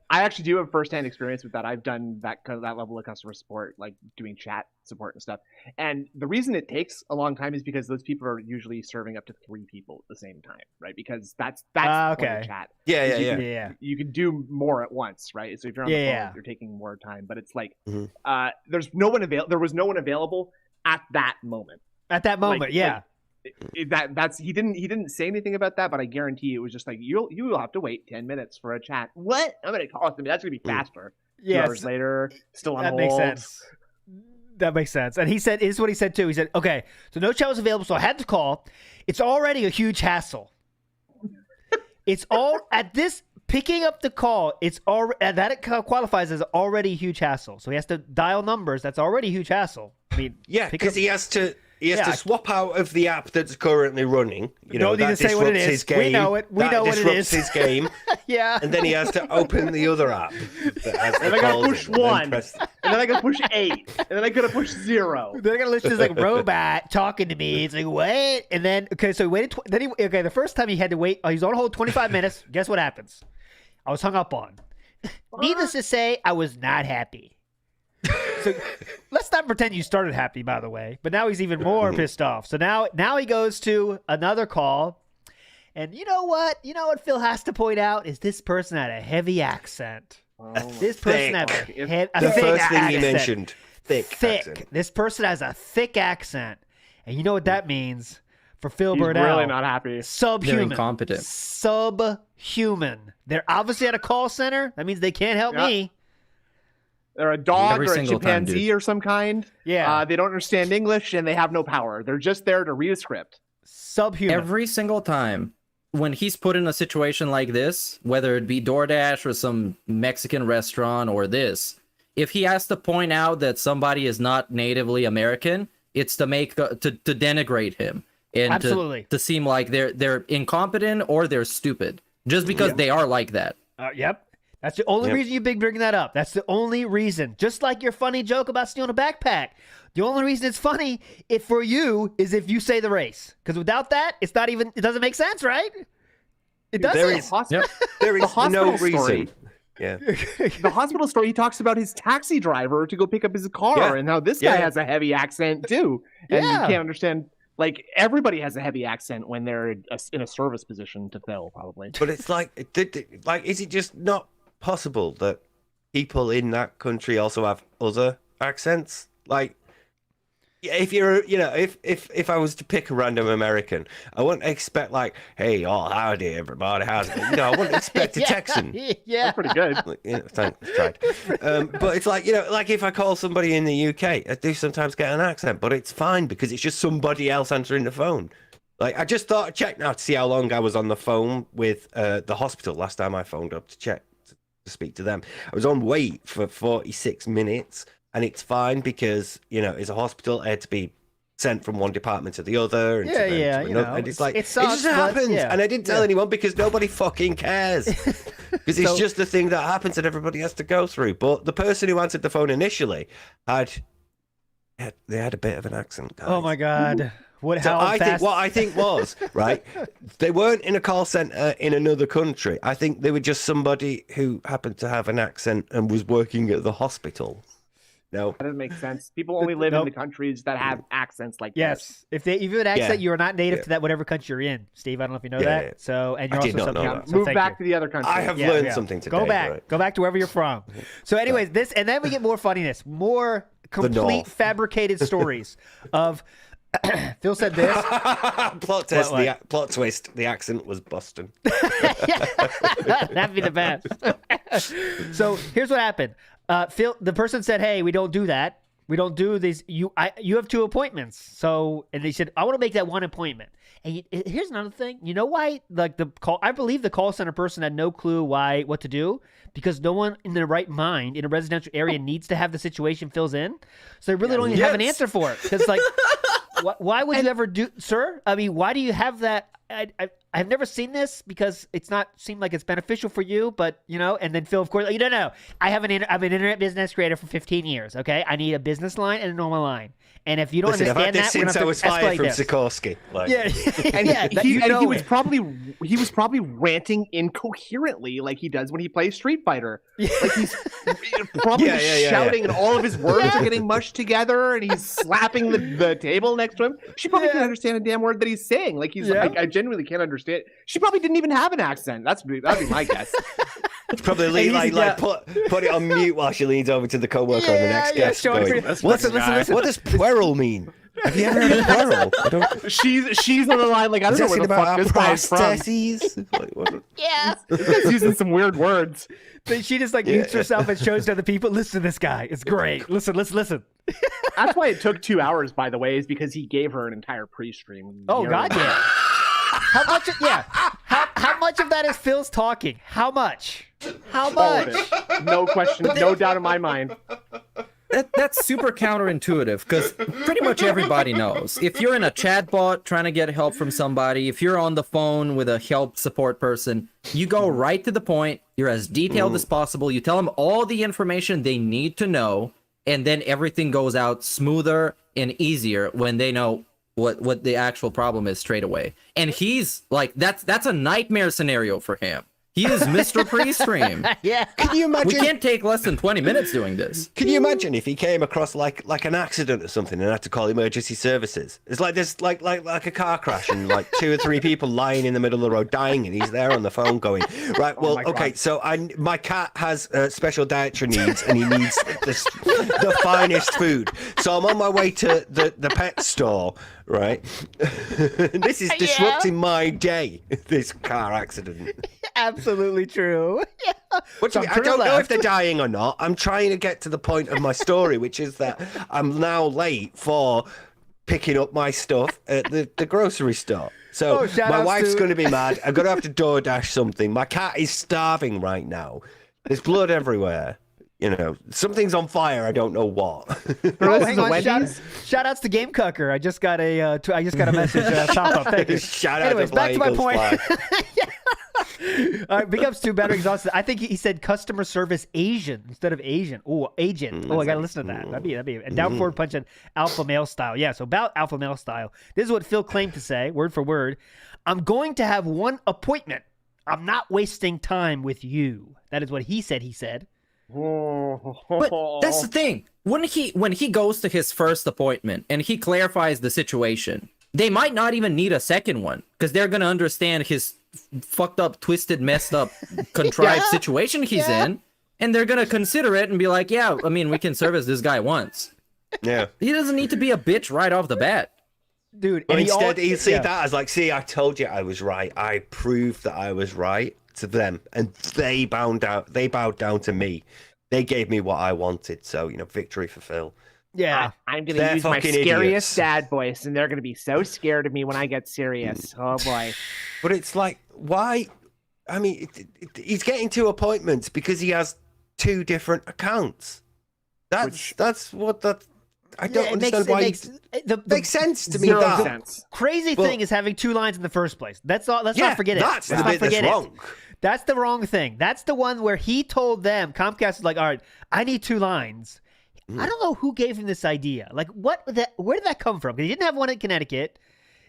I actually do have firsthand experience with that. I've done that level of customer support, like doing chat support and stuff. And the reason it takes a long time is because those people are usually serving up to 3 people at the same time, right? Because that's the point okay. of chat. Yeah, You yeah, can- Yeah. You can do more at once, right? So if you're on the Yeah. phone, you're taking more time. But it's like Mhm. there's no one there was no one available at that moment. At that moment, Like- yeah. That's he didn't say anything about that, but I guarantee it was just like you'll have to wait 10 minutes for a chat. What? I'm gonna call somebody. That's gonna be faster. 2 Yes. hours later, still on That hold. makes sense. That makes sense. And he said, this is what he said too. He said, okay, so no chat was available, so I had to call. It's already a huge hassle. It's all at this picking up the call. It's already that it qualifies as already a huge hassle. So he has to dial numbers. That's already a huge hassle. I mean, Yeah, pick because up- he has to Yeah. to swap out of the app that's currently running. You know, Don't need that to say what it disrupts is. his game. We know it. We That know what it disrupts is. his game, yeah. and then he has to open the other app. That has And the I gotta calls push in, and then 1, press- and then I gotta push 8, and then I gotta push 0. They're gonna listen to this like robot talking to me. It's like what? And then so he waited. The first time he had to wait. He was on hold 25 minutes. Guess what happens? I was hung up on. Needless to say, I was not happy. So let's not pretend you started happy, by the way. But now he's even more pissed off. So now he goes to another call, and you know what? You know what Phil has to point out is this person had a heavy accent. This person had a the thick first thing accent. he mentioned, thick accent. This person has a thick accent, and you know what that means for Phil He's Burnell. really not happy. Subhuman. They're incompetent. Subhuman. They're obviously at a call center. That means they can't help Yeah. me. They're a dog Every or a single time, chimpanzee or some kind. Yeah. They don't understand English and they have no power. They're just there to read a script. Subhuman. Every single time when he's put in a situation like this, whether it be DoorDash or some Mexican restaurant or this, if he has to point out that somebody is not natively American, it's to make to denigrate him and Absolutely. to seem like they're incompetent or they're stupid just because they are like that. Yep. That's the only reason you've been bringing that up. That's the only reason. Just like your funny joke about stealing a backpack. The only reason it's funny for you is if you say the race. Because without that, it doesn't make sense, right? It doesn't. There is there is no hospital reason. story. Yeah. The hospital story, he talks about his taxi driver to go pick up his car Yeah. and how this guy Yeah. has a heavy accent too. And you Yeah. can't understand. Like, everybody has a heavy accent when they're in a service position to fill, probably. But it's like, is it just not possible that people in that country also have other accents? Like, if you're, if I was to pick a random American, I wouldn't expect like, hey, oh, howdy, everybody, how's it? I wouldn't expect a Texan. Yeah. Pretty good. Like, thanks, tried. But it's like, like if I call somebody in the UK, I do sometimes get an accent, but it's fine because it's just somebody else answering the phone. Like, I just thought I'd check now to see how long I was on the phone with the hospital last time I phoned up to check to speak to them. I was on wait for 46 minutes, and it's fine because, it's a hospital. I had to be sent from one department to the other. And Yeah, to yeah, to you another. know, And it's like, it sucks, just but happens. yeah. And I didn't tell anyone because nobody fucking cares. Because it's So- just the thing that happens and everybody has to go through. But the person who answered the phone initially they had a bit of an accent, guys. Oh my God. What? So How I fast? think what I think was right. They weren't in a call center in another country. I think they were just somebody who happened to have an accent and was working at the hospital. No, That doesn't make sense. People only live Nope. in the countries that have accents like this. Yes. If you have an accent, Yeah. you are not native Yeah. to that whatever country you're in. Steve, I don't know if you know Yeah, that. yeah. So, and I you're did also not know subhuman. that. So Move thank back you. to the other country. I have Yeah, learned yeah. something today. Go back. Right? Go back to wherever you're from. So, anyways, this, and then we get more funniness, more complete North. fabricated stories of. Phil said this. Plot twist. What? Plot twist. The accent was Boston. That'd be the best. So here's what happened. Phil, the person said, "Hey, we don't do that. We don't do these. You have 2 appointments." So, and they said, "I want to make that 1 appointment." And here's another thing. You know why? Like I believe the call center person had no clue what to do, because no one in their right mind in a residential area needs to have the situation fills in. So they really don't even have an answer for it. Because like, why would you ever do, sir? I mean, why do you have that? I've never seen this because it's not seemed like it's beneficial for you, but and then Phil, of course, you don't know. I'm an internet business creator for 15 years. Okay, I need a business line and a normal line. And if you don't Listen, understand I've had this that, we're since I gonna was have to fired from escalate Sikorsky. Like, he was probably ranting incoherently like he does when he plays Street Fighter. Like he's probably shouting and all of his words are getting mushed together and he's slapping the table next to him. She probably can't understand a damn word that he's saying. Like he's like, I genuinely can't understand. She probably didn't even have an accent. That'd be my guess. probably put it on mute while she leans over to the co-worker on the next guest. Going, listen. What does pueral mean? Have you ever heard of pueral? I don't... She's on the line like, I don't know where the fuck this guy is from. He's using some weird words. But she just like mutes herself and shows to other people, listen to this guy. It's great. Listen. That's why it took 2 hours, by the way, is because he gave her an entire pre-stream. Oh, God, yeah. How much of that is Phil's talking? How much? All of it. No question, no doubt in my mind. That's super counterintuitive because pretty much everybody knows. If you're in a chatbot trying to get help from somebody, if you're on the phone with a help support person, you go right to the point. You're as detailed as possible. You tell them all the information they need to know, and then everything goes out smoother and easier when they know what the actual problem is straight away. And he's like, that's a nightmare scenario for him. He is Mr. Pre-stream. Yeah. Can you imagine? We can't take less than 20 minutes doing this. Can you imagine if he came across like an accident or something and had to call emergency services? It's like there's like a car crash and like 2 or 3 people lying in the middle of the road dying, and he's there on the phone going, right, well, okay, so my cat has special dietary needs and he needs the finest food. So I'm on my way to the pet store, right? This is disrupting my day, this car accident. Absolutely true. What do you mean? I don't know if they're dying or not. I'm trying to get to the point of my story, which is that I'm now late for picking up my stuff at the grocery store. So my wife's going to be mad. I'm going to have to DoorDash something. My cat is starving right now. There's blood everywhere. Something's on fire. I don't know what. Hang on. Shout outs to Game Cucker. I just got a message pop up. Thank you. Shout out Anyways, to back to my Fly point. Eagles All right, big ups to Better Exhausted. I think he said customer service Asian instead of Asian. Oh, agent. I gotta listen to that. That'd be a down forward punch and alpha male style. Yeah, so about alpha male style. This is what Phil claimed to say, word for word. I'm going to have 1 appointment. I'm not wasting time with you. That is what he said. But that's the thing. When he goes to his first appointment and he clarifies the situation, they might not even need a second one because they're gonna understand his fucked up, twisted, messed up, contrived situation he's in, and they're gonna consider it and be like, yeah, I mean, we can service this guy once. Yeah, he doesn't need to be a bitch right off the bat, dude. But instead, you see that as like, see, I told you I was right. I proved that I was right to them, and they bowed down to me. They gave me what I wanted. So victory for Phil. Yeah, I'm going to use my scariest dad voice, and they're going to be so scared of me when I get serious. Oh, boy. But it's like, why? I mean, he's getting 2 appointments because he has 2 different accounts. That's what that... I don't understand why... Makes sense to me. The crazy thing is having 2 lines in the first place. Let's not forget it. That's the bit that's wrong. That's the wrong thing. That's the one where he told them, Comcast is like, all right, I need 2 lines. I don't know who gave him this idea. Like, where did that come from? Because he didn't have one in Connecticut,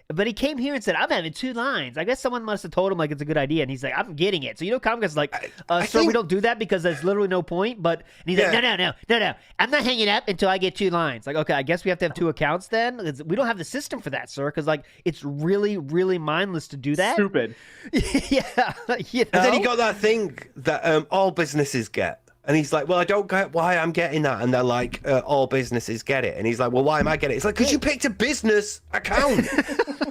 but he came here and said, I'm having 2 lines. I guess someone must have told him, like, it's a good idea. And he's like, I'm getting it. So, Comcast is like, sir, we don't do that because there's literally no point. But and he's like, no. I'm not hanging up until I get 2 lines. Like, okay, I guess we have to have 2 accounts then. We don't have the system for that, sir. Because, like, it's really, really mindless to do that. Stupid. Yeah. And then he got that thing that all businesses get. And he's like, well, I don't get why I'm getting that. And they're like, all businesses get it. And he's like, well, why am I getting it? It's like, because you picked a business account.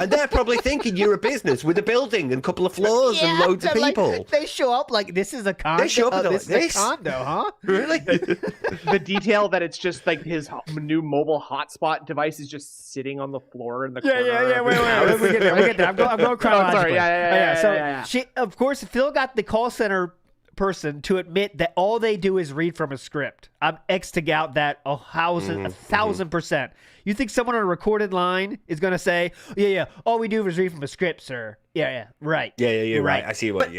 And they're probably thinking you're a business with a building and a couple of floors and loads of they're like- people. they show up like this is a condo. They show up and they're this like, is a condo, huh? Really? The detail that it's just like his new mobile hotspot device is just sitting on the floor in the corner. Wait. We get there. I'm going chronologically. sorry. Yeah. So she, of course, Phil got the call center person to admit that all they do is read from a script. I'm X'ing out that 1,000%. You think someone on a recorded line is going to say, yeah, all we do is read from a script, sir. Yeah, right. Yeah, you're right. I see what.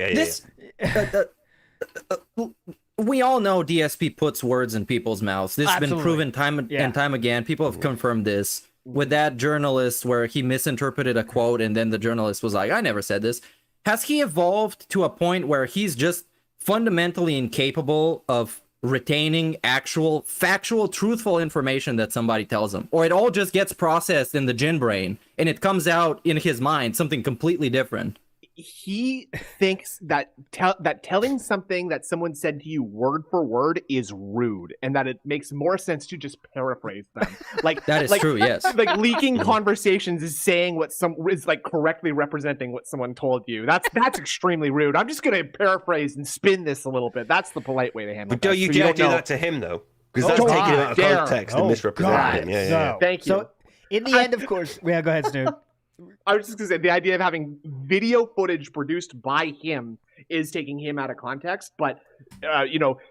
We all know DSP puts words in people's mouths. This has been Absolutely. proven time and time again. People have confirmed this. With that journalist where he misinterpreted a quote and then the journalist was like, I never said this. Has he evolved to a point where he's just fundamentally incapable of retaining actual, factual, truthful information that somebody tells him? Or it all just gets processed in the gin brain and it comes out in his mind, something completely different? He thinks that telling something that someone said to you word for word is rude, and that it makes more sense to just paraphrase them. Like That is true, yes. Like leaking conversations is saying what is like correctly representing what someone told you. That's extremely rude. I'm just gonna paraphrase and spin this a little bit. That's the polite way to handle it. But don't you dare do that to him, though? Because that's taking him out of context and misrepresenting him. Yeah. Thank you. So, in the end, of course, go ahead, Snood. I was just gonna say the idea of having video footage produced by him is taking him out of context, but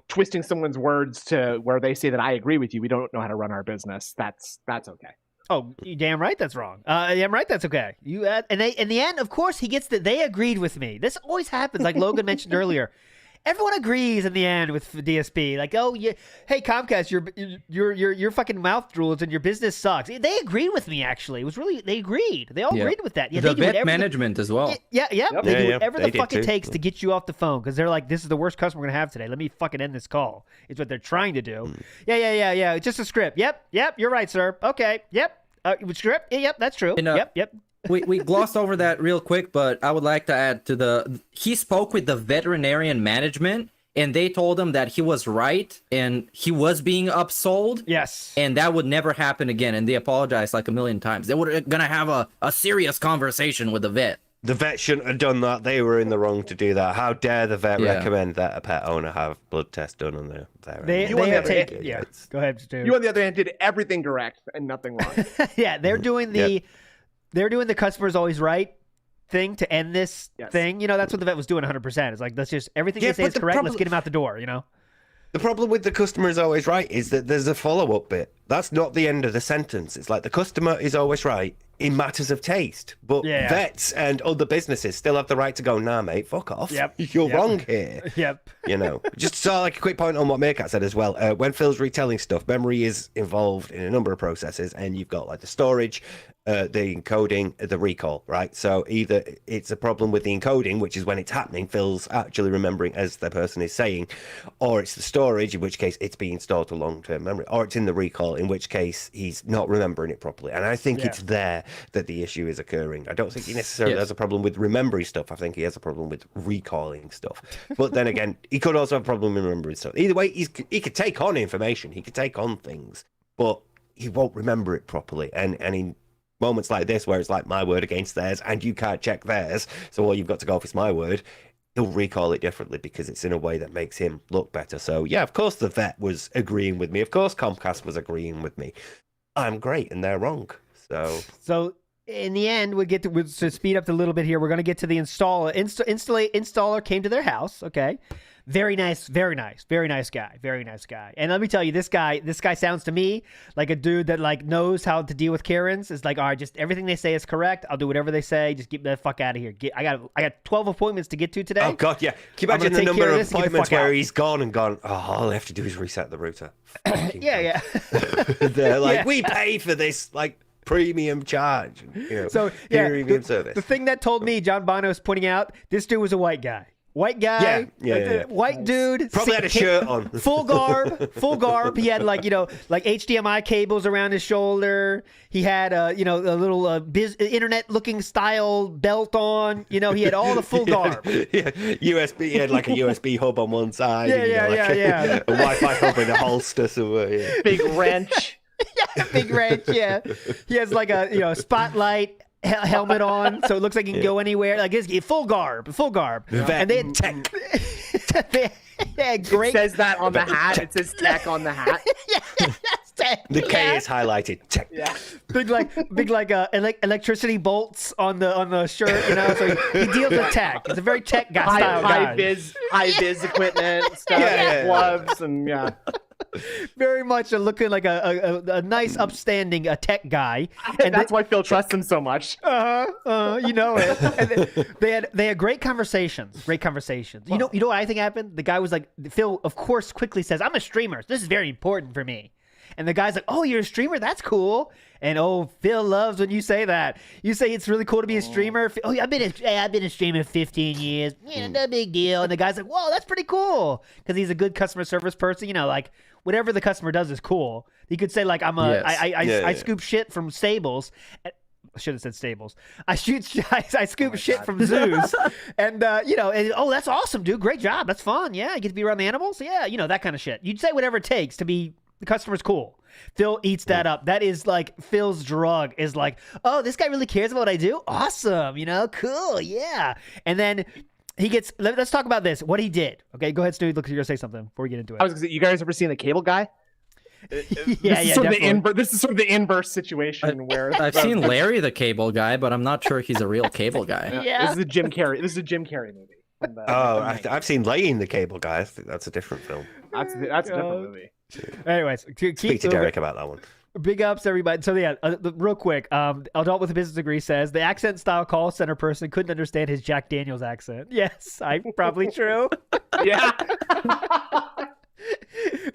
twisting someone's words to where they say that I agree with you. We don't know how to run our business. That's okay. Oh, you damn right that's wrong. Damn right that's okay. And they in the end, of course, he gets that they agreed with me. This always happens, like Logan mentioned earlier. Everyone agrees in the end with DSP. Like, oh yeah, hey Comcast, your fucking mouth drools and your business sucks. They agreed with me. Actually, it was really they agreed. They all agreed with that. Yeah, the they do vet whatever management as well. Yeah. They do whatever the fuck it too. takes to get you off the phone because they're like, this is the worst customer we're gonna have today. Let me fucking end this call. It's what they're trying to do. Yeah. It's just a script. Yep. You're right, sir. Okay. Yep. Script. Yep. That's true. And, Yep. we glossed over that real quick, but I would like to add to he spoke with the veterinarian management and they told him that he was right and he was being upsold. Yes. And that would never happen again. And they apologized like a million times. They were gonna have a serious conversation with the vet. The vet shouldn't have done that. They were in the wrong to do that. How dare the vet recommend that a pet owner have blood tests done on their Go ahead, Stu. You on the other hand did everything correct and nothing wrong. Yeah, they're doing the customer's always right thing to end this thing. That's what the vet was doing 100%. It's like, let's just, everything they say is correct. Let's get him out the door, The problem with the customer is always right is that there's a follow-up bit. That's not the end of the sentence. It's like the customer is always right in matters of taste. But vets and other businesses still have the right to go, nah, mate, fuck off. You're wrong here. Just so like a quick point on what Meerkat said as well. When Phil's retelling stuff, memory is involved in a number of processes, and you've got like the storage, the encoding, the recall, right? So either it's a problem with the encoding, which is when it's happening, Phil's actually remembering as the person is saying, or it's the storage, in which case it's being stored to long-term memory, or it's in the recall, in which case he's not remembering it properly. And I think it's there that the issue is occurring. I don't think he necessarily has a problem with remembering stuff. I think he has a problem with recalling stuff. But then again, he could also have a problem in remembering stuff. Either way, he could take on information. He could take on things, but he won't remember it properly. And in moments like this, where it's like my word against theirs, and you can't check theirs, so all you've got to go off is my word, he'll recall it differently because it's in a way that makes him look better. So yeah, of course the vet was agreeing with me. Of course Comcast was agreeing with me. I'm great and they're wrong. So in the end, to speed up a little bit here. We're going to get to the installer. Installer came to their house. Okay. Very nice guy. And let me tell you, this guy sounds to me like a dude that like knows how to deal with Karens. It's like, all right, just everything they say is correct. I'll do whatever they say. Just get the fuck out of here. I got 12 appointments to get to today. Oh God, yeah. Can you imagine the number of appointments where he's gone and gone, oh, all I have to do is reset the router. Yeah. They're like, we pay for this like premium charge. Premium service. The thing that told me, John Bono is pointing out, this dude was a white guy. White guy, white dude. Probably had a shirt on. Full garb. He had like HDMI cables around his shoulder. He had a little internet looking style belt on. He had all the full garb. USB. He had like a USB hub on one side. A Wi-Fi hub in a holster somewhere. Big wrench. Big wrench. Yeah. He has like a spotlight helmet on, so it looks like he can go anywhere. Like it's full garb. And they had tech. they had great. It says that on the hat. It says tech on the hat. The K is highlighted. Tech. Yeah. big electricity bolts on the shirt, you know. So he deals with tech. It's a very tech guy style guy. High vis equipment stuff, gloves, and Very much looking like a nice, upstanding tech guy, and that's why Phil trusts him so much. You know it. And they had great conversations. You know what I think happened? The guy was like, Phil, of course, quickly says, "I'm a streamer. This is very important for me." And the guy's like, "Oh, you're a streamer? That's cool." And Phil loves when you say that. You say it's really cool to be a streamer. Oh, yeah, I've been a streamer 15 years. Yeah, no big deal. And the guy's like, "Whoa, that's pretty cool," because he's a good customer service person. You know, like whatever the customer does is cool. You could say like, I scoop shit from stables. I should have said stables. I scoop shit from zoos, and that's awesome, dude. Great job. That's fun. Yeah, you get to be around the animals. Yeah, that kind of shit. You'd say whatever it takes to be. The customer's cool. Phil eats that up. That is like Phil's drug is like, oh, this guy really cares about what I do? Awesome. Cool. Yeah. And then he gets, let's talk about this. What he did. Okay, go ahead, Snood. Look, you're going to say something before we get into it. I was going to say, you guys ever seen The Cable Guy? This is sort of the inverse situation where I've seen Larry the Cable Guy, but I'm not sure he's a real cable guy. Yeah. This is a Jim Carrey movie. I've seen Laying the Cable Guy. I think that's a different film. That's a different movie. Anyways, speak to Derek about that one. Big ups, everybody. So yeah, real quick, adult with a business degree says the accent style call center person couldn't understand his Jack Daniels accent. Yes, probably true. Yeah.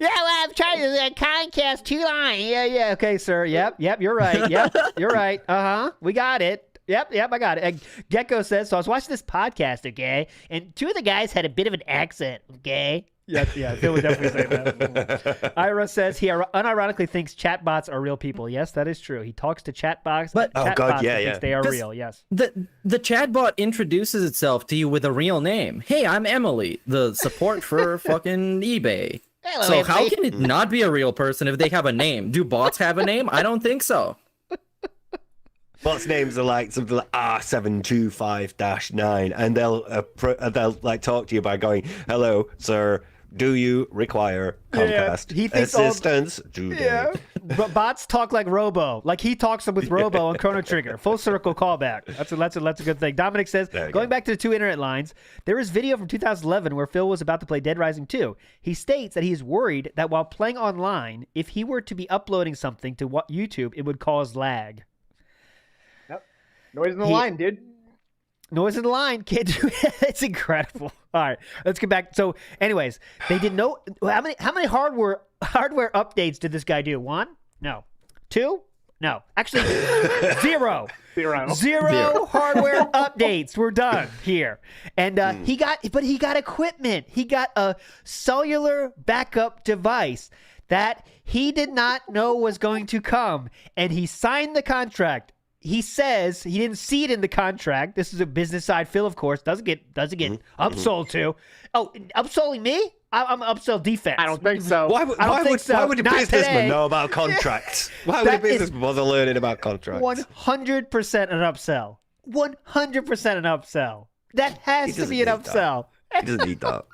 Yeah, well, I'm trying to Comcast 2 line. Yeah. Okay, sir. Yep. You're right. Yep, you're right. We got it. Yep, I got it. Gecko says, so I was watching this podcast, okay, and two of the guys had a bit of an accent, okay? Yeah, Phil would definitely say that. Ira says he unironically thinks chatbots are real people. Yes, that is true. He talks to chatbots, but thinks they are real. Yes. The chatbot introduces itself to you with a real name. Hey, I'm Emily, the support for fucking eBay. Hello, so Emily. How can it not be a real person if they have a name? Do bots have a name? I don't think so. Bots' names are like something like R725-9, and they'll like talk to you by going, "Hello, sir. Do you require Comcast assistance?" But bots talk like Robo. Like he talks with Robo on Chrono Trigger. Full circle callback. That's a good thing. Dominic says, going back to the two internet lines, there is video from 2011 where Phil was about to play Dead Rising 2. He states that he is worried that while playing online, if he were to be uploading something to YouTube, it would cause lag. Noise in the line, dude. Noise in the line. Can't do it. It's incredible. All right, let's get back. So, anyways, they didn't know how many hardware updates did this guy do? 1? No. 2? No. Actually, 0. Zero hardware updates. We're done here. And he got equipment. He got a cellular backup device that he did not know was going to come, and he signed the contract. He says he didn't see it in the contract. This is a business side. Phil, of course, doesn't get upsold to. Oh, upselling me? I'm upsell defense. I don't think so. Why would a businessman know about contracts? Why would a businessman bother learning about contracts? 100% an upsell. 100% an upsell. That has to be an upsell. He doesn't need that.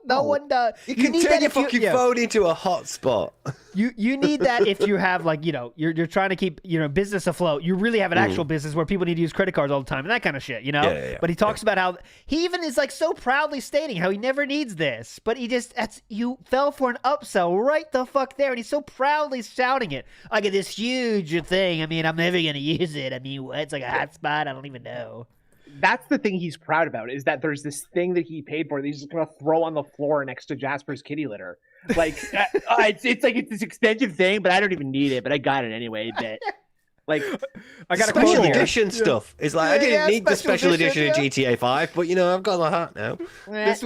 No one does. You can turn your fucking phone into a hotspot. You need that if you have you're trying to keep business afloat. You really have an actual business where people need to use credit cards all the time and that kind of shit. But he talks about how he even is so proudly stating how he never needs this, but you fell for an upsell right the fuck there, and he's so proudly shouting it. I get this huge thing. I mean, I'm never gonna use it. I mean, it's like a hotspot. I don't even know. That's the thing he's proud about, is that there's this thing that he paid for that he's just gonna throw on the floor next to Jasper's kitty litter. Like it's like it's this expensive thing, but I don't even need it, but I got it anyway. But I got a special edition stuff. It's like I didn't need the special edition of GTA 5, but I've got the hat now. This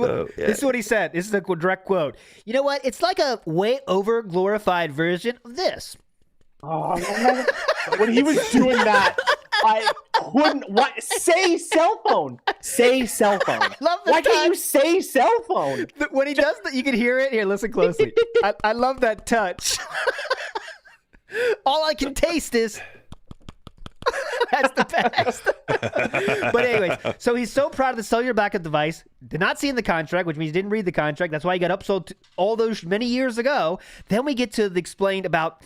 is what he said. This is a direct quote. You know what? It's like a way over glorified version of this. Oh, when he was doing that, I couldn't. What? Say cell phone. Say cell phone. Love the Why touch. can't you say cell phone? When he does that, you can hear it. Here, listen closely. I love that touch. All I can taste is. That's the best. But anyways, so he's so proud of the cellular backup device. Did not see in the contract, which means he didn't read the contract. That's why he got upsold all those many years ago. Then we get to the explained about.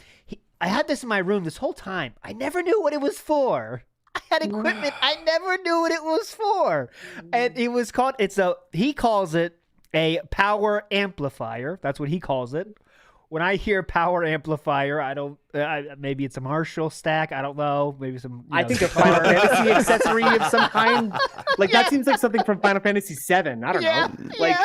I had this in my room this whole time. I never knew what it was for. I had equipment. I never knew what it was for. And it was called. He calls it a power amplifier. That's what he calls it. When I hear power amplifier, I don't. Maybe it's a Marshall stack. I don't know. Maybe some. I think a Final Fantasy accessory of some kind. Like that seems like something from Final Fantasy VII. I don't know. Like.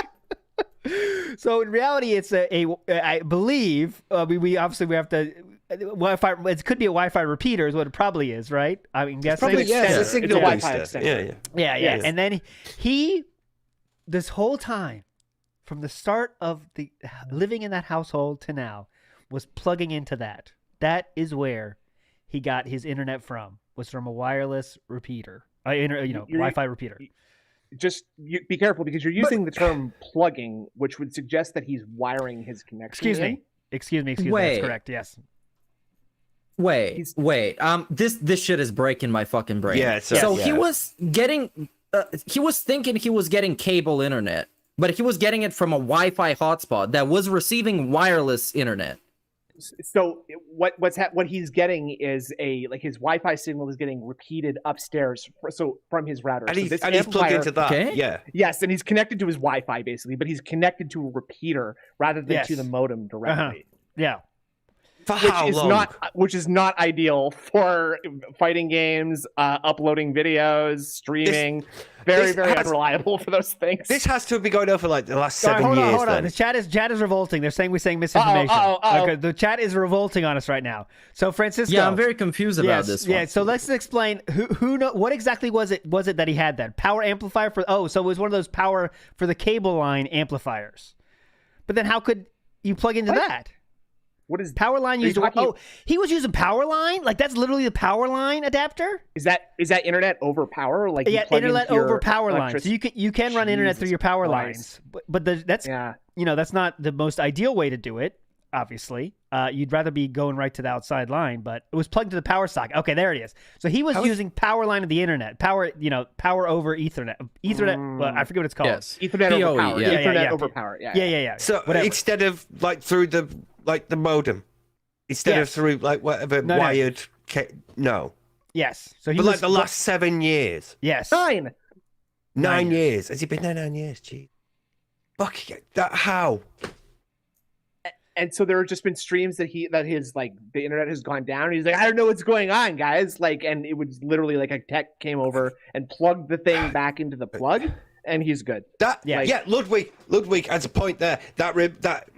So in reality, it's I believe we obviously we have to. Wi-Fi. It could be a Wi-Fi repeater, is what it probably is, right? I mean, guessing. Probably, yeah. It's a Wi-Fi extender. Yeah. And then he, this whole time, from the start of the living in that household to now, was plugging into that. That is where he got his internet from. Was from a wireless repeater, Wi-Fi repeater. Just be careful because you're using the term plugging, which would suggest that he's wiring his connection. Excuse me. Wait. That's correct. Yes. Wait. This shit is breaking my fucking brain. Yeah. He was getting, he was thinking he was getting cable internet, but he was getting it from a Wi-Fi hotspot that was receiving wireless internet. So what he's getting is his Wi-Fi signal is getting repeated upstairs. So from his router, and he's plugged into that. Okay. Yeah. Yes, and he's connected to his Wi-Fi basically, but he's connected to a repeater rather than to the modem directly. Yeah. For how long? Which is not ideal for fighting games, uploading videos, streaming. Very unreliable for those things. This has to be going on for like the last 7 years. Hold on. The chat is revolting. They're saying we're saying misinformation. Okay, the chat is revolting on us right now. So Francisco. Yeah, I'm very confused about this one. Yeah, so let's explain what exactly was it that he had then? Power amplifier so it was one of those power for the cable line amplifiers. But then how could you plug into that? What is power line used? He was using power line. Like that's literally the power line adapter. Is that internet over power? Like internet over power lines. So you can run internet through your power lines, but that's that's not the most ideal way to do it. Obviously, you'd rather be going right to the outside line, but it was plugged to the power socket. Okay, there it is. So he was using power line of the internet, power over Ethernet. Well, I forget what it's called. Yes. Ethernet over power. Ethernet over power. Yeah. So whatever. Instead of like through the modem, instead of through like whatever wired. No. Yes. So he for like the last 7 years. Yes. 9 years. Has he been there 9 years? Gee. Fuck that. How? And so there have just been streams that his like the internet has gone down. He's like, I don't know what's going on, guys. Like, and it was literally like a tech came over and plugged the thing back into the plug, and he's good. Ludwig has a point there.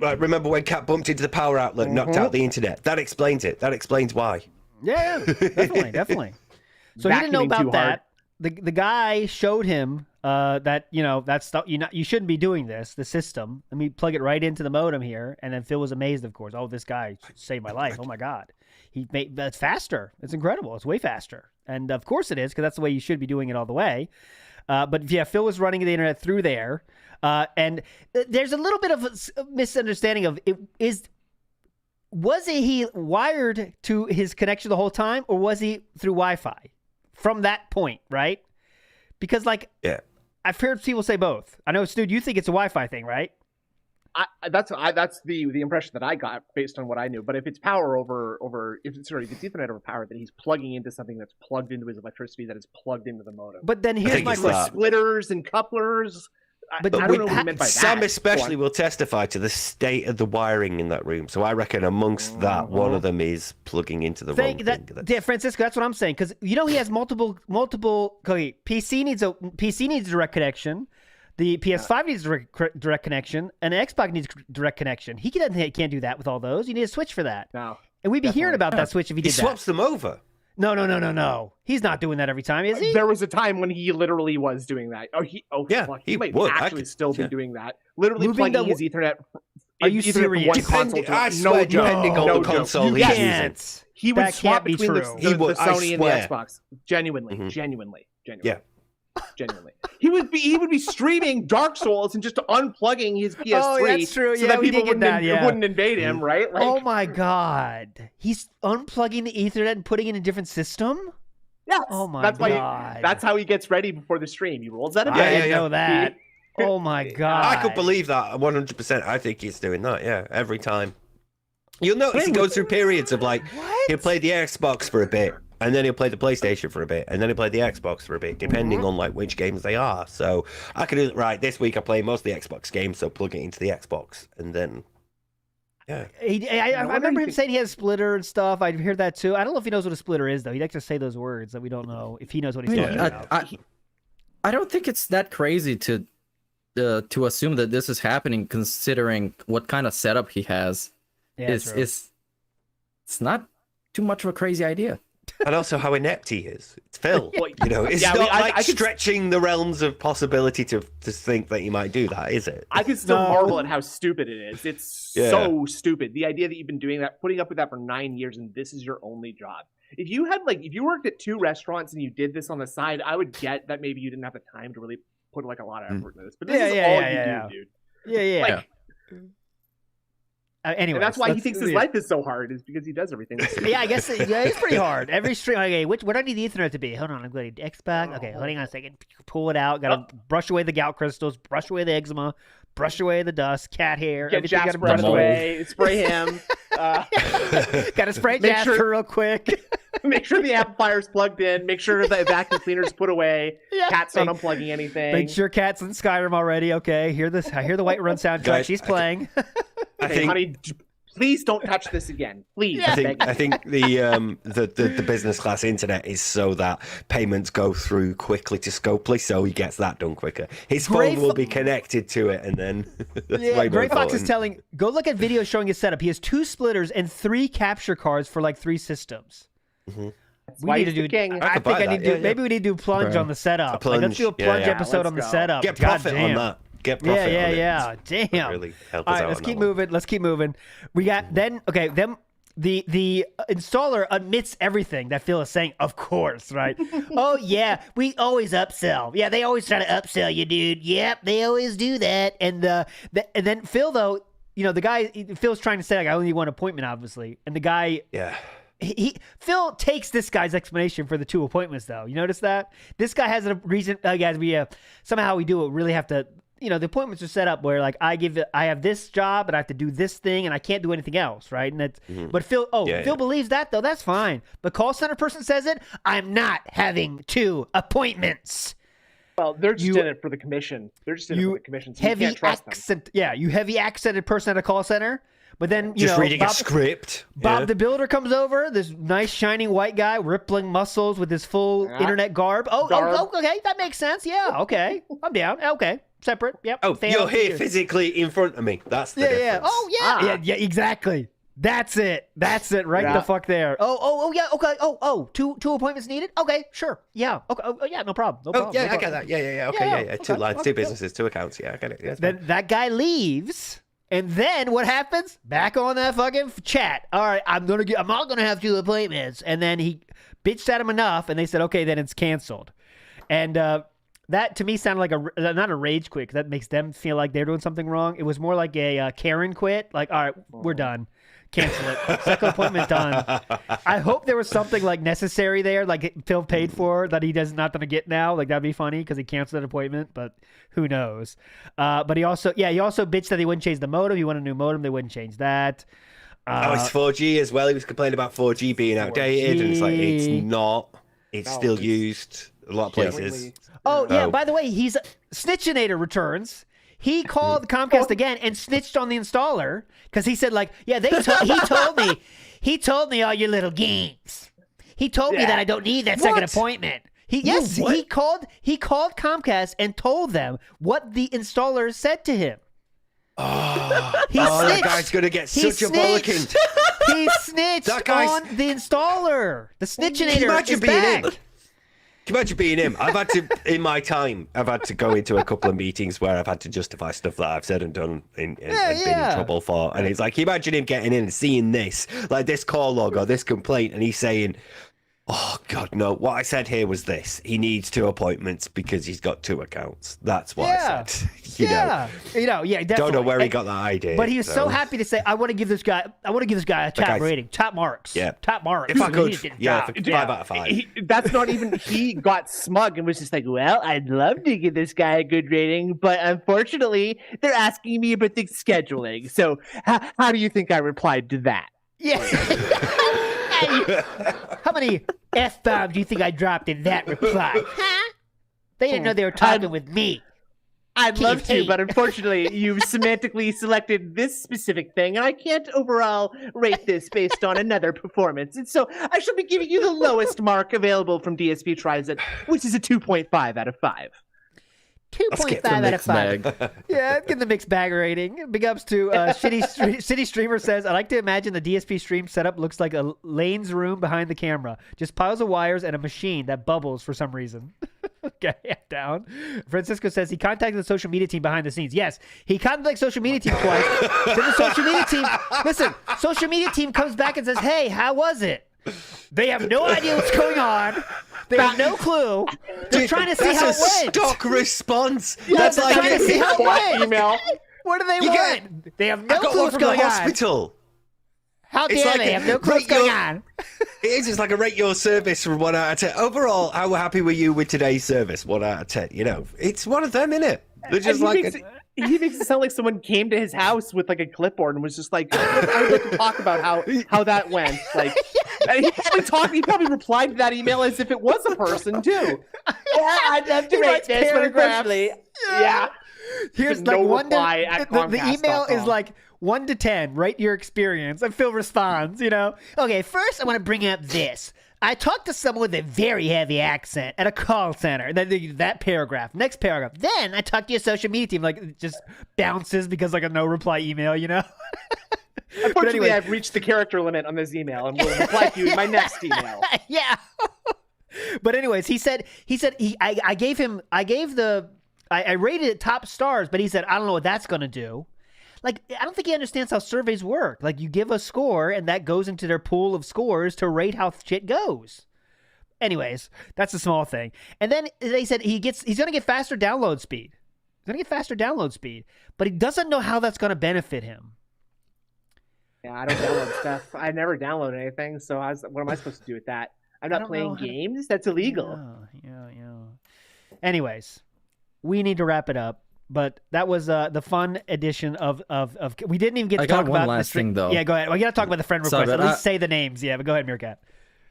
Remember when Cat bumped into the power outlet, and knocked out the internet? That explains it. That explains why. Yeah, definitely. So he didn't know about that. The guy showed him that that stuff you shouldn't be doing this. The system. Let me plug it right into the modem here, and then Phil was amazed, of course. Oh, this guy saved my life. Oh my god, that's faster. It's incredible. It's way faster, and of course it is because that's the way you should be doing it all the way. But yeah, Phil was running the internet through there, and there's a little bit of a misunderstanding of it. Was he wired to his connection the whole time, or was he through Wi-Fi? From that point, right? Because I've heard people say both. I know, Snood, you think it's a Wi-Fi thing, right? That's the impression that I got based on what I knew. But if it's power over if it's Ethernet over power, then he's plugging into something that's plugged into his electricity that is plugged into the modem. But then here's my question: splitters and couplers. But I don't know what he meant by that. Sam especially will testify to the state of the wiring in that room. So I reckon amongst that, one of them is plugging into the wrong thing. Yeah, Francisco, that's what I'm saying. Because he has multiple. Okay, PC needs direct connection. The PS5 needs direct connection, and the Xbox needs direct connection. He can't do that with all those. You need a switch for that. No, and we'd be hearing about that switch if he did that. He swaps them over. No. He's not doing that every time, is he? There was a time when he literally was doing that. He might actually still be doing that. Literally plugging his Ethernet. Are you serious? Depending on the console he uses. He would swap between the Sony and the Xbox. Genuinely. Yeah. Genuinely. He would be streaming Dark Souls and just unplugging his PS3 that's true. so that people wouldn't invade him, right? Oh my god. He's unplugging the Ethernet and putting it in a different system? Yes. Oh my that's God. That's how he gets ready before the stream. He rolls out of I bed. didn't know that. Oh my God. I could believe that 100%. I think he's doing that. Yeah, every time. You'll notice he goes through periods of like he'll play the Xbox for a bit, and then he'll play the PlayStation for a bit, and then he'll play the Xbox for a bit, depending on like which games they are. So I could right this week I play most of the Xbox games, so plug it into the Xbox, and then yeah. I remember him saying he has splitter and stuff. I heard that too. I don't know if he knows what a splitter is though. He likes to say those words that we don't know if he knows what he's talking about. I don't think it's that crazy to assume that this is happening, considering what kind of setup he has. Yeah, It's not too much of a crazy idea. And also how inept he is. It's Phil. You know, it's Yeah, not I like could- stretching the realms of possibility to think that he might do that, is it? I can still marvel at how stupid it is. It's so stupid. The idea that you've been doing that, putting up with that for 9 years, and this is your only job. If you had if you worked at 2 restaurants and you did this on the side, I would get that maybe you didn't have the time to really put like a lot of effort into this. But this is all you do, dude. Yeah. Like, Anyway, and that's why he thinks his life is so hard, is because he does everything. Yeah, I guess it's pretty hard. Every stream. Okay, where do I need the Ethernet to be? Hold on, I'm going to Xbox. Okay, hold on a second. Pull it out. Got to brush away the gout crystals. Brush away the eczema. Brush away the dust. Cat hair. Get Everything got to Jasper brush out of the away. way. Spray him. Got to spray Make Jasper sure- real quick. Make sure the amplifier's plugged in. Make sure the vacuum cleaner's put away. Yeah. Cat's not unplugging anything. Make sure Cat's in Skyrim already. Okay, hear this. I hear the Whiterun soundtrack. Guys, She's playing. I Hey, think honey, please don't touch this again. Please. I think the business class internet is so that payments go through quickly to Scopely, so he gets that done quicker. His phone will be connected to it, and then that's way more Gray Fox is important. telling. Go look at videos showing his setup. He has 2 splitters and 3 capture cards for like 3 systems. That's why he's the king. I could think buy I need that, to. Maybe we need to do plunge Okay. on the setup. A Like, let's do a plunge. plunge Yeah, episode let's on the go. setup. Get God profit damn. on that. Get profit on it. Yeah. Damn. Really help All us right, out let's on keep that one. moving. Let's keep moving. We got then. Okay, then the installer admits everything that Phil is saying. Of course, right? Oh yeah, we always upsell. Yeah, they always try to upsell you, dude. Yep, they always do that. And and then Phil though, the guy Phil's trying to say like I only need 1 appointment, obviously, and the guy. Yeah. Phil takes this guy's explanation for the 2 appointments, though. You notice that this guy has a reason. Guys, we somehow we do really have to. The appointments are set up where like I have this job and I have to do this thing and I can't do anything else, right? And that's but Phil. Phil believes that though. That's fine. The call center person says it. I'm not having 2 appointments. Well, they're just in it for the commission. They're just in it for the commission. So you Heavy can't trust them. accent. Yeah, you heavy accented person at a call center. But then Just reading Bob, a script. Bob the Builder comes over, this nice shining white guy, rippling muscles with his full internet garb. Oh, okay, that makes sense. Yeah, okay, I'm down. Okay, separate. Yep. Oh, Fan you're out here here. physically in front of me. That's the Yeah. difference. Oh, yeah. Yeah, exactly. That's it. Right the fuck there. Oh, yeah. Okay. Oh, two appointments needed. Okay, sure. Yeah. Okay. Oh, yeah. No problem. No problem. Yeah, no I get problem. that. Yeah. Okay, yeah. 2 Okay, lines, okay, 2 businesses, 2 accounts. Yeah, I get it. Yeah, Then that guy leaves. And then what happens? Back on that fucking chat. All right, I'm not gonna have 2 appointments. And then he bitched at him enough, and they said, okay, then it's canceled. And that to me sounded like not a rage quit, 'cause that makes them feel like they're doing something wrong. It was more like a Karen quit. Like, all right, we're done. Cancel it. Second appointment done. I hope there was something like necessary there, like Phil paid for that he does not going to get now. Like that'd be funny because he canceled that appointment, but who knows? But he also bitched that he wouldn't change the modem. He wanted a new modem. They wouldn't change that. it's 4G as well. He was complaining about 4G being outdated, and it's like it's not. It's still used a lot of places. Oh yeah. By the way, he's Snitchinator returns. He called Comcast again and snitched on the installer because he said like, yeah, he told me all your little games. He told me that I don't need that second appointment. He called Comcast and told them what the installer said to him. That guy's gonna get such a bollocking. He snitched on the installer. The Snitchinator Imagine is being back. him. Can you imagine being him? I've had to, in my time, I've had to go into a couple of meetings where I've had to justify stuff that I've said and done and been in trouble for. And it's like, can you imagine him getting in and seeing this, like this call log or this complaint, and he's saying, Oh God, no! What I said here was this: he needs 2 appointments because he's got 2 accounts. That's what I said. Definitely. Don't know where he got that idea. But he was so happy to say, "I want to give this guy a top rating, top marks, top marks." If I could, He did yeah, top. 5 out of 5. That's not even. He got smug and was just like, "Well, I'd love to give this guy a good rating, but unfortunately, they're asking me about the scheduling. So, how do you think I replied to that?" Yeah. How many F-bombs do you think I dropped in that reply? Huh? They didn't know they were talking with me. I'd love to, but unfortunately, you've semantically selected this specific thing, and I can't overall rate this based on another performance. And so I shall be giving you the lowest mark available from DSP Tries It, which is a 2.5 out of 5. 2.5 out of 5. Yeah, get the mixed bag rating. Big ups to City Streamer says, I like to imagine the DSP stream setup looks like a Lane's room behind the camera. Just piles of wires and a machine that bubbles for some reason. Okay, down. Francisco says he contacted the social media team behind the scenes. Yes, he contacted the social media team twice. Then the social media team, social media team comes back and says, hey, how was it? They have no idea what's going on. They have no clue. They're trying to see how it went. Stock response. Yeah, That's they're like trying to see how it went. Email. What do they want? They have no I got clue one what's from the going on. hospital. How It's dare like they have no clue what's going on? It is. It's like a rate your service from 1 out of 10. Overall, how happy were you with today's service? 1 out of 10. You know, it's one of them, isn't it? They're just he makes it sound like someone came to his house with like a clipboard and was just like, I would like to talk about how that went. Like, and he probably replied to that email as if it was a person too. Yeah, I'd love to rate this, but unfortunately, yeah. Here's no like 1 reply to at the email is Comcast.com. like 1 to 10. Rate your experience, and Phil responds. Okay, first I want to bring up this. I talked to someone with a very heavy accent at a call center. That paragraph. Next paragraph. Then I talked to your social media team. Like, it just bounces because like a no reply email. Unfortunately, anyway. I've reached the character limit on this email and will reply to you in my next email. Yeah. But anyways, I rated it top stars, but he said, I don't know what that's going to do. Like, I don't think he understands how surveys work. Like, you give a score, and that goes into their pool of scores to rate how shit goes. Anyways, that's a small thing. And then they said he's going to get faster download speed. But he doesn't know how that's going to benefit him. Yeah, I don't download stuff. I never download anything, so what am I supposed to do with that? I'm not playing games? That's illegal. Yeah. Anyways, we need to wrap it up. But that was the fun edition of we didn't even get to talk about one last thing though. Yeah, go ahead. We got to talk about the friend request. Sorry, At least say the names. Yeah, but go ahead, Meerkat.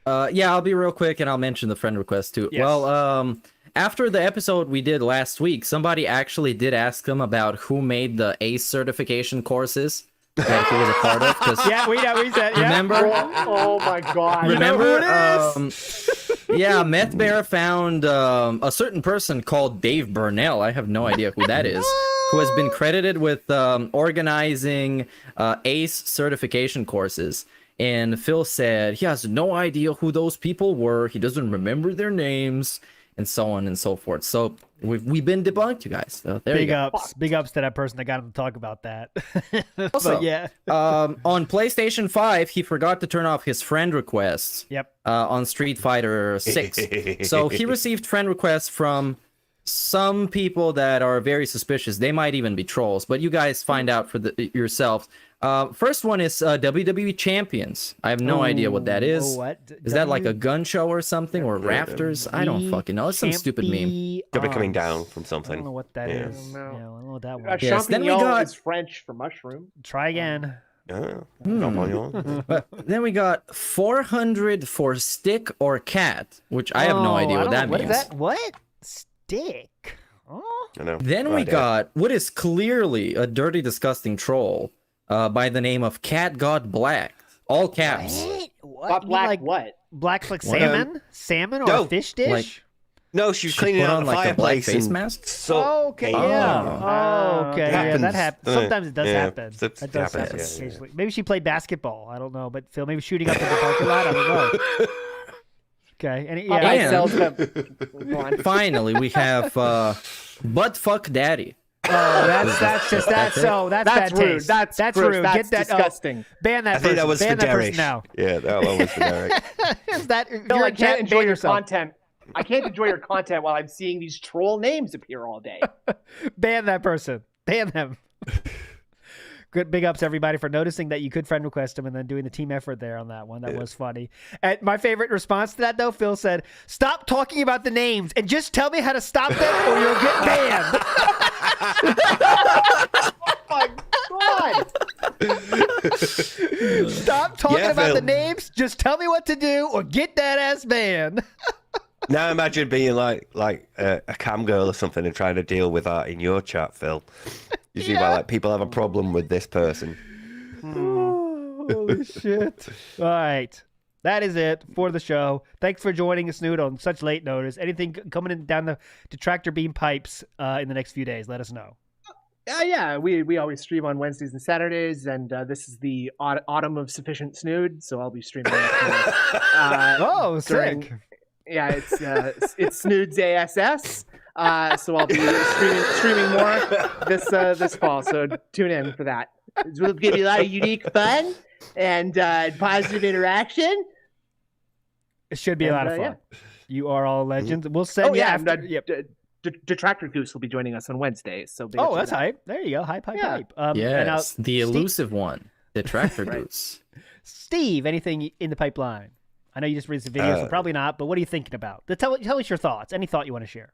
Yeah, I'll be real quick and I'll mention the friend request too. Yes. Well, after the episode we did last week, somebody actually did ask him about who made the ACE certification courses that he was a part of. Yeah, we said. Yeah. Remember? Oh my god. Remember? Yeah, Meth Bear found a certain person called Dave Burnell. I have no idea who that is. Who has been credited with organizing ACE certification courses. And Phil said he has no idea who those people were. He doesn't remember their names, and so on and so forth. So we've been debunked, you guys. So there you go. Big ups to that person that got him to talk about that. Also, but yeah. On PlayStation 5, he forgot to turn off his friend requests. Yep. On Street Fighter 6. So he received friend requests from some people that are very suspicious. They might even be trolls, but you guys find out for yourselves. First one is WWE Champions. I have no idea what that is. What? Is that like a gun show or something, or rafters? I don't fucking know. It's some stupid meme. Could be coming down from something. I don't know what that is. I don't know. Yeah, I don't know what that was. Yes, then we Champignon got- is French for mushroom. Try again. But then we got 400 for stick or cat, which I have no idea what that means. What is that? What? Stick? Oh. I know. Then No we idea. got what is clearly a dirty, disgusting troll by the name of Cat God Black. All caps. What? Got You mean black like what? black like salmon? Salmon or No, a fish dish? like- No, she was She cleaning put out on the like a black fireplace face and mask? So Okay, yeah. Oh, okay, yeah, that happens. doesn't it? Sometimes it does Yeah, happen. it That does happens, happen yeah. occasionally. Maybe she played basketball. I don't know, but Phil, maybe shooting up in the parking lot. I don't know. Okay, and I yeah, sell stuff. Go on. Finally, we have Butt Fuck Daddy. that's That's bad rude. taste. That's That's gross. rude. That's Get that disgusting. ban that I think person. that was ban for that person Derek. now. Yeah, that one was for Derek. Is that No, you're I a can't chat, enjoy ban your yourself. content. I can't enjoy your content while I'm seeing these troll names appear all day. Ban that person. Ban them. Good big ups everybody for noticing that you could friend request him and then doing the team effort there on that one. That was funny. And my favorite response to that though, Phil said, "Stop talking about the names and just tell me how to stop them or you'll get banned." Oh my god! Stop talking Yeah, about Phil. the names. Just tell me what to do or get that ass banned. Now imagine being like a cam girl or something and trying to deal with that in your chat, Phil. You see why like people have a problem with this person. Holy shit. All right. That is it for the show. Thanks for joining us, Snood, on such late notice. Anything coming in down the tractor beam pipes in the next few days, let us know. Yeah, we always stream on Wednesdays and Saturdays, and this is the autumn of sufficient Snood, so I'll be streaming. Oh, during- sick. Yeah, it's Snood's ASS, so I'll be streaming more this fall. So tune in for that. We'll give you a lot of unique fun and positive interaction. It should be a lot of fun. Yeah. You are all legends. We'll send you after. Yep. Detractor Goose will be joining us on Wednesdays. So big up Oh, to that's that. hype. There you go. Hype. Yeah. And now, Yes, the elusive one, the tractor goose. Steve, anything in the pipeline? I know you just released a video, so probably not, but what are you thinking about? Tell us your thoughts. Any thought you want to share?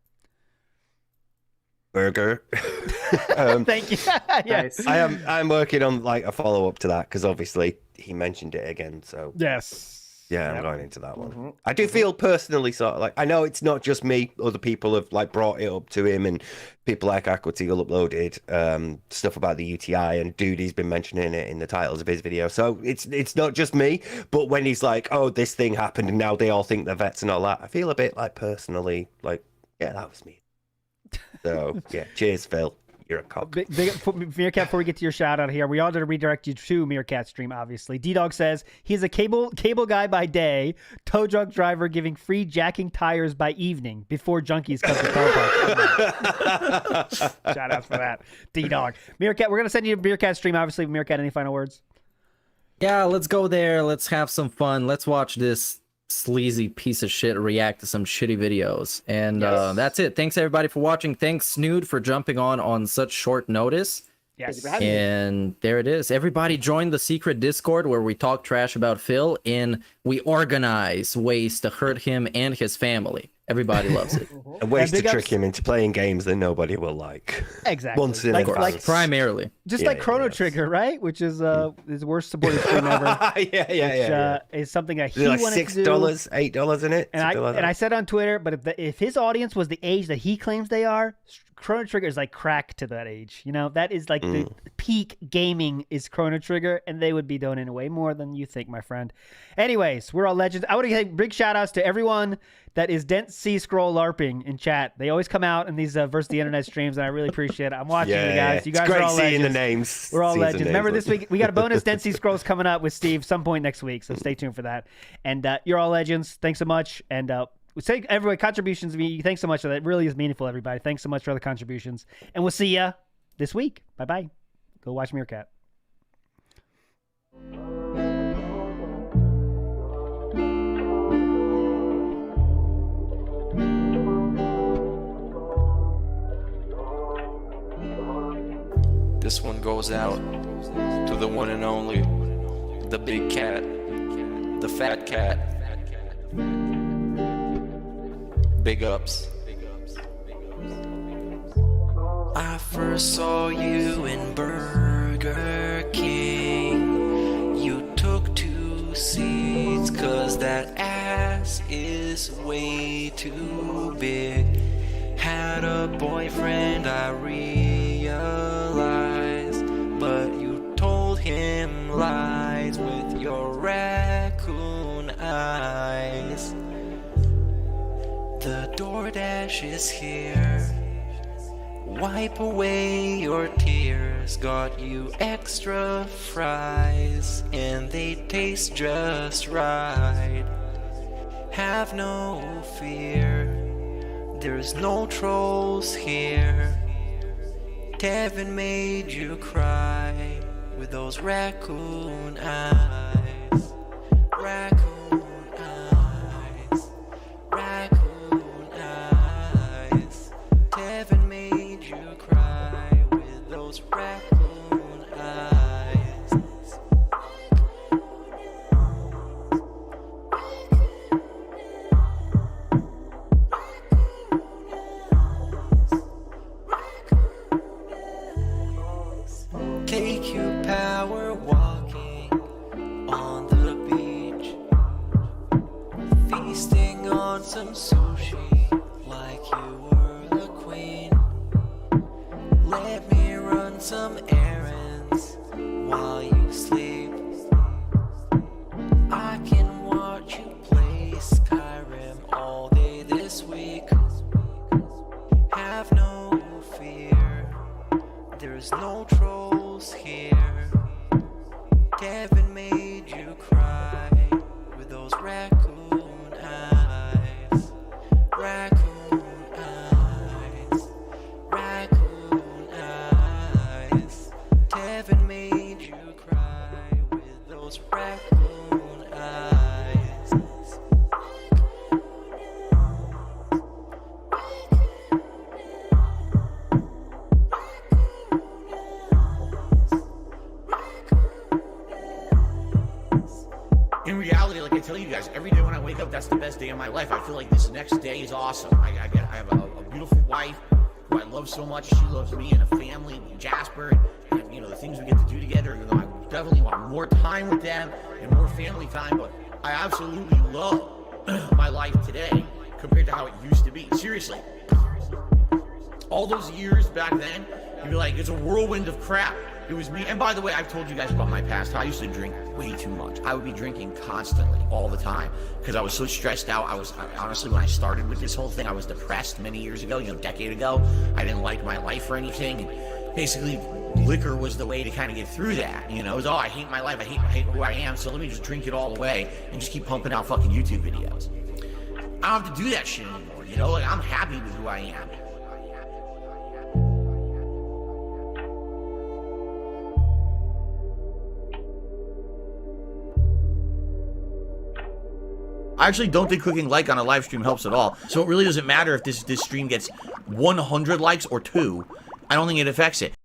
Burger. Thank you. Yeah. Nice. I'm working on like a follow up to that because obviously he mentioned it again. So Yes. yeah, I'm going into that one. I do feel personally sort of like I know it's not just me. Other people have like brought it up to him, and people like Aquateal uploaded stuff about the UTI, and Duty's been mentioning it in the titles of his video. So it's not just me. But when he's like, "Oh, this thing happened," and now they all think they're vets and all that, I feel a bit like personally like, yeah, that was me. So yeah, cheers, Phil. You're a cock. Big Meerkat, before we get to your shout out here, we ought to redirect you to Meerkat stream, obviously. D-Dog says he's a cable guy by day, tow truck driver giving free jacking tires by evening before junkies come to car park. Shout outs for that. D-Dog. Meerkat, we're going to send you to Meerkat stream, obviously. Meerkat, any final words? Yeah, let's go there. Let's have some fun. Let's watch this sleazy piece of shit react to some shitty videos. And that's it. Thanks everybody for watching. Thanks Snood for jumping on such short notice. Yes. And there it is. Everybody join the secret Discord where we talk trash about Phil and we organize ways to hurt him and his family. Everybody loves it. And ways And to big trick ups- him into playing games that nobody will like. Exactly. Once in Like- advance. like Primarily. Just Yeah, like Chrono yes. Trigger, right? Which is his worst supported stream ever. yeah. Is something that Is he it like wanted to do. $6, $8 in it? And Something like that. I said on Twitter, but if his audience was the age that he claims they are, Chrono Trigger is like crack to that age. You know, that is like the peak gaming is Chrono Trigger, and they would be donating way more than you think, my friend. Anyways, we're all legends. I want to give big shout outs to everyone that is Dent Sea Scroll LARPing in chat. They always come out in these versus the internet streams, and I really appreciate it. I'm watching you guys. You guys it's great are all seeing legends. the names. We're all Seeing the legends. names, Remember like- this week we got a bonus Dent Sea Scrolls coming up with Steve some point next week, so stay tuned for that. And you're all legends. Thanks so much. And we say everybody contributions. Thanks so much. That really is meaningful, everybody. Thanks so much for the contributions, and we'll see ya this week. Bye bye. Go watch Meerkat. This one goes out to the one and only, the big cat, the fat cat. Big ups. I first saw you in Burger King. You took 2 seats, cause that ass is way too big. Had a boyfriend, I realized, but you told him lies with your raccoon eyes. The DoorDash is here. Wipe away your tears. Got you extra fries, and they taste just right. Have no fear, there's no trolls here. Kevin made you cry with those raccoon eyes. Raccoon eyes. Raccoon eyes. Kevin made you cry with those raccoon eyes. KQ power walking on the beach, feasting on some sushi like you were the queen. Let me run some errands while you sleep. I can watch you play Skyrim all day this week. Have no fear, there's no trolls here. Kevin made you cry with those raccoon eyes. Raccoon eyes. Raccoon eyes. Kevin made you cry with those raccoon eyes. In reality, like I tell you guys, every day when I wake up, that's the best day of my life. I feel like this next day is awesome. I have a beautiful wife who I love so much. She loves me and a family, Jasper, and you know the things we get to do together. You know, I definitely want more time with them and more family time. But I absolutely love my life today compared to how it used to be. Seriously, all those years back then, you'd be like, it's a whirlwind of crap. It was me. And by the way, I've told you guys about my past. I used to drink way too much. I would be drinking constantly, all the time, because I was so stressed out. Honestly, when I started with this whole thing, I was depressed many years ago, a decade ago. I didn't like my life or anything. And basically, liquor was the way to kind of get through that. It was, I hate my life. I hate who I am. So let me just drink it all away and just keep pumping out fucking YouTube videos. I don't have to do that shit anymore. Like, I'm happy with who I am. I actually don't think clicking like on a live stream helps at all. So it really doesn't matter if this stream gets 100 likes or 2. I don't think it affects it.